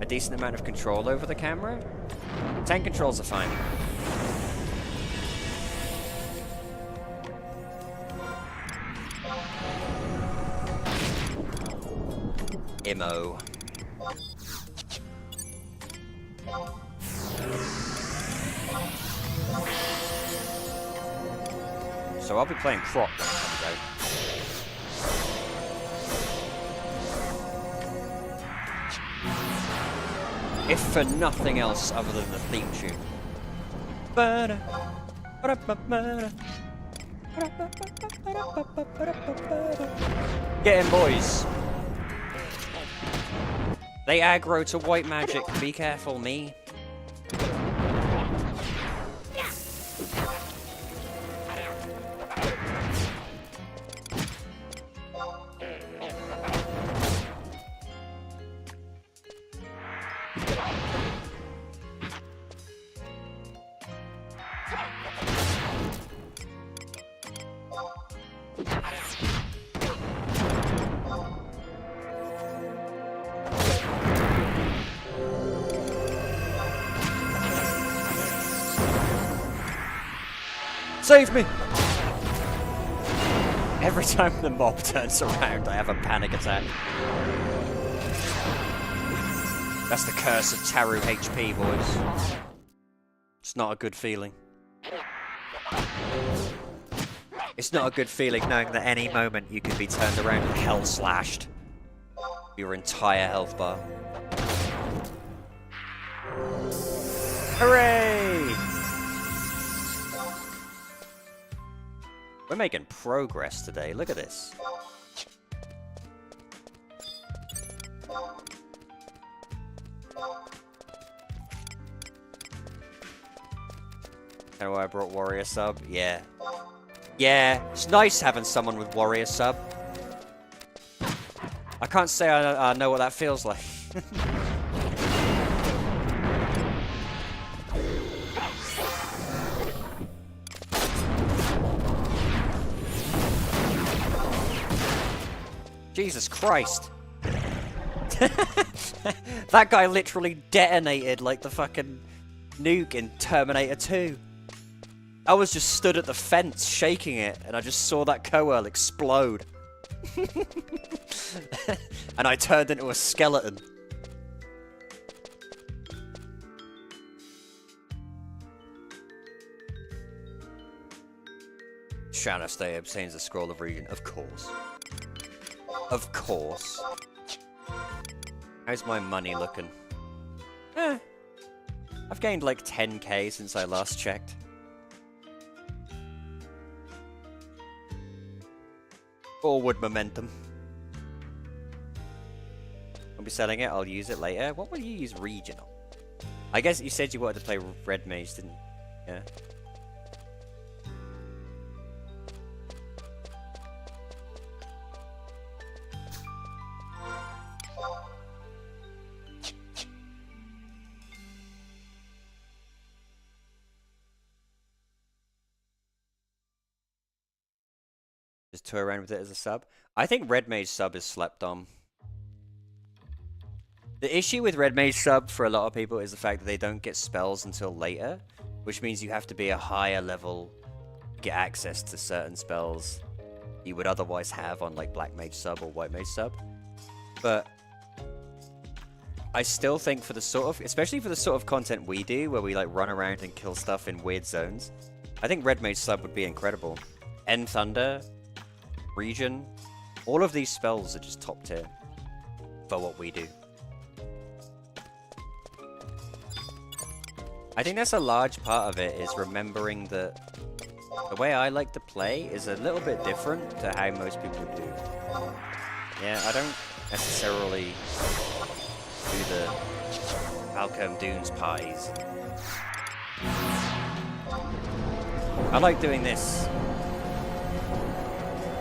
a decent amount of control over the camera, tank controls are fine. Immo. So I'll be playing Croc when it comes out. If for nothing else other than the theme tune. Get in, boys. They aggro to white magic. Be careful, me. Save me! Every time the mob turns around, I have a panic attack. That's the curse of Taru HP, boys. It's not a good feeling. It's not a good feeling knowing that any moment you could be turned around and hell slashed. Your entire health bar. Hooray! We're making progress today. Look at this. Kinda why I brought Warrior Sub? Yeah. Yeah, it's nice having someone with Warrior Sub. I can't say I know what that feels like. Jesus Christ. That guy literally detonated like the fucking nuke in Terminator 2. I was just stood at the fence shaking it, and I just saw that Coel explode. And I turned into a skeleton. Shanastay obtains the Scroll of Regen, of course. Of course. How's my money looking? I've gained like 10k since I last checked. Forward momentum. I'll be selling it, I'll use it later. What will you use regional? I guess you said you wanted to play Red Mage, didn't you? Yeah. Just tour around with it as a sub. I think Red Mage sub is slept on. The issue with Red Mage sub for a lot of people is the fact that they don't get spells until later, which means you have to be a higher level to get access to certain spells you would otherwise have on like Black Mage sub or White Mage sub. But I still think for the sort of, especially for the sort of content we do, where we like run around and kill stuff in weird zones, I think Red Mage sub would be incredible. End Thunder, Regen, all of these spells are just top tier for what we do. I think that's a large part of it, is remembering that the way I like to play is a little bit different to how most people do. Yeah, I don't necessarily do the Malcolm Dunes pies. I like doing this.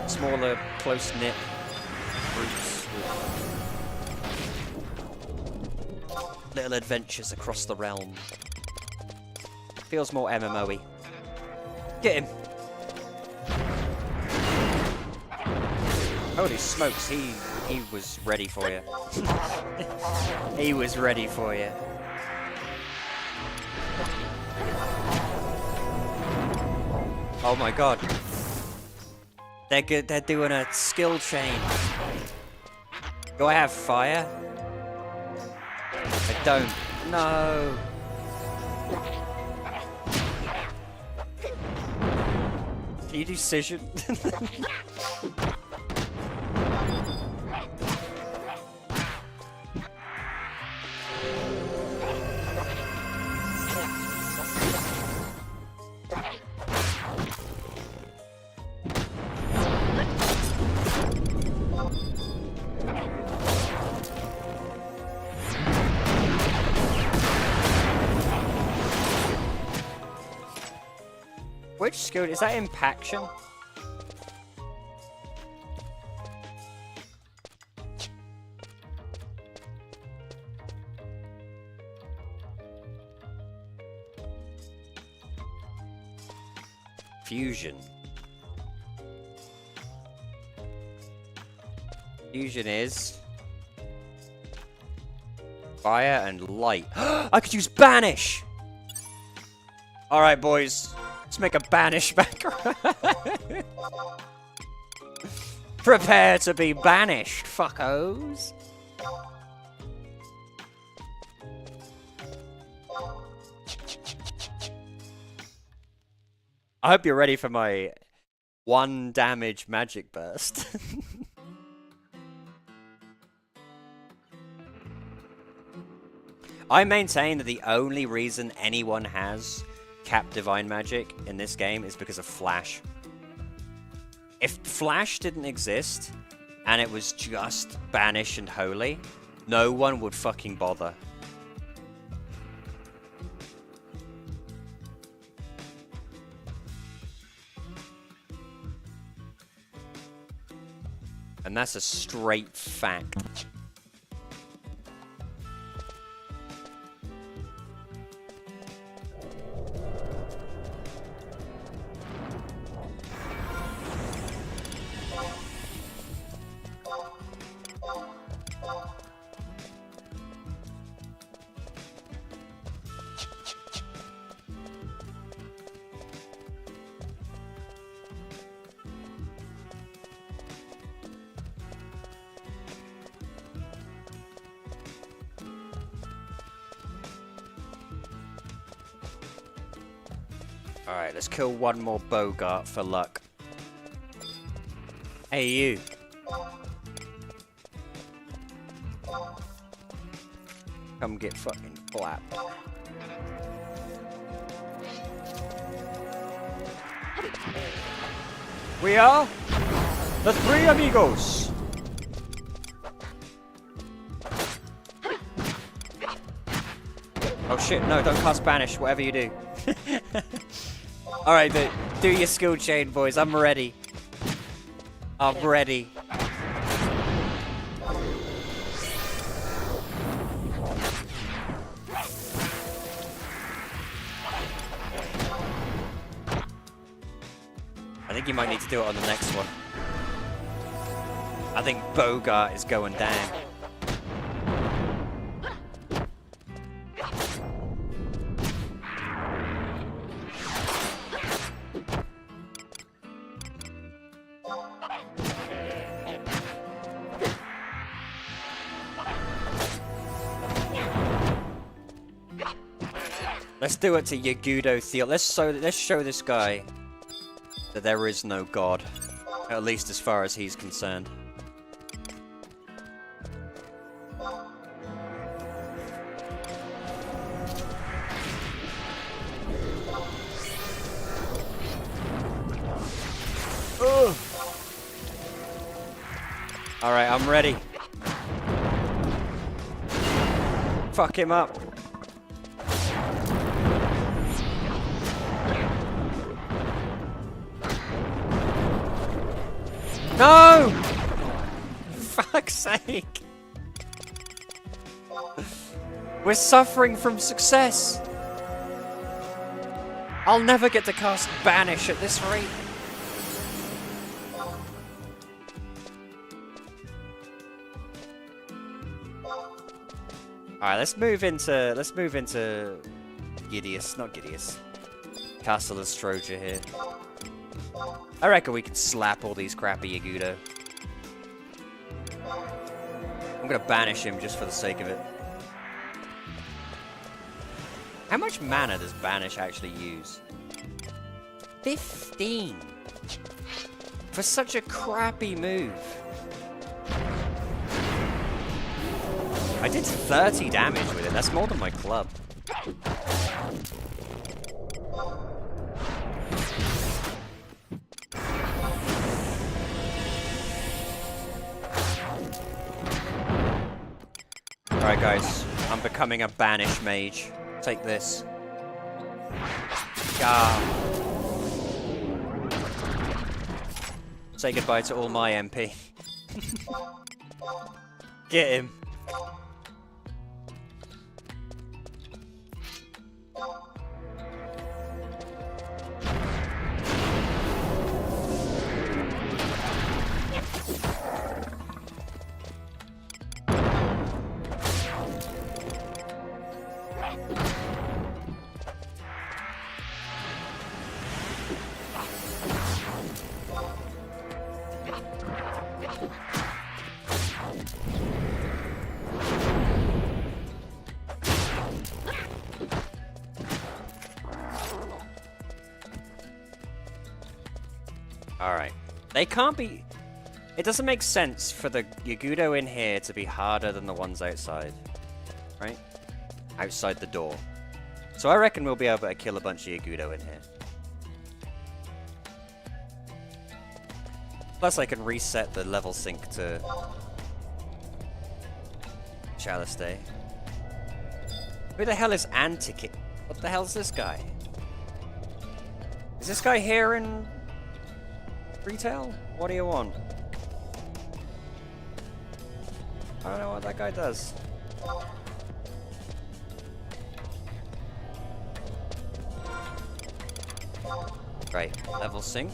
Smaller, close-knit groups with little adventures across the realm. Feels more MMO-y. Get him! Holy smokes, he He was ready for you. He was ready for you. Oh my god. They're good. They're doing a skill chain. Do I have fire? I don't. No. Can you do Cision? Which skill is that? Impaction? Fusion. Fusion is fire and light. I could use banish. All right, boys. Let's make a banish back. Prepare to be banished, fuckos. I hope you're ready for my 1 damage magic burst. I maintain that the only reason anyone has Cap Divine Magic in this game is because of Flash. If Flash didn't exist, and it was just Banish and Holy, no one would fucking bother. And that's a straight fact. Alright, let's kill one more Bogart for luck. Hey, you. Come get fucking clapped. We are the Three Amigos. Oh shit, no, don't cast Banish, whatever you do. Alright, do your skill chain, boys. I'm ready. I'm ready. I think you might need to do it on the next one. I think Bogart is going down. Let's do it to Yagudo Theo. Let's show this guy that there is no god, at least as far as he's concerned. Alright, I'm ready. Fuck him up. No! Fuck's sake. We're suffering from success. I'll never get to cast Banish at this rate. Alright, let's move into Gideus, not Gideus. Castle Astroja here. I reckon we can slap all these crappy Yagudo. I'm gonna banish him just for the sake of it. How much mana does banish actually use? 15! For such a crappy move. I did 30 damage with it, that's more than my club. Alright guys, I'm becoming a banish mage. Take this. Say goodbye to all my MP. Get him. Alright. They can't be... It doesn't make sense for the Yagudo in here to be harder than the ones outside. Right? Outside the door. So I reckon we'll be able to kill a bunch of Yagudo in here. Plus I can reset the level sync to... Chalice Day. Who the hell is Antikit? What the hell is this guy? Is this guy here in... retail? What do you want? I don't know what that guy does. Right, level sync.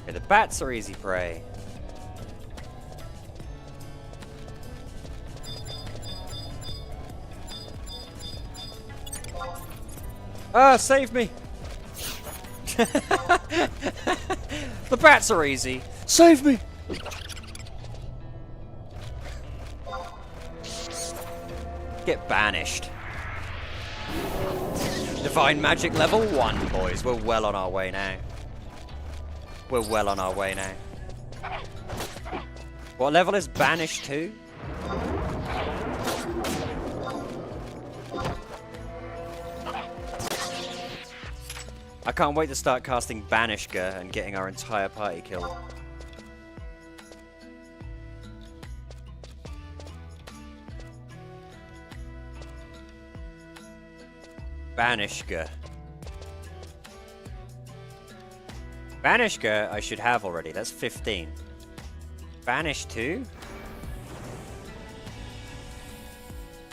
Okay, the bats are easy prey. Ah, save me! The bats are easy. Save me! Get banished. Divine magic level 1, boys. We're well on our way now. We're well on our way now. What level is Banish 2? I can't wait to start casting Banishka and getting our entire party killed. Banishka. Banishka I should have already, that's 15. Banish 2?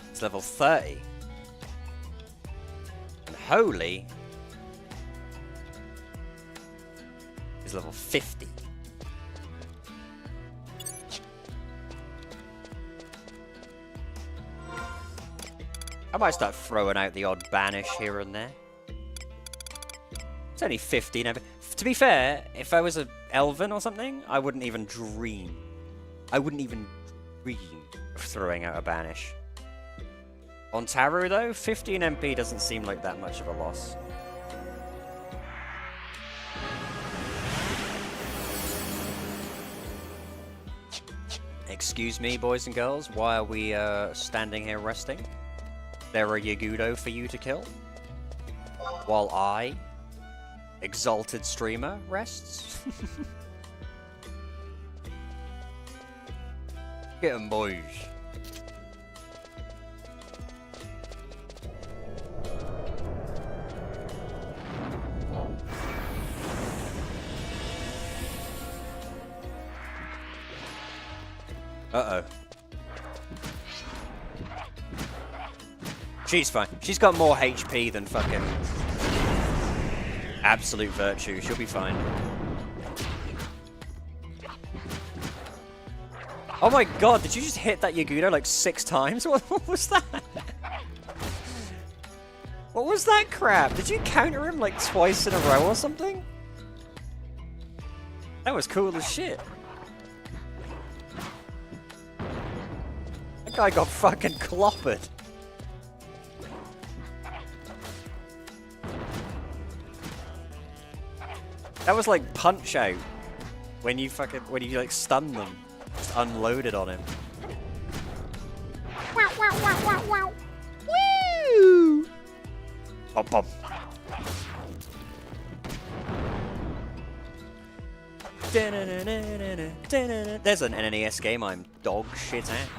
It's level 30. And Holy is level 50. I might start throwing out the odd banish here and there. It's only 15. To be fair, if I was an Elven or something, I wouldn't even dream. I wouldn't even dream of throwing out a banish. On Taru though, 15 MP doesn't seem like that much of a loss. Excuse me, boys and girls, why are we standing here resting? There are Yagudo for you to kill? While I, exalted streamer, rests? Get 'em, boys. Uh-oh. She's fine. She's got more HP than fucking Absolute Virtue. She'll be fine. Oh my god, did you just hit that Yagudo like 6 times? What was that? What was that crap? Did you counter him like twice in a row or something? That was cool as shit. That guy got fucking clobbered. That was like Punch Out. When you like stun them. Just unloaded on him. Wow, wow, wow, wow, wow. Woo! Bum, bum. There's an NES game I'm dog shit at.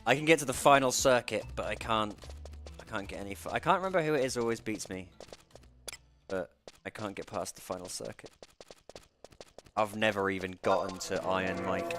I can get to the final circuit, but I can't get any. I can't remember who it is who always beats me. But I can't get past the final circuit. I've never even gotten to Iron Mike.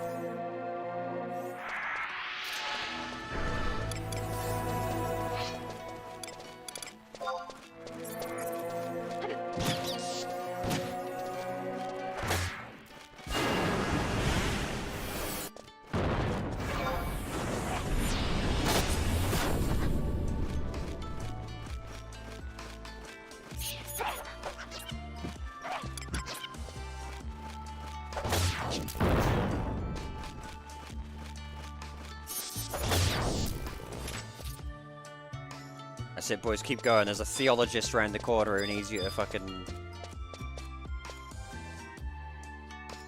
That's it, boys. Keep going. There's a theologist around the corner who needs you to fucking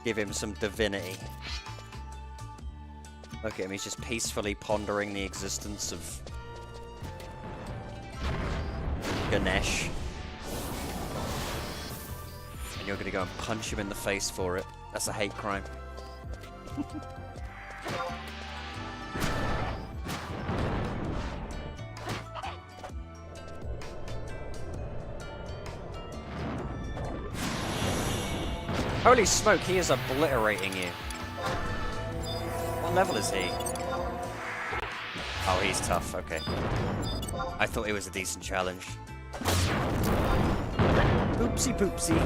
give him some divinity. Look at him. He's just peacefully pondering the existence of Ganesh. And you're gonna go and punch him in the face for it. That's a hate crime. Holy smoke, he is obliterating you. What level is he? Oh, he's tough, okay. I thought it was a decent challenge. Oopsie poopsie.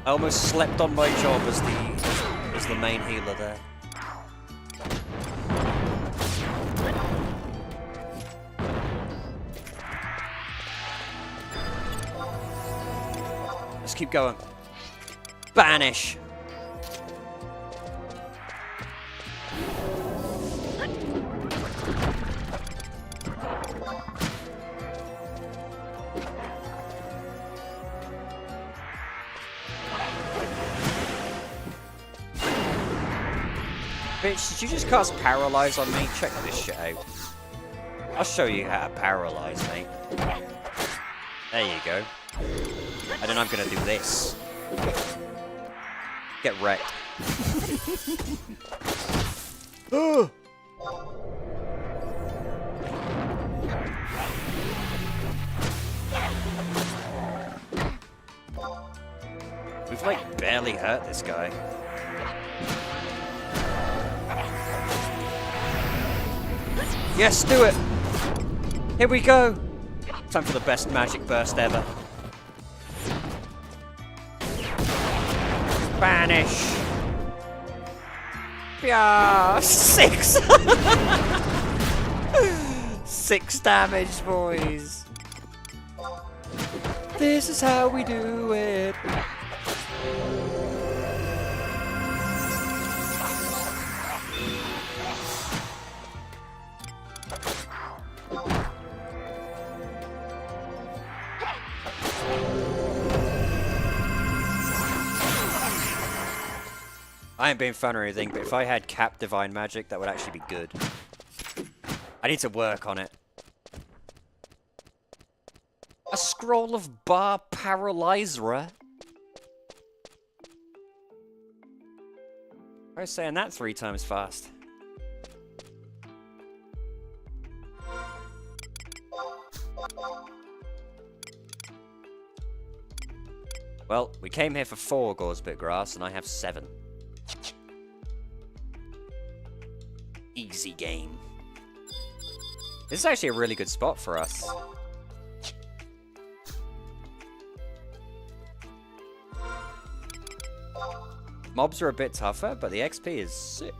I almost slept on my job as the main healer there. Let's keep going. Banish! Bitch, did you just cast Paralyze on me? Check this shit out. I'll show you how to paralyze, mate. There you go. And then I'm gonna do this. Get wrecked. We've like barely hurt this guy. Yes, do it! Here we go! Time for the best magic burst ever. Banish! Yeah, 6! 6 damage, boys! This is how we do it! I ain't being fun or anything, but if I had Cap Divine Magic, that would actually be good. I need to work on it. A Scroll of Bar Paralyzera? I was saying that 3 times fast. Well, we came here for 4 Gorsbit Grass, and I have 7. easy game. This is actually a really good spot for us. Mobs are a bit tougher, but the XP is sick.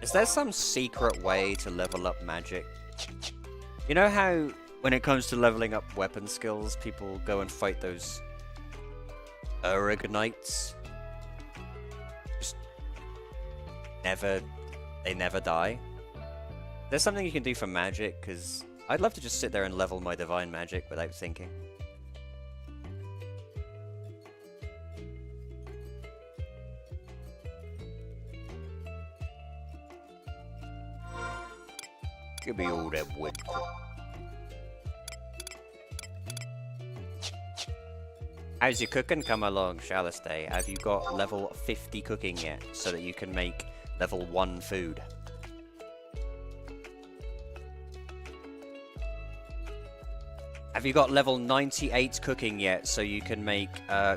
Is there some secret way to level up magic? You know how when it comes to leveling up weapon skills, people go and fight those Urignites? Just they never die. There's something you can do for magic, because I'd love to just sit there and level my divine magic without thinking. Give me all that wood. How's your cooking come along, Shalistay? Have you got level 50 cooking yet, so that you can make level 1 food? Have you got level 98 cooking yet, so you can make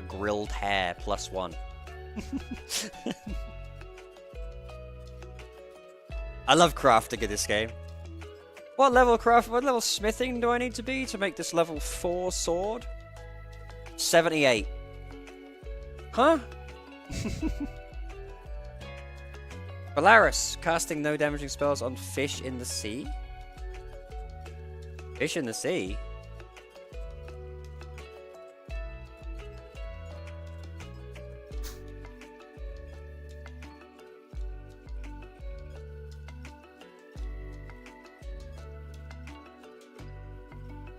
grilled hare +1? I love crafting in this game. What level smithing do I need to be to make this level 4 sword? 78. Huh? Polaris, casting no damaging spells on fish in the sea? Fish in the sea?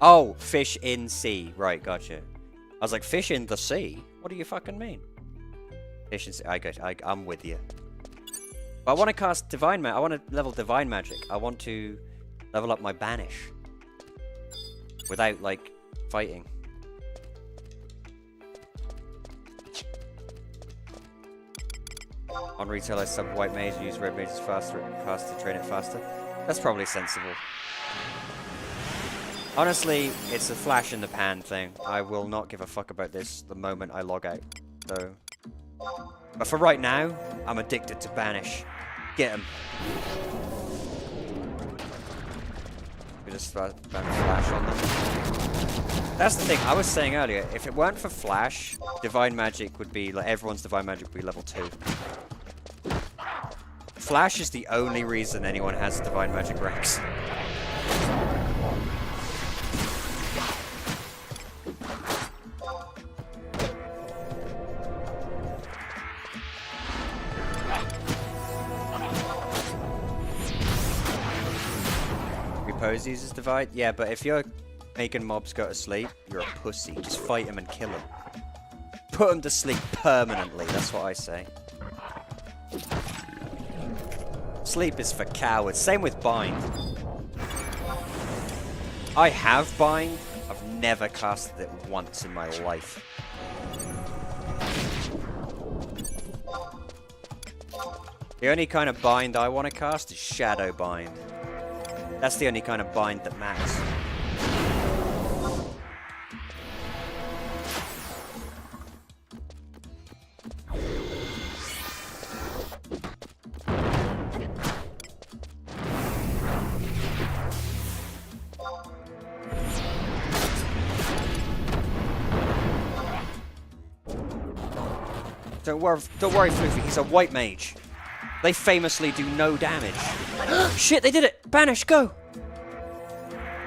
Oh, fish in sea. Right, gotcha. I was like, fish in the sea? What do you fucking mean? Fish in sea. I'm with you. But I want to cast divine magic. I want to level divine magic. I want to level up my banish. Without, like, fighting. On retail, I sub white mage and use red mage's faster cast to train it faster. That's probably sensible. Honestly, it's a flash in the pan thing. I will not give a fuck about this the moment I log out. So, but for right now, I'm addicted to banish. Get him. We just start flash on them. That's the thing. I was saying earlier. If it weren't for flash, divine magic would be like everyone's divine magic would be level 2. Flash is the only reason anyone has divine magic ranks. Repose uses divide? Yeah, but if you're making mobs go to sleep, you're a pussy. Just fight them and kill them. Put them to sleep permanently, that's what I say. Sleep is for cowards. Same with bind. I have bind. I've never casted it once in my life. The only kind of bind I want to cast is shadow bind. That's the only kind of bind that matters. Don't worry, Floofy, he's a white mage. They famously do no damage. Shit, they did it! Banish, go!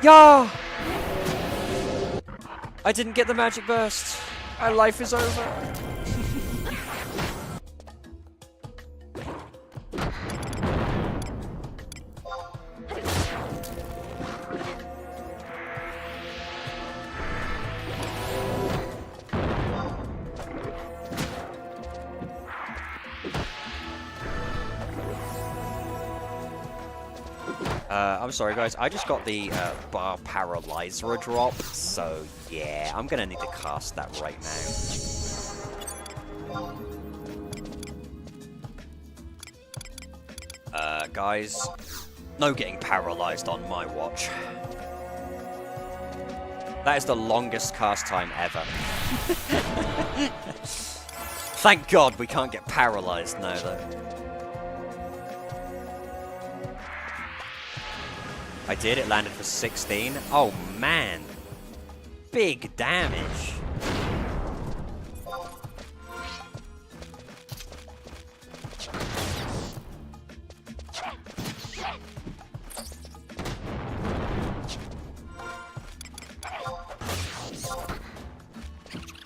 Yeah! I didn't get the magic burst. My life is over. I'm sorry guys, I just got the bar paralyzer drop, so yeah, I'm gonna need to cast that right now. guys. No getting paralyzed on my watch. That is the longest cast time ever. Thank God we can't get paralyzed now, though. I did, it landed for 16. Oh, man. Big damage.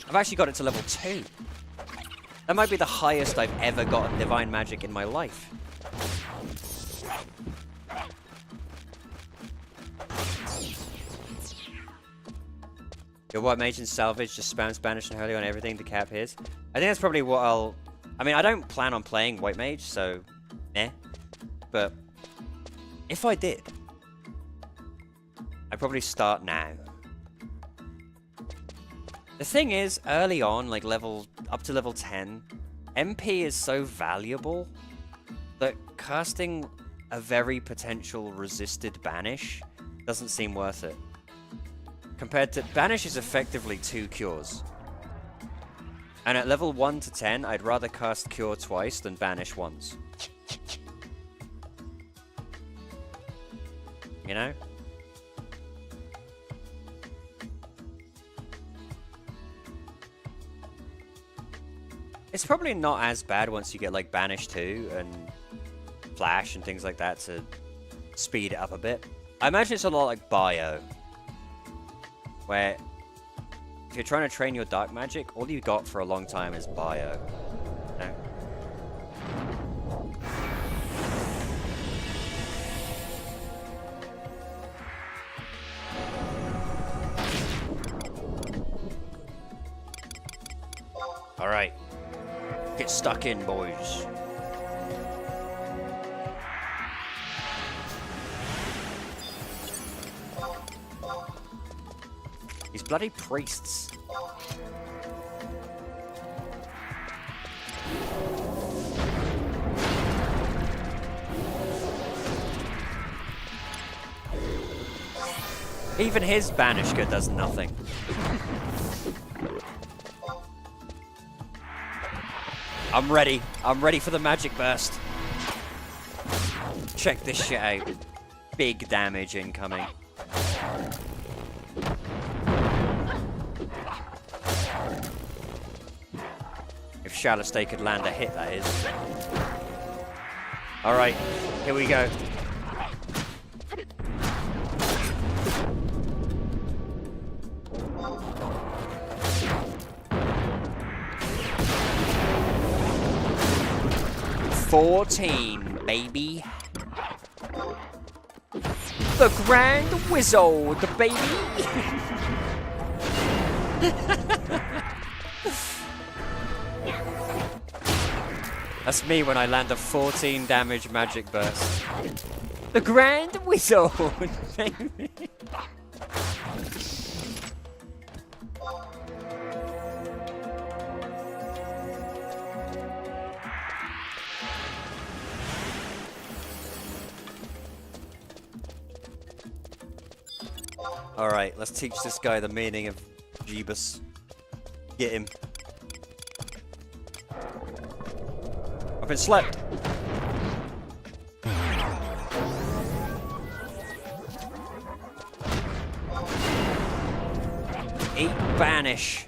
I've actually got it to level 2. That might be the highest I've ever gotten Divine Magic in my life. Your White Mage and Salvage just spams Banish and Holy on everything to cap his. I think that's probably what I'll... I mean, I don't plan on playing White Mage, so... eh. But... if I did... I'd probably start now. The thing is, early on, like up to level 10, MP is so valuable that casting a very potential resisted Banish doesn't seem worth it. Compared to... Banish is effectively 2 cures. And at level 1 to 10, I'd rather cast Cure twice than Banish once. You know? It's probably not as bad once you get like Banish 2 and Flash and things like that to speed it up a bit. I imagine it's a lot like Bio, where if you're trying to train your dark magic, all you got for a long time is Bio. You know? All right. Get stuck in, boys. These bloody priests. Even his Banishka does nothing. I'm ready. I'm ready for the magic burst. Check this shit out. Big damage incoming. If Shalastay could land a hit, that is. Alright, here we go. $14, baby. The Grand Wizard, baby. That's me when I land a 14 damage magic burst. The Grand Wizard, baby. Alright, let's teach this guy the meaning of Jeebus. Get him. I've been slept. Eat Banish.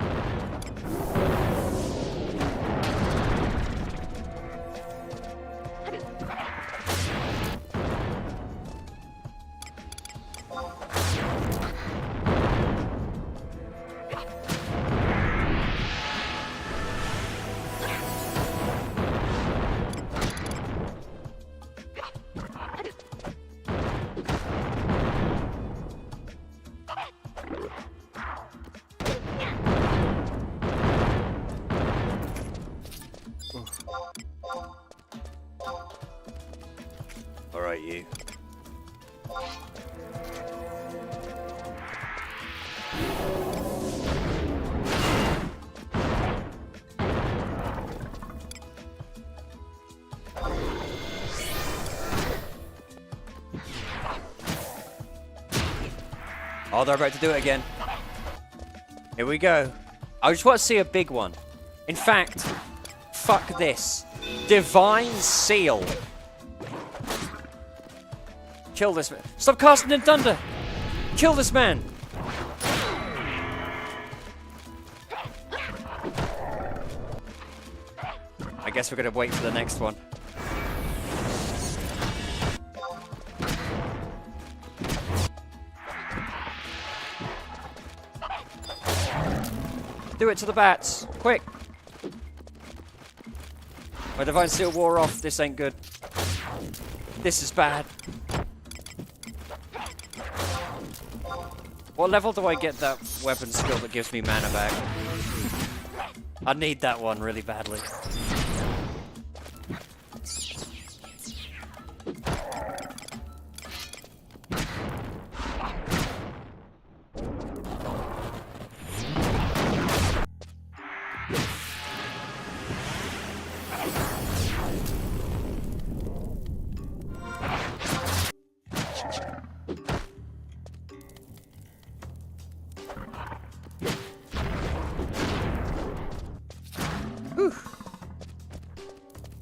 Alright, you. Oh, they're about to do it again. Here we go. I just want to see a big one. In fact, fuck this. Divine Seal. Kill this man. Stop casting in thunder. Kill this man. I guess we're gonna wait for the next one. Do it to the bats, quick! My Divine Seal wore off, this ain't good. This is bad. What level do I get that weapon skill that gives me mana back? I need that one really badly.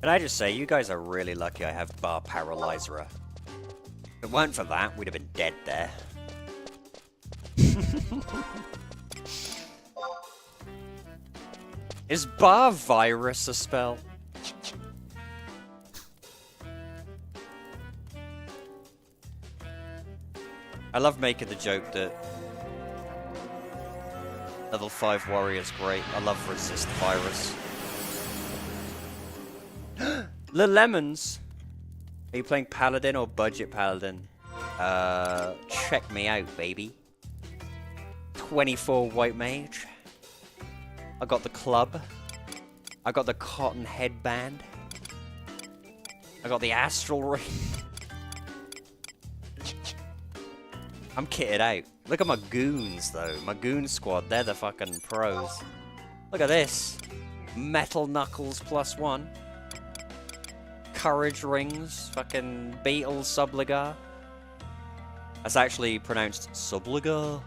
Can I just say, you guys are really lucky I have Bar Paralyzer. If it weren't for that, we'd have been dead there. Is Bar Virus a spell? I love making the joke that level 5 warrior's great. I love resist virus. The Lemons. Are you playing Paladin or Budget Paladin? Check me out, baby. 24 White Mage. I got the club. I got the cotton headband. I got the astral ring. I'm kitted out. Look at my goons, though. My goon squad, they're the fucking pros. Look at this. Metal Knuckles +1. Courage rings. Fucking Beetle Subligar. That's actually pronounced Subligar.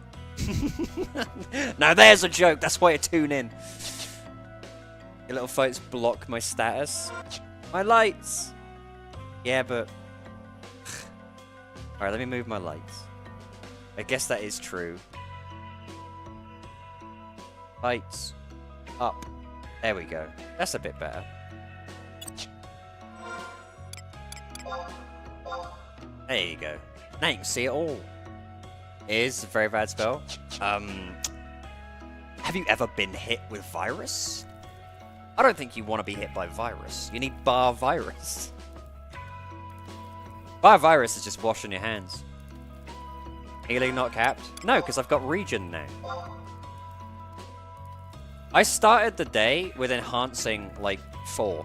Now there's a joke. That's why I tune in. Your little fights block my status. My lights. Yeah, but... Alright, let me move my lights. I guess that is true. Lights. Up. There we go. That's a bit better. There you go. Now you can see it all. It is a very bad spell. Have you ever been hit with virus? I don't think you want to be hit by virus. You need Bar Virus. Bar Virus is just washing your hands. Healing not capped? No, because I've got regen now. I started the day with enhancing, like, 4.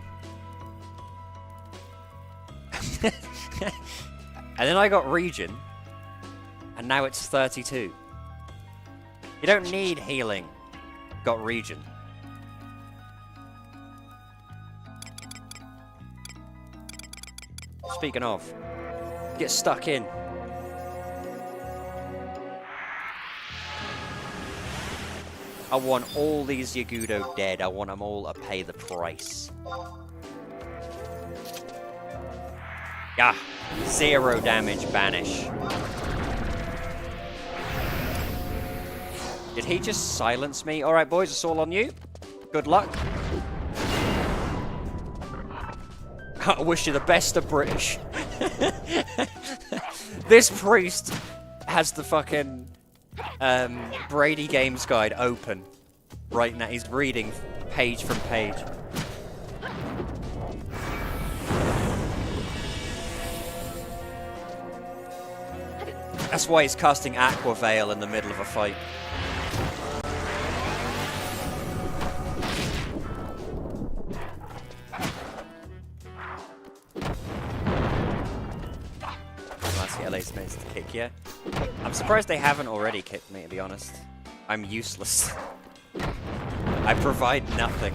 And then I got regen. And now it's 32. You don't need healing. Got regen. Speaking of, get stuck in. I want all these Yagudo dead. I want them all to pay the price. Yeah, 0 damage, banish. Did he just silence me? Alright boys, it's all on you. Good luck. I wish you the best of British. This priest has the fucking Brady Games Guide open right now. He's reading page from page. That's why he's casting Aqua Veil in the middle of a fight. LA Space to kick you. I'm surprised they haven't already kicked me, to be honest. I'm useless. I provide nothing.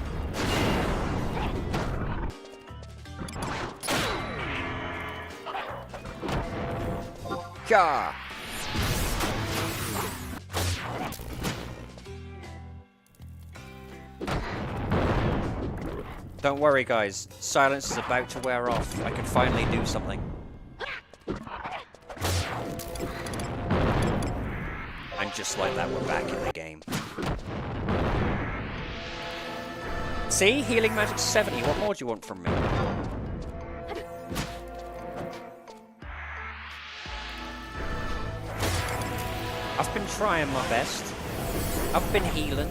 Gah! Don't worry, guys. Silence is about to wear off. I can finally do something. And just like that, we're back in the game. See? Healing magic 70. What more do you want from me? I've been trying my best. I've been healing.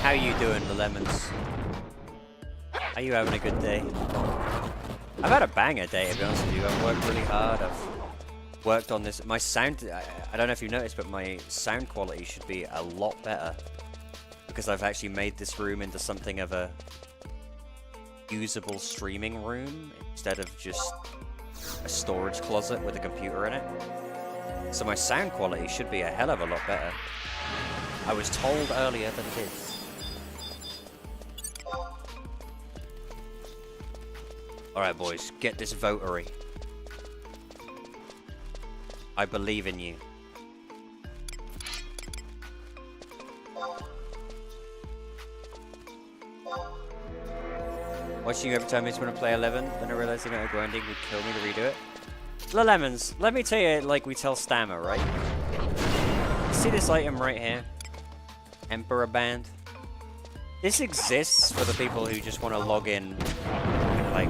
How you doing, the lemons? Are you having a good day? I've had a banger day, to be honest with you. I've worked really hard. I've worked on this. My sound, I don't know if you noticed, but my sound quality should be a lot better. Because I've actually made this room into something of a usable streaming room instead of just a storage closet with a computer in it. So my sound quality should be a hell of a lot better. I was told earlier that it is. Alright boys, get this votary. I believe in you. Watching you every time I just want to play 11, then I realized the amount of grinding would kill me to redo it. The lemons, let me tell you like we tell Stammer, right? See this item right here? Emperor Band? This exists for the people who just want to log in and like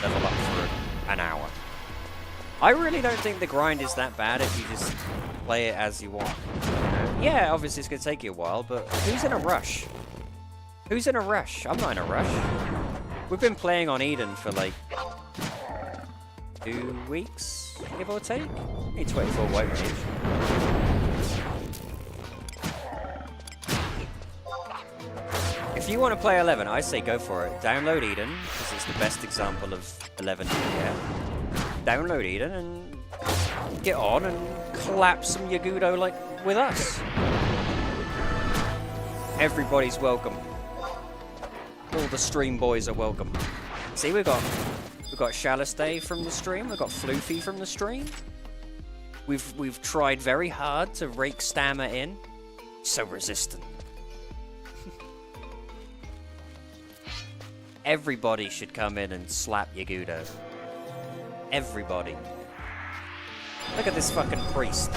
level up for an hour. I really don't think the grind is that bad if you just play it as you want. Yeah, obviously it's going to take you a while, but who's in a rush? Who's in a rush? I'm not in a rush. We've been playing on Eden for like 2 weeks, give or take. Need 24 white mage. If you want to play 11, I say go for it. Download Eden, because it's the best example of 11 you can get. Download Eden and get on and clap some Yagudo like with us. Everybody's welcome. All the stream boys are welcome. See, we've got Shalistay from the stream. We've got Floofy from the stream. We've tried very hard to rake Stammer in. So resistant. Everybody should come in and slap Yagudo. Everybody. Look at this fucking priest.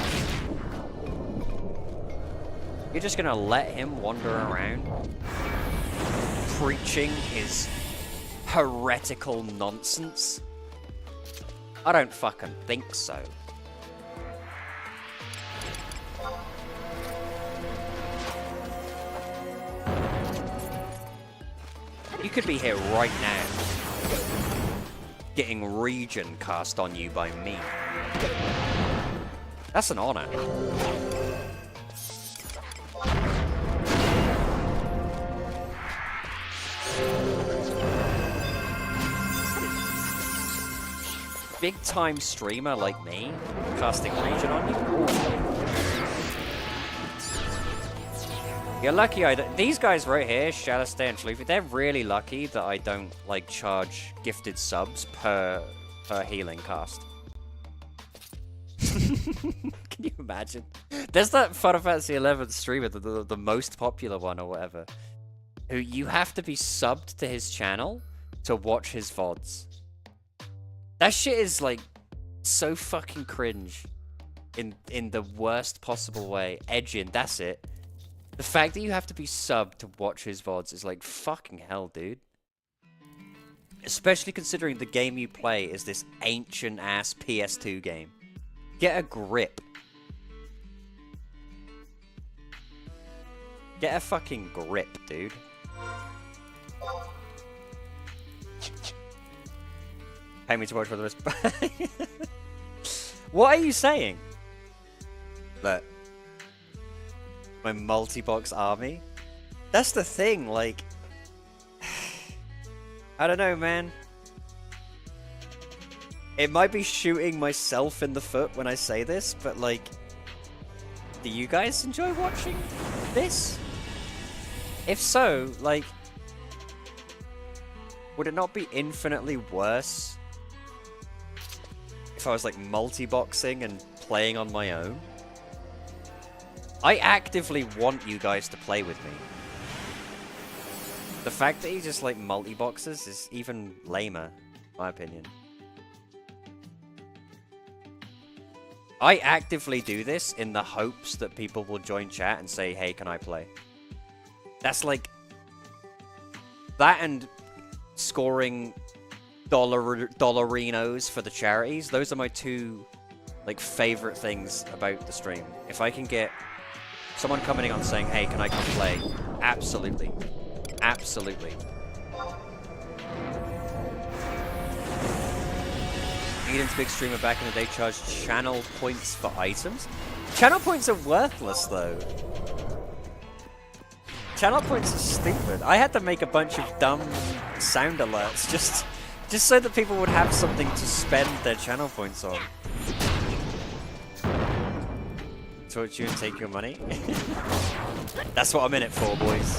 You're just gonna let him wander around? Preaching his heretical nonsense? I don't fucking think so. You could be here right now, getting regen cast on you by me. That's an honor. Big time streamer like me casting regen on you. You're lucky these guys right here, Shalistay and Floofy, they're really lucky that I don't like charge gifted subs per healing cast. Can you imagine? There's that Final Fantasy 11 streamer, the most popular one or whatever, who you have to be subbed to his channel to watch his VODs. That shit is like so fucking cringe in the worst possible way. Edging, that's it. The fact that you have to be subbed to watch his VODs is like fucking hell, dude. Especially considering the game you play is this ancient-ass PS2 game. Get a grip. Get a fucking grip, dude. Pay me to watch for the rest. What are you saying? Look. My multi-box army? That's the thing, like... I don't know, man. It might be shooting myself in the foot when I say this, but like... Do you guys enjoy watching this? If so, like... Would it not be infinitely worse if I was like multi-boxing and playing on my own? I actively want you guys to play with me. The fact that he just like multi-boxes is even lamer, in my opinion. I actively do this in the hopes that people will join chat and say, hey, can I play? That's like... That and scoring dollarinos for the charities. Those are my two, like, favorite things about the stream. If I can get someone coming on saying, hey, can I come play? Absolutely. Absolutely. Eden's big streamer back in the day charged channel points for items. Channel points are worthless, though. Channel points are stupid. I had to make a bunch of dumb sound alerts just so that people would have something to spend their channel points on. Torture you and take your money? That's what I'm in it for, boys.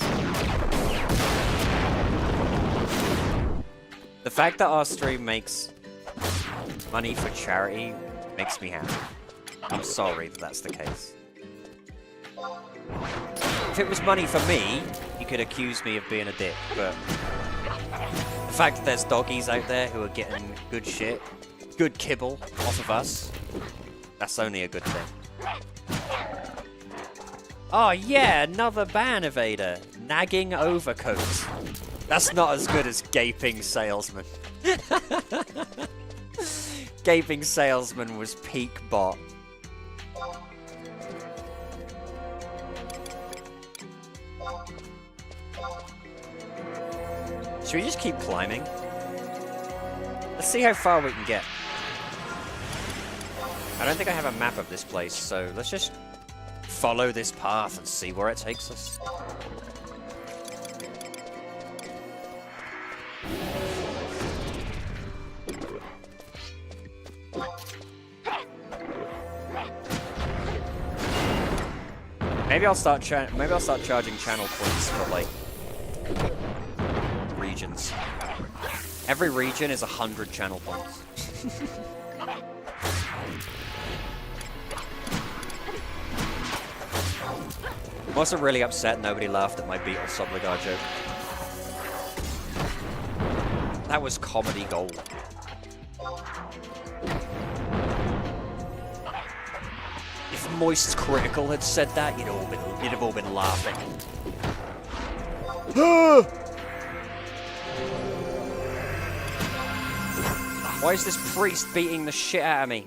The fact that our stream makes money for charity makes me happy. I'm sorry that that's the case. If it was money for me, you could accuse me of being a dick, but the fact that there's doggies out there who are getting good shit, good kibble off of us, that's only a good thing. Oh yeah, another ban evader. Nagging overcoat. That's not as good as gaping salesman. Gaping salesman was peak bot. Should we just keep climbing? Let's see how far we can get. I don't think I have a map of this place, so let's just follow this path and see where it takes us. Maybe I'll start charging channel points for like regions. Every region is 100 channel points. I'm also really upset nobody laughed at my Beatles Subligar joke. That was comedy gold. If Moist Critical had said that, you'd have all been laughing. Why is this priest beating the shit out of me?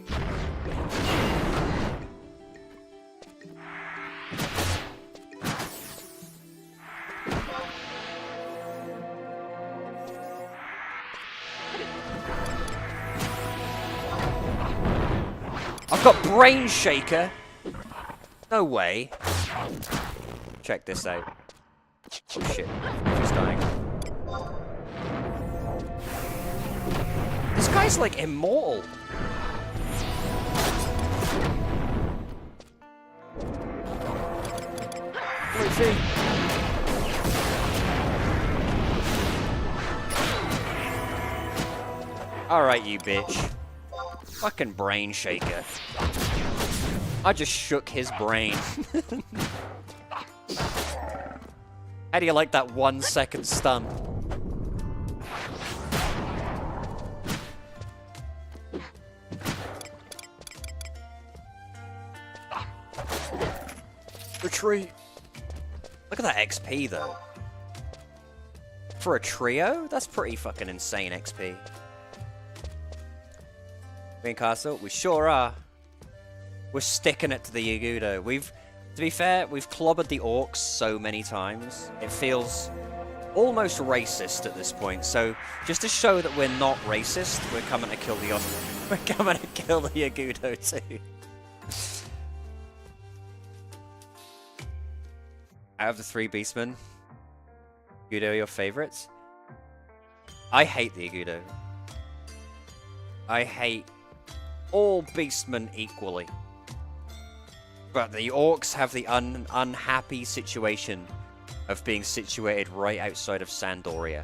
I've got Brain Shaker. No way. Check this out. Oh shit, he's dying. This guy's like immortal. Where is he? Alright, you bitch. Fucking Brain Shaker. I just shook his brain. How do you like that 1 second stun? Retreat. Look at that XP though. For a trio? That's pretty fucking insane XP. Green Castle, we sure are. We're sticking it to the Yagudo. To be fair, we've clobbered the orcs so many times. It feels almost racist at this point. So just to show that we're not racist, we're coming to kill the we're coming to kill the Yagudo too. Out of the 3 beastmen, Yagudo your favorites? I hate the Yagudo. I hate all beastmen equally. But the orcs have the unhappy situation of being situated right outside of Sandoria,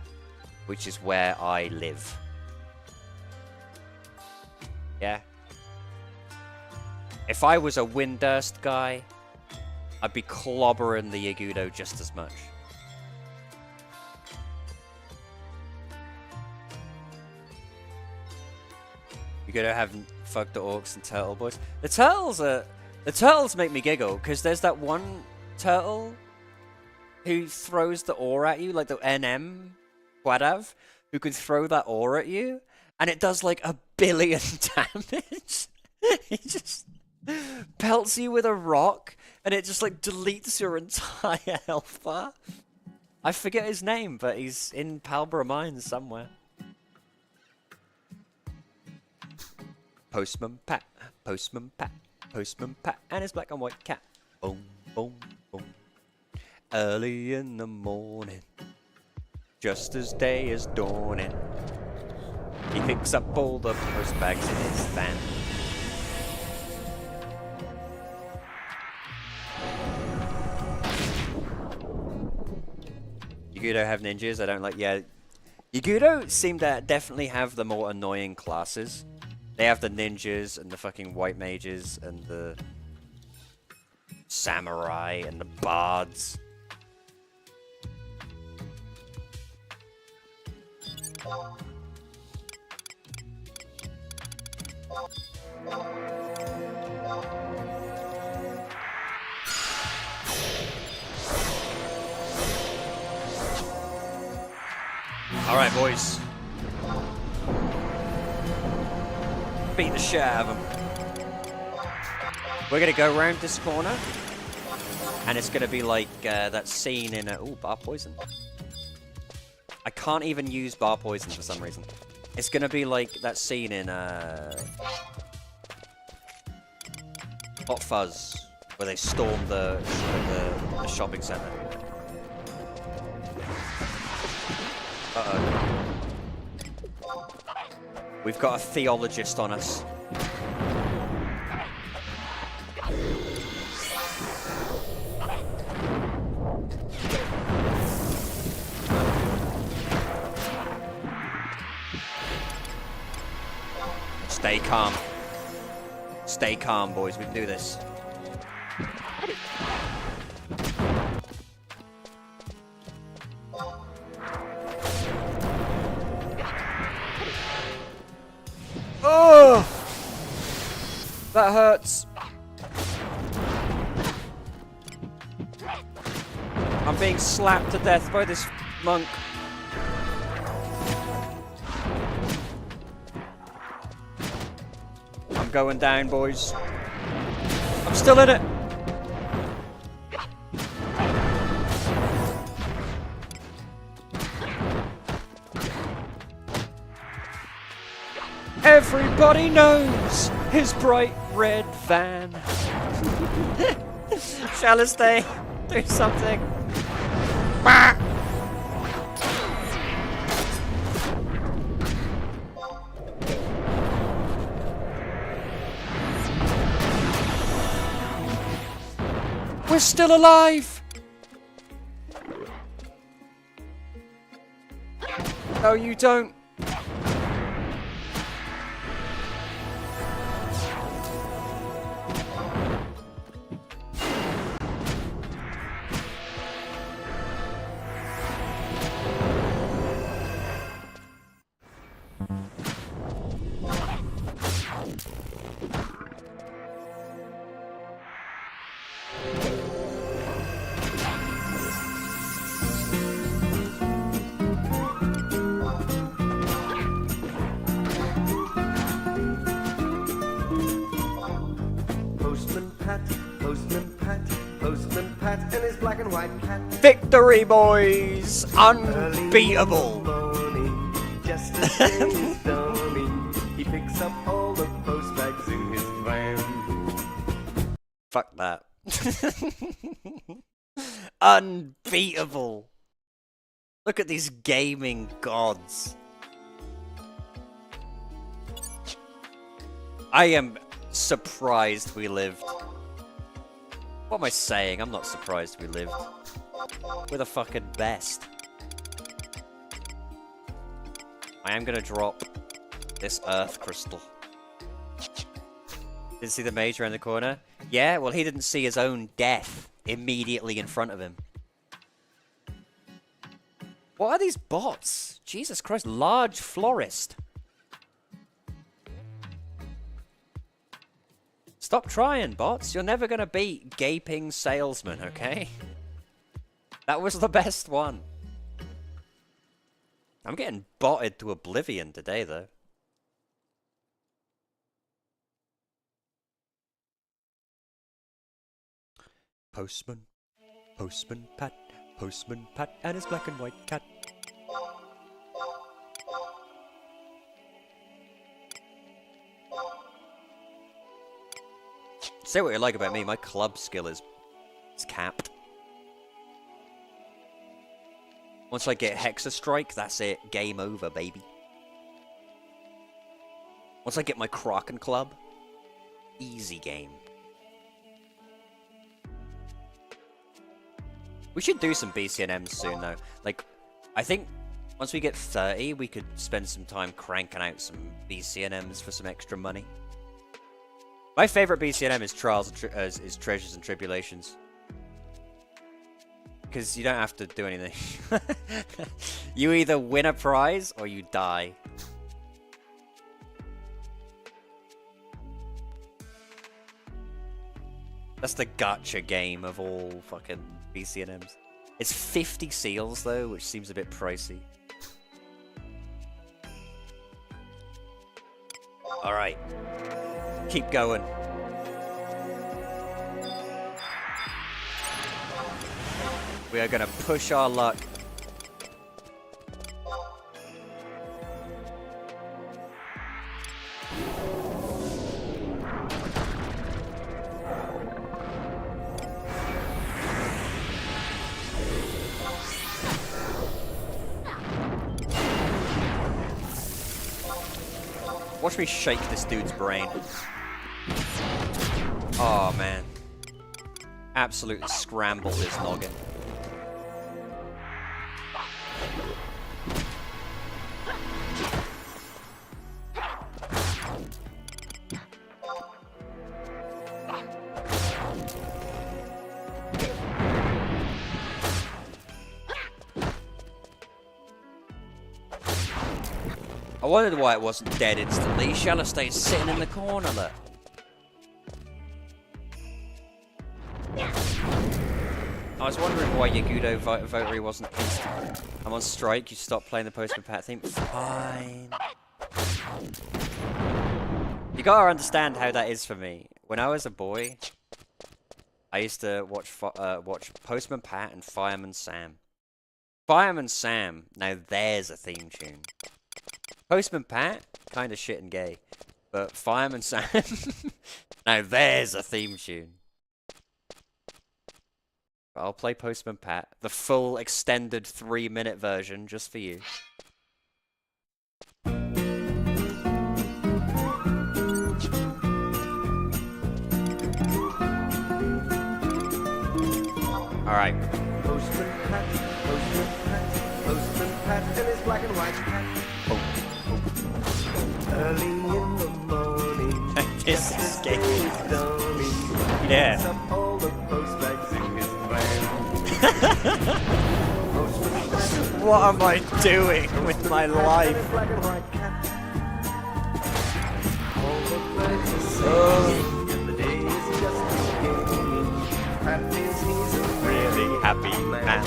which is where I live. Yeah. If I was a Windurst guy, I'd be clobbering the Yagudo just as much. You gotta have fuck the orcs and turtle boys. The turtles make me giggle because there's that one turtle who throws the ore at you, like the NM Quadav, who could throw that ore at you, and it does like 1 billion damage. He just pelts you with a rock, and it just like deletes your entire health bar. I forget his name, but he's in Palborough Mines somewhere. Postman Pat, Postman Pat, Postman Pat, and his black and white cat. Boom, boom, boom. Early in the morning, just as day is dawning, he picks up all the post bags in his van. Yagudo have ninjas. I don't like. Yeah, Yagudo seem to definitely have the more annoying classes. They have the ninjas and the fucking white mages and the samurai and the bards. All right, boys. Beat the shit out of them. We're gonna go around this corner, and it's gonna be like that scene in ooh, bar poison. I can't even use bar poison for some reason. It's gonna be like that scene in Hot Fuzz, where they storm the shopping center. Uh-oh. We've got a theologist on us. Stay calm. Stay calm, boys. We can do this. Oh! That hurts. I'm being slapped to death by this monk. I'm going down, boys. I'm still in it. Everybody knows his bright red van. Shalistae, do something. Bah! We're still alive! No, you don't. Postman Pat and his black and white cat. Victory, boys! Unbeatable! Morning, just as day is dawning, he picks up all the post bags in his van. Fuck that. Unbeatable! Look at these gaming gods. I am surprised we lived. What am I saying? I'm not surprised we lived. We're the fucking best. I am gonna drop this earth crystal. Did you see the mage around the corner? Yeah, well he didn't see his own death. immediately in front of him. What are these bots? Jesus Christ, large florist. Stop trying, bots. You're never gonna beat gaping salesman, okay? That was the best one. I'm getting botted to oblivion today, though. Postman, Postman Pat, and his black and white cat. Say what you like about me, my club skill is capped. Once I get Hexa Strike, that's it. Game over, baby. Once I get my Kraken Club, easy game. We should do some BCNMs soon, though. Like, I think once we get 30, we could spend some time cranking out some BCNMs for some extra money. My favorite BCNM is is Treasures and Tribulations. Because you don't have to do anything. You either win a prize or you die. That's the gacha game of all fucking BCNMs. It's 50 seals though, which seems a bit pricey. Alright. Keep going. We are gonna push our luck. Watch me shake this dude's brain. Oh man. Absolutely scrambled his noggin. I wondered why it wasn't dead instantly. Shall stayed sitting in the corner, look. I was wondering why Yagudo Votary wasn't instant. I'm on strike, you stop playing the Postman Pat theme. Fine. You gotta understand how that is for me. When I was a boy, I used to watch Postman Pat and Fireman Sam. Fireman Sam, now there's a theme tune. Postman Pat, kinda shit and gay. But Fireman Sam, now there's a theme tune. I'll play Postman Pat, the full extended 3-minute version, just for you. Alright. Postman Pat, Postman Pat, Postman Pat, and his black and white cat. Early in the morning, This is gay. dawning. Yeah. Picks up all the post bags in his van. Postman Pat, What am I doing with my and life? his black and white cat. All the birds are singing, and the day is just beginning. Pat thinks he's a Really happy man. man.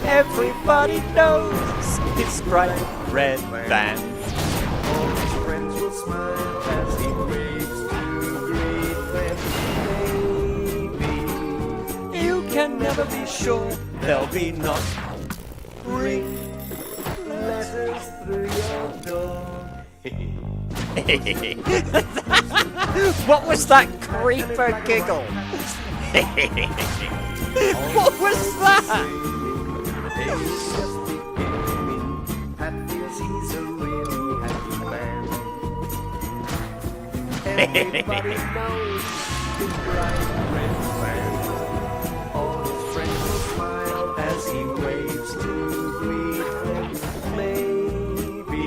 Everybody knows his bright red van. All his friends will smile as he waves to greet them. Maybe You can never be sure there'll be not. bring letters through your door. What was that creeper giggle? What was that? The day is just beginning. Pat feels he's a really happy man. Everybody knows his bright red van. All his friends will smile as he waves to greet them. Maybe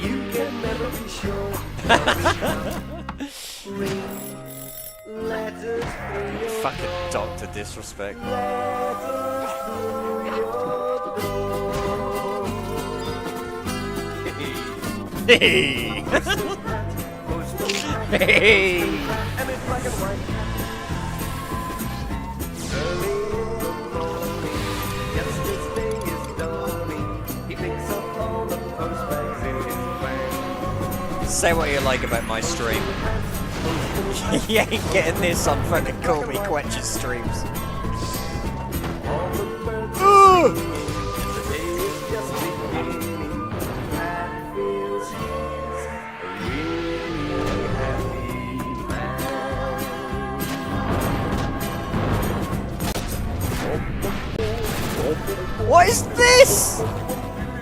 you can never be sure. Ring letters through Fucking Doctor Disrespect. Hey! Hey! And it's black and white. Early in the morning, yes, this day is dawning. He picks up all the post bags in his van. Say what you like about my stream. You ain't getting this on fucking Call Me Quetch's streams. All the birds Ugh! the day is just beginning. And feels he's a really happy man. What is this?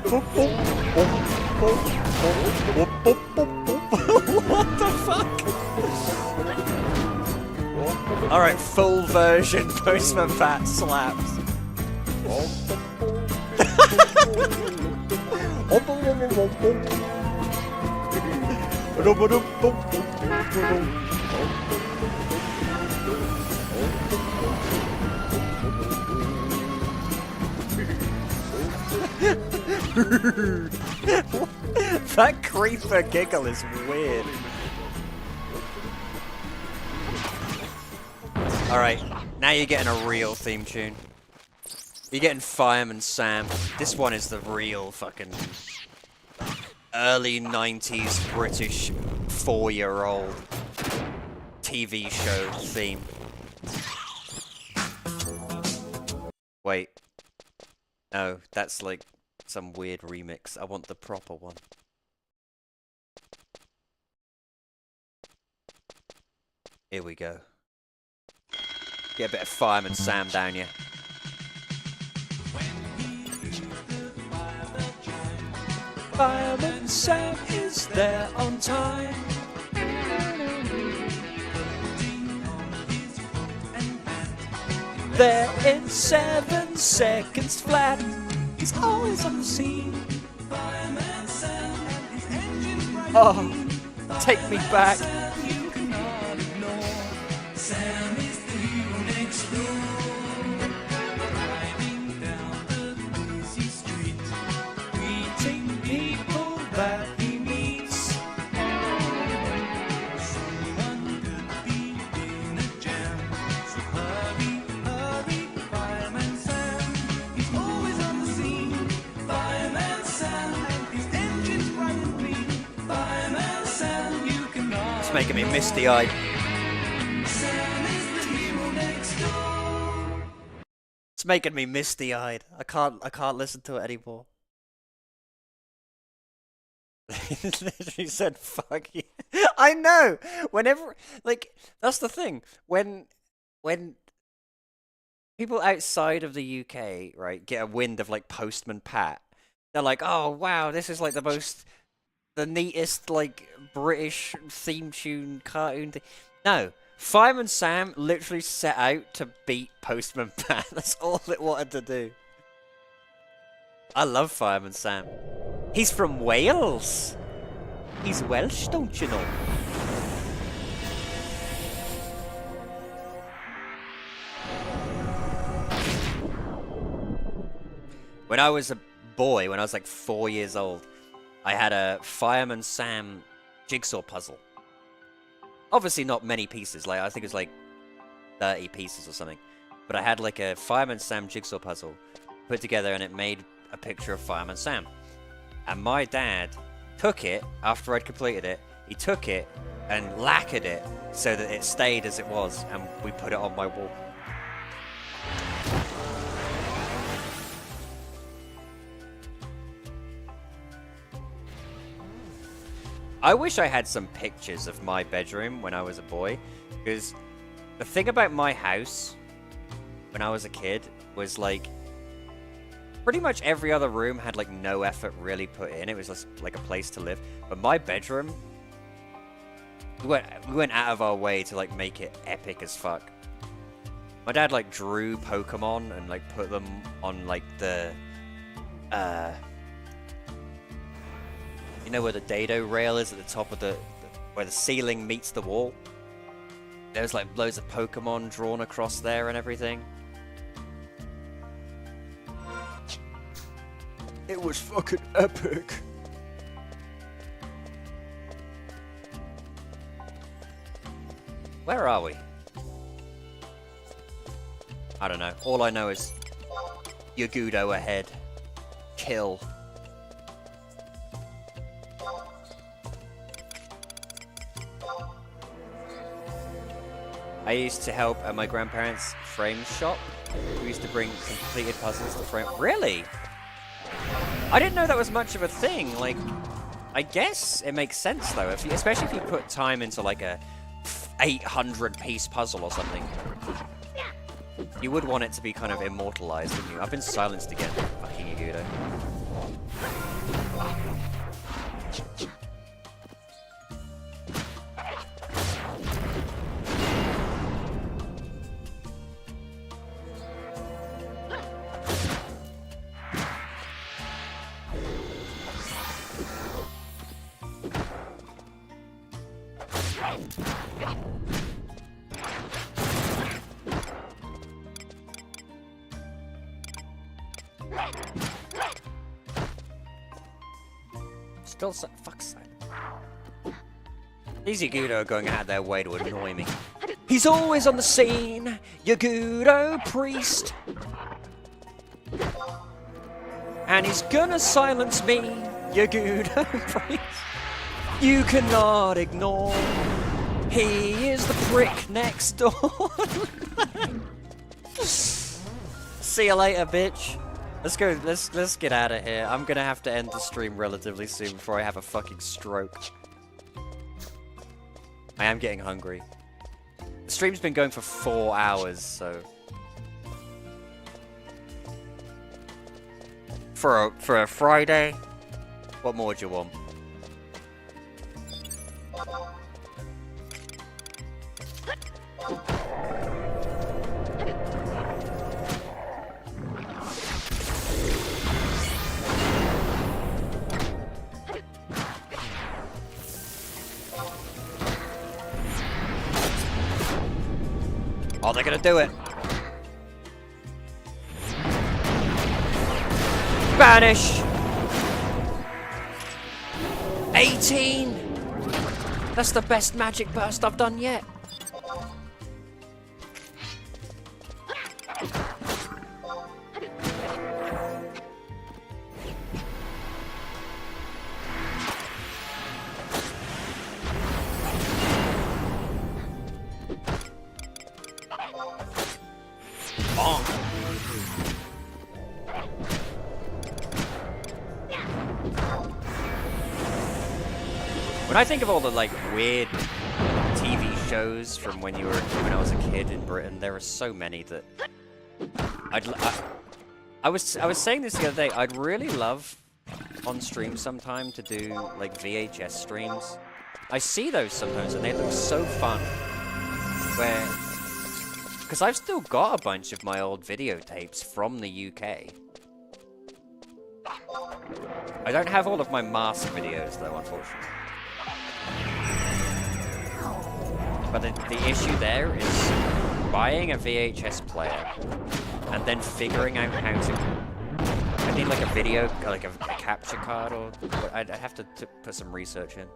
What the fuck? Alright, full version Postman Pat slaps. That creeper giggle is weird. Alright, now you're getting a real theme tune. You're getting Fireman Sam. This one is the real fucking early 90s British 4-year-old TV show theme. Wait. No, that's like some weird remix. I want the proper one. Here we go. Get a bit of Fireman Sam down here. Fireman Sam is there on time. There in 7 seconds flat. He's always on the scene. Oh, take me back. Greeting people that he meets. Someone could be in a jam. So hurry, hurry, Fireman Sam. He's always on the scene. Fireman Sam, his engine's bright and clean. Fireman Sam, you can run. It's making me misty-eyed. It's making me misty-eyed. I can't listen to it anymore. He said, "Fuck you." I know. Whenever, like, that's the thing. When people outside of the UK, right, get a wind of like Postman Pat, they're like, "Oh wow, this is like the neatest like British theme tune cartoon thing." No. Fireman Sam literally set out to beat Postman Pat. That's all it wanted to do. I love Fireman Sam. He's from Wales. He's Welsh, don't you know? When I was a boy, when I was like 4 years old, I had a Fireman Sam jigsaw puzzle. Obviously not many pieces, like I think it was like 30 pieces or something. But I had like a Fireman Sam jigsaw puzzle put together and it made a picture of Fireman Sam. And my dad took it, after I'd completed it, he took it and lacquered it so that it stayed as it was, and we put it on my wall. I wish I had some pictures of my bedroom when I was a boy, because the thing about my house when I was a kid was like pretty much every other room had like no effort really put in. It was just like a place to live. But my bedroom, we went out of our way to like make it epic as fuck. My dad like drew Pokemon and like put them on like the you know where the dado rail is at the top of where the ceiling meets the wall? There's like loads of Pokemon drawn across there and everything. It was fucking epic. Where are we? I don't know. All I know is Yagudo ahead. Kill. I used to help at my grandparents' frame shop. We used to bring completed puzzles to frame. Really? I didn't know that was much of a thing. Like, I guess it makes sense though, especially if you put time into like a 800-piece puzzle or something. You would want it to be kind of immortalized, wouldn't you? I've been silenced again, fucking Yagudo. Still fuck's sake. These Yagudo are going out of their way to annoy me. He's always on the scene, Yagudo priest. And he's gonna silence me, Yagudo priest. You cannot ignore. He is the prick next door. See you later, bitch. Let's go. Let's get out of here. I'm gonna have to end the stream relatively soon before I have a fucking stroke. I am getting hungry. The stream's been going for 4 hours, so for a Friday, what more do you want? Oh, they're gonna do it. Banish. 18. That's the best magic burst I've done yet. When I think of all the like weird TV shows from when I was a kid in Britain, there are so many that I was saying this the other day. I'd really love on stream sometime to do like VHS streams. I see those sometimes and they look so fun. Because I've still got a bunch of my old videotapes from the UK. I don't have all of my mask videos though, unfortunately. But the issue there is buying a VHS player and then figuring out how to... I need like a video, like a capture card, or I'd have to put some research in.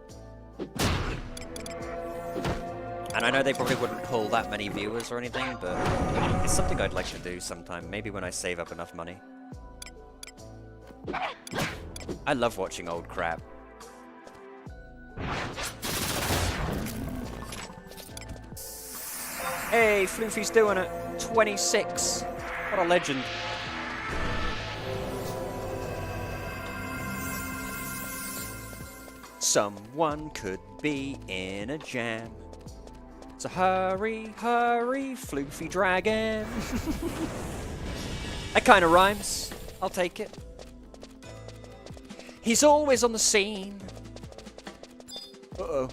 And I know they probably wouldn't pull that many viewers or anything, but it's something I'd like to do sometime, maybe when I save up enough money. I love watching old crap. Hey, Floofy's doing it. 26. What a legend. Someone could be in a jam. So hurry, hurry, Floofy Dragon. That kind of rhymes. I'll take it. He's always on the scene. Uh-oh.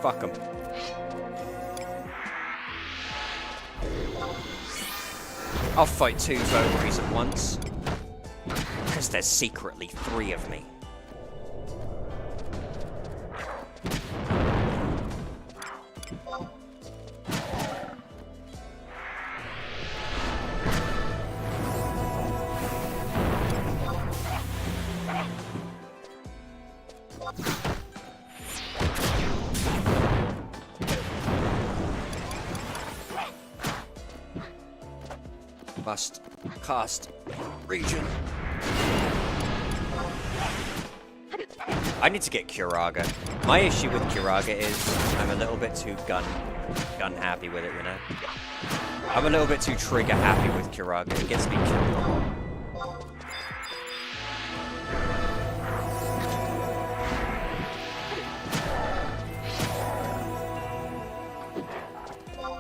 Fuck him. I'll fight 2 Votaries at once. Because there's secretly 3 of me. must cast region. I need to get Curaga. My issue with Curaga is I'm a little bit too gun happy with it, you know? I'm a little bit too trigger happy with Curaga. It gets me killed.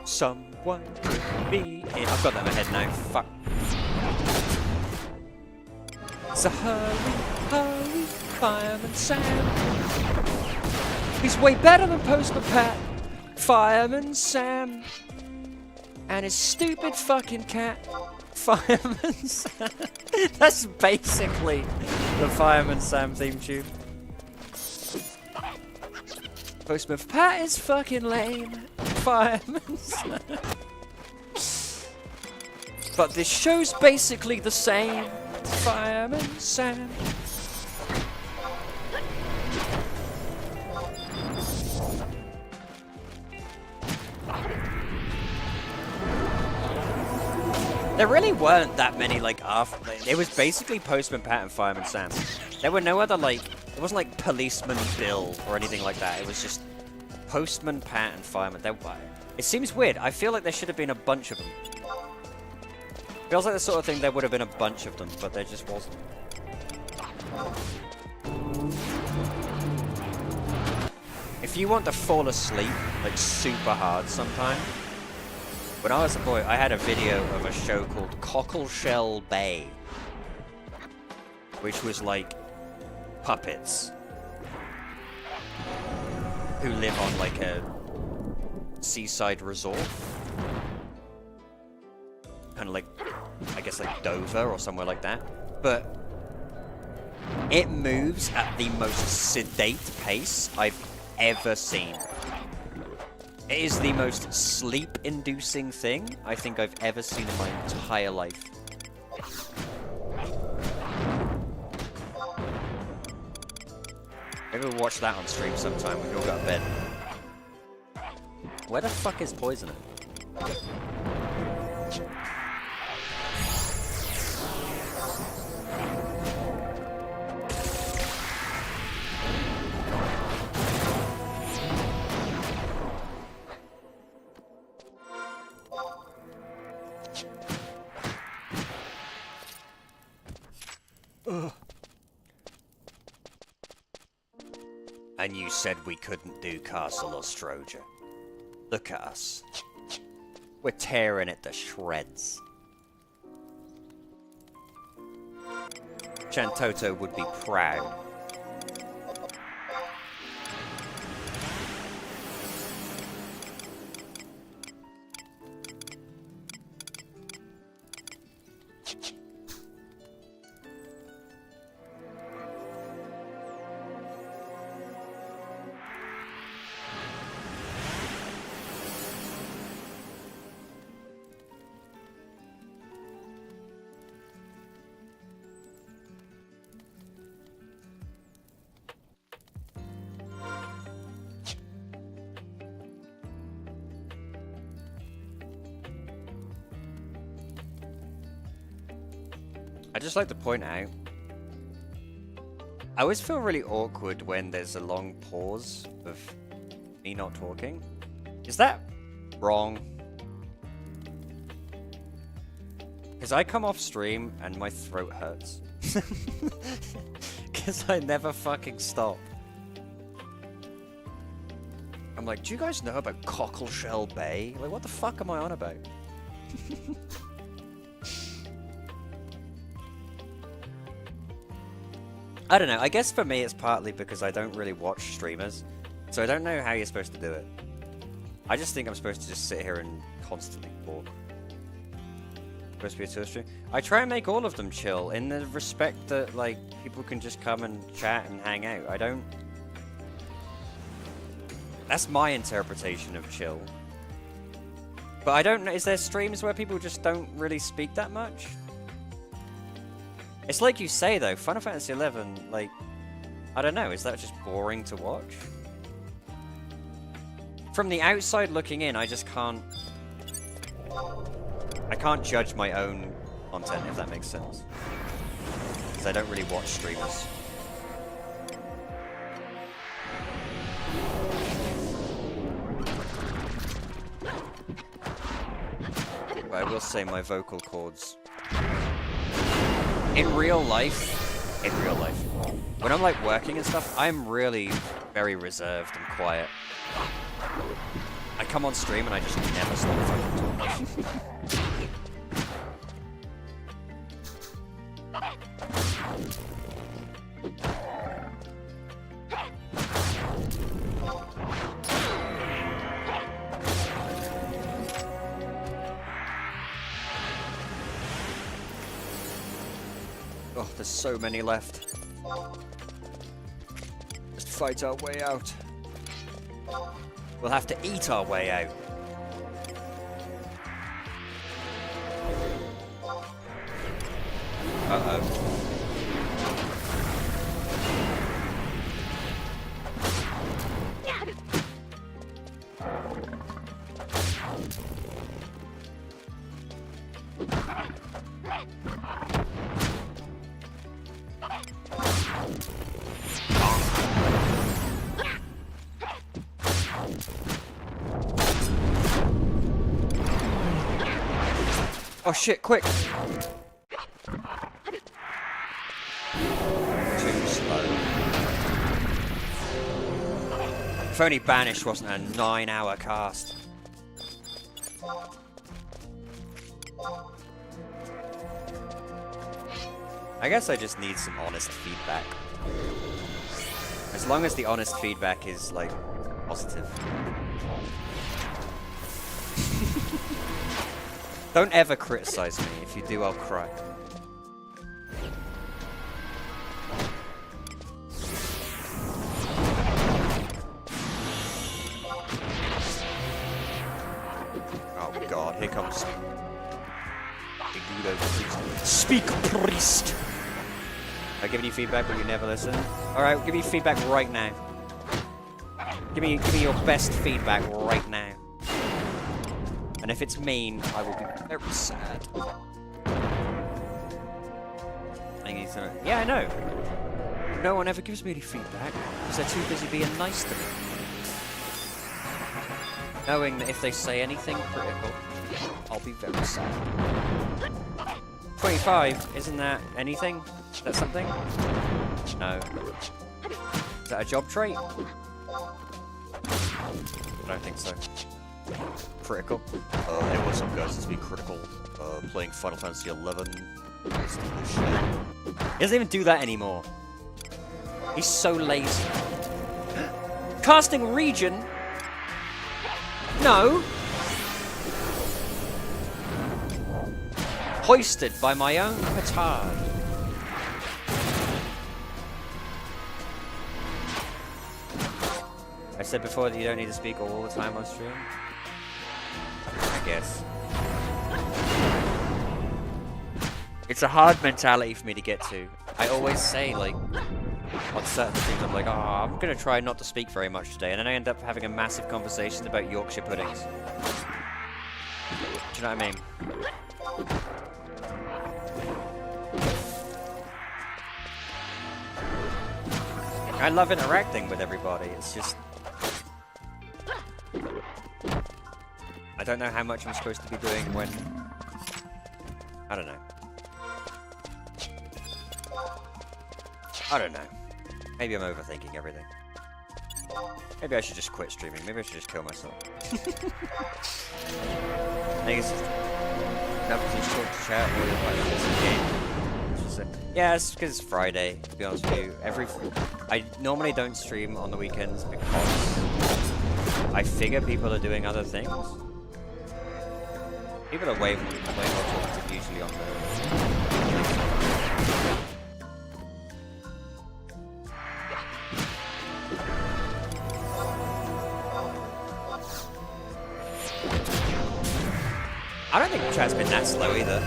Someone could be in. I've got that in my head now. Fuck. So hurry, Fireman Sam. He's way better than Postman Pat. Fireman Sam. And his stupid fucking cat. Fireman Sam. That's basically the Fireman Sam theme tune. Postman Pat is fucking lame. Fireman Sam. But this show's basically the same. Fireman Sam. There really weren't that many, like, after. It was basically Postman Pat and Fireman Sam. There were no other, like, it wasn't like Policeman Bill or anything like that. It was just Postman Pat and Fireman. It seems weird. I feel like there should have been a bunch of them. Feels like the sort of thing there would have been a bunch of them, but there just wasn't. If you want to fall asleep, like, super hard sometime, when I was a boy, I had a video of a show called Cockleshell Bay, which was like puppets who live on like a seaside resort. Kind of like, I guess like Dover or somewhere like that. But it moves at the most sedate pace I've ever seen. It is the most sleep-inducing thing I think I've ever seen in my entire life. Maybe we'll watch that on stream sometime when we all go to bed. Where the fuck is Poison? And you said we couldn't do Castle Ostroja. Look at us. We're tearing it to shreds. Chantoto would be proud. I just like to point out, I always feel really awkward when there's a long pause of me not talking. Is that wrong? Because I come off stream and my throat hurts. Because I never fucking stop. I'm like, do you guys know about Cockleshell Bay? Like, what the fuck am I on about? I don't know, I guess for me it's partly because I don't really watch streamers, so I don't know how you're supposed to do it. I just think I'm supposed to just sit here and constantly talk. Supposed to be a chill stream. I try and make all of them chill, in the respect that, like, people can just come and chat and hang out. I don't... That's my interpretation of chill. But I don't know, is there streams where people just don't really speak that much? It's like you say, though, Final Fantasy XI, like, I don't know, is that just boring to watch? From the outside looking in, I just can't... I can't judge my own content, if that makes sense. Because I don't really watch streamers. But I will say my vocal cords. In real life, when I'm like working and stuff, I'm really very reserved and quiet. I come on stream and I just never stop fucking talking. Oh, there's so many left. Just fight our way out. We'll have to eat our way out. Uh-oh. Oh shit, quick! Too slow. If only Banished wasn't a 9-hour cast. I guess I just need some honest feedback. As long as the honest feedback is, like, positive. Don't ever criticize me. If you do, I'll cry. Oh god, here comes Igudo Priest. Speak, priest! I'm giving you feedback, but you never listen. Alright, give me feedback right now. Give me your best feedback right now. And if it's mean, I will be very sad. Yeah, I know. No one ever gives me any feedback, because they're too busy being nice to me. Knowing that if they say anything critical, I'll be very sad. 25, isn't that anything? Is that something? No. Is that a job trait? I don't think so. Critical. Hey, what's up, guys? It's me, Critical. Playing Final Fantasy 11. He doesn't even do that anymore. He's so lazy. Casting region? No. Hoisted by my own petard. I said before that you don't need to speak all the time on stream. I guess. It's a hard mentality for me to get to. I always say, like, on certain things, I'm like, oh, I'm gonna try not to speak very much today, and then I end up having a massive conversation about Yorkshire puddings. Do you know what I mean? I love interacting with everybody, it's just... I don't know how much I'm supposed to be doing when... I don't know. I don't know. Maybe I'm overthinking everything. Maybe I should just quit streaming. Maybe I should just kill myself. I think it's just... No, because you talk to chat or you're like, it's a game. Yeah, it's because it's Friday, to be honest with you. I normally don't stream on the weekends because I figure people are doing other things. People are way more talkative usually on the... I don't think chat's been that slow either.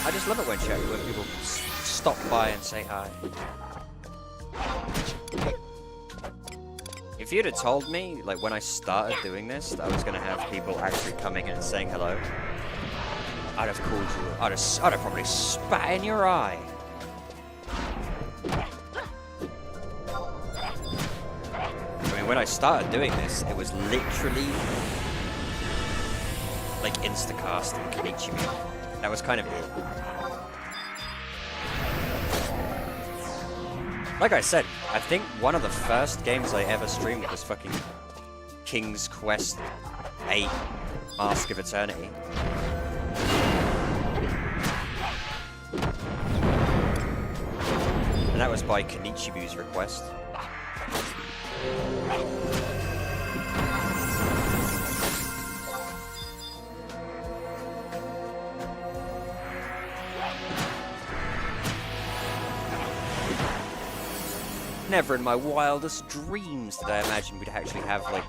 I just love it when people stop by and say hi. It you'd have told me, like, when I started doing this, that I was gonna have people actually coming in and saying hello, I'd have called you. I'd have probably spat in your eye. I mean, when I started doing this, it was literally like Instacast and Kenichibi. That was kind of it. Like I said, I think one of the first games I ever streamed was fucking King's Quest 8 Mask of Eternity. And that was by Kenichibu's request. Never in my wildest dreams did I imagine we'd actually have, like,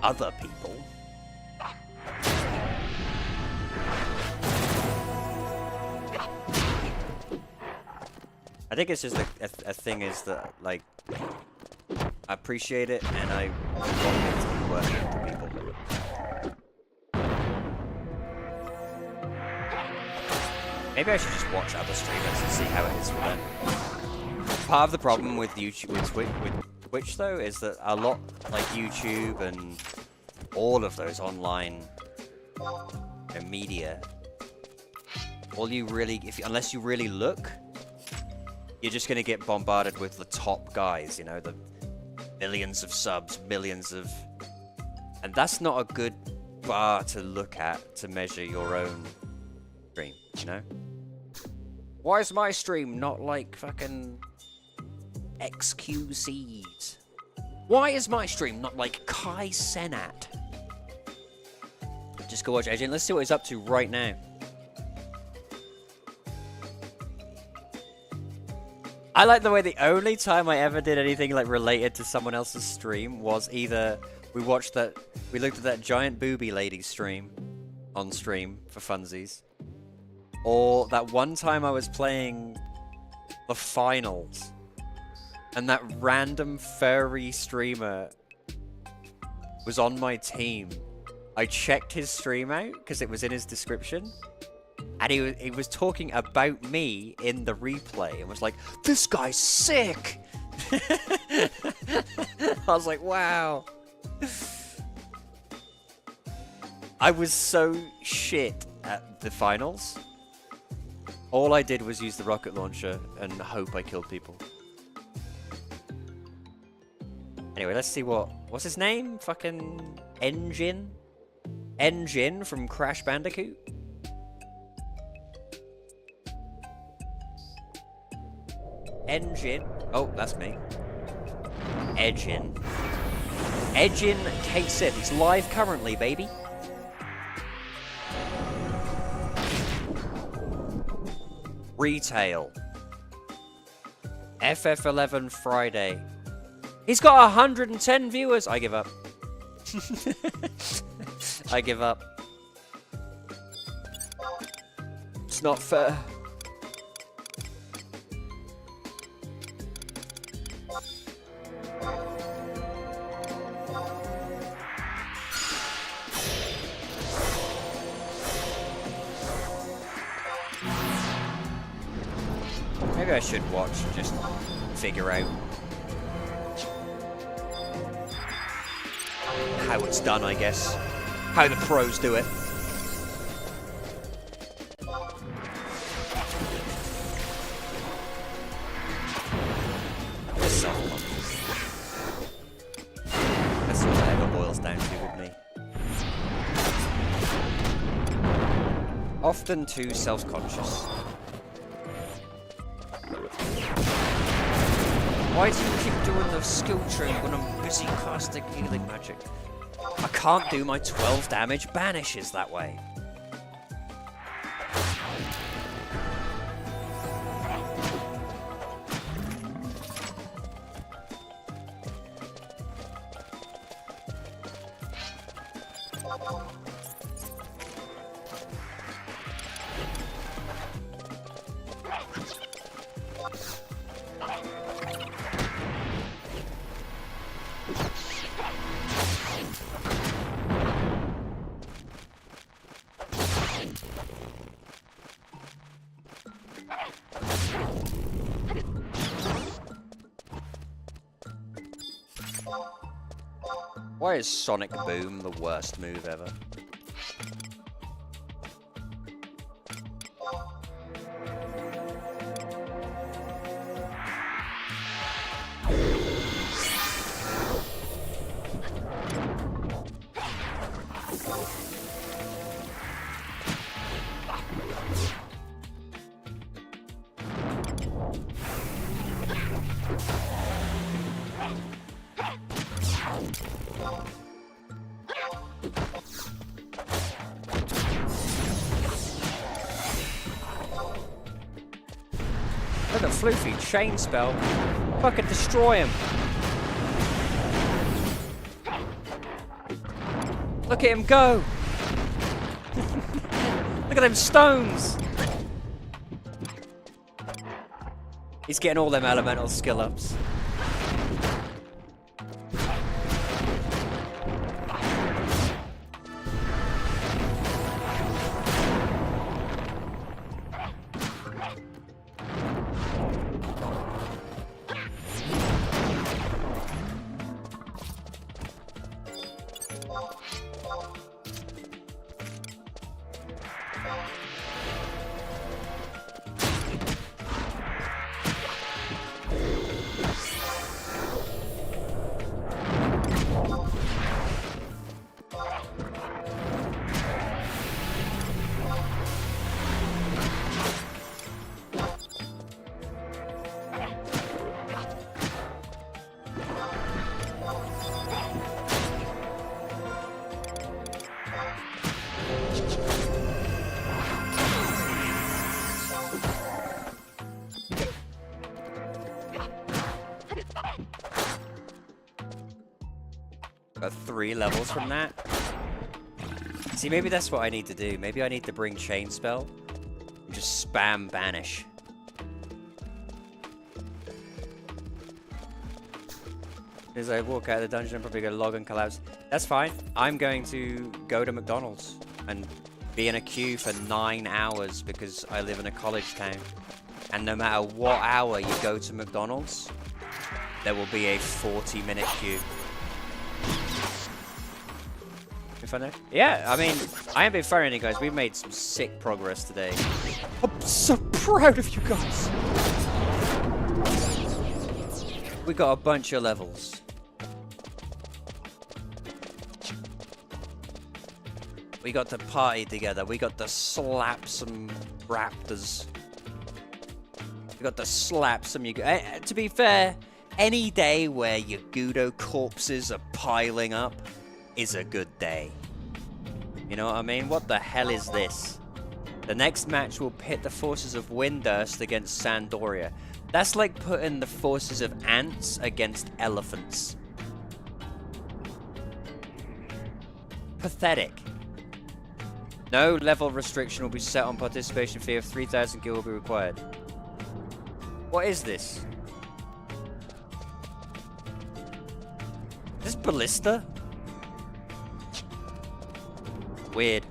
other people. I think it's just a thing is that, like, I appreciate it and I want it to be worth it to people. Maybe I should just watch other streamers and see how it is for them. Part of the problem with YouTube, with Twitch though, is that a lot like YouTube and all of those online media, all you really, unless you really look, you're just gonna get bombarded with the top guys, you know, the millions of subs, millions of, and that's not a good bar to look at to measure your own stream, you know? Why is my stream not like fucking XQC's? Why is my stream not like Kai Cenat? Just go watch Agent. Let's see what he's up to right now. I like the way the only time I ever did anything like related to someone else's stream was either we looked at that giant booby lady stream on stream for funsies, or that one time I was playing the finals and that random furry streamer was on my team. I checked his stream out because it was in his description, and he was talking about me in the replay and was like, "This guy's sick." I was like, wow. I was so shit at the finals. All I did was use the rocket launcher and hope I killed people. Anyway, let's see what's his name? Fucking Engine? Engine from Crash Bandicoot? Engine. Oh, that's me. Edgin. Edgin K-Sith. He's live currently, baby. Retail. FF11 Friday. He's got 110 viewers. I give up. I give up. It's not fair. Maybe I should watch and just figure out how it's done, I guess. How the pros do it. That's what it ever boils down to with me. Often too self-conscious. Why do you keep doing the skill tree when I'm busy casting healing magic? I can't do my 12 damage banishes that way. Why is Sonic Boom the worst move ever? Look at Floofy, chain spell. Fucking destroy him. Look at him go. Look at them stones. He's getting all them elemental skill ups. Got 3 levels from that. See, maybe that's what I need to do. Maybe I need to bring Chain Spell and just spam Banish. As I walk out of the dungeon, I'm probably going to log and collapse. That's fine. I'm going to go to McDonald's and be in a queue for 9 hours because I live in a college town. And no matter what hour you go to McDonald's, there will be a 40-minute queue. Funny? Yeah, I mean, I am being fair on you guys. We've made some sick progress today. I'm so proud of you guys. We got a bunch of levels. We got to party together. We got to slap some raptors. We got to slap some. To be fair, any day where your Gudo corpses are piling up is a good day. You know what I mean? What the hell is this? The next match will pit the forces of Windurst against Sandoria. That's like putting the forces of ants against elephants. Pathetic. No level restriction will be set on participation fee of 3,000 gil will be required. What is this? Is this Ballista? Weird.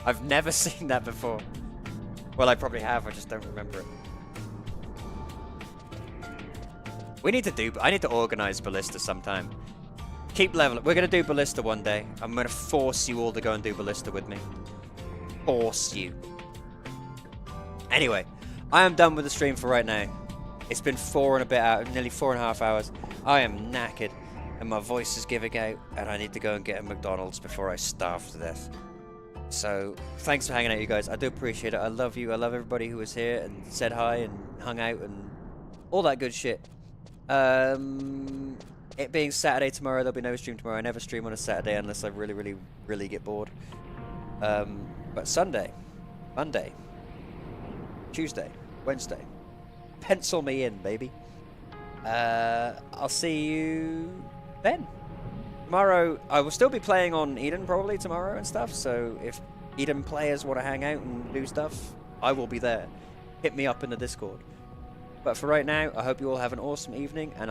I've never seen that before. Well, I probably have, I just don't remember it. I need to organize Ballista sometime. Keep leveling. We're going to do Ballista one day. I'm going to force you all to go and do Ballista with me. Force you. Anyway, I am done with the stream for right now. It's been nearly 4.5 hours. I am knackered. And my voice is giving out, and I need to go and get a McDonald's before I starve to death. So, thanks for hanging out, you guys. I do appreciate it. I love you. I love everybody who was here and said hi and hung out and all that good shit. It being Saturday tomorrow, there'll be no stream tomorrow. I never stream on a Saturday unless I really, really, really get bored. But Sunday, Monday, Tuesday, Wednesday. Pencil me in, baby. I'll see you then. Tomorrow, I will still be playing on Eden probably tomorrow and stuff, so if Eden players want to hang out and do stuff, I will be there. Hit me up in the Discord. But for right now, I hope you all have an awesome evening, and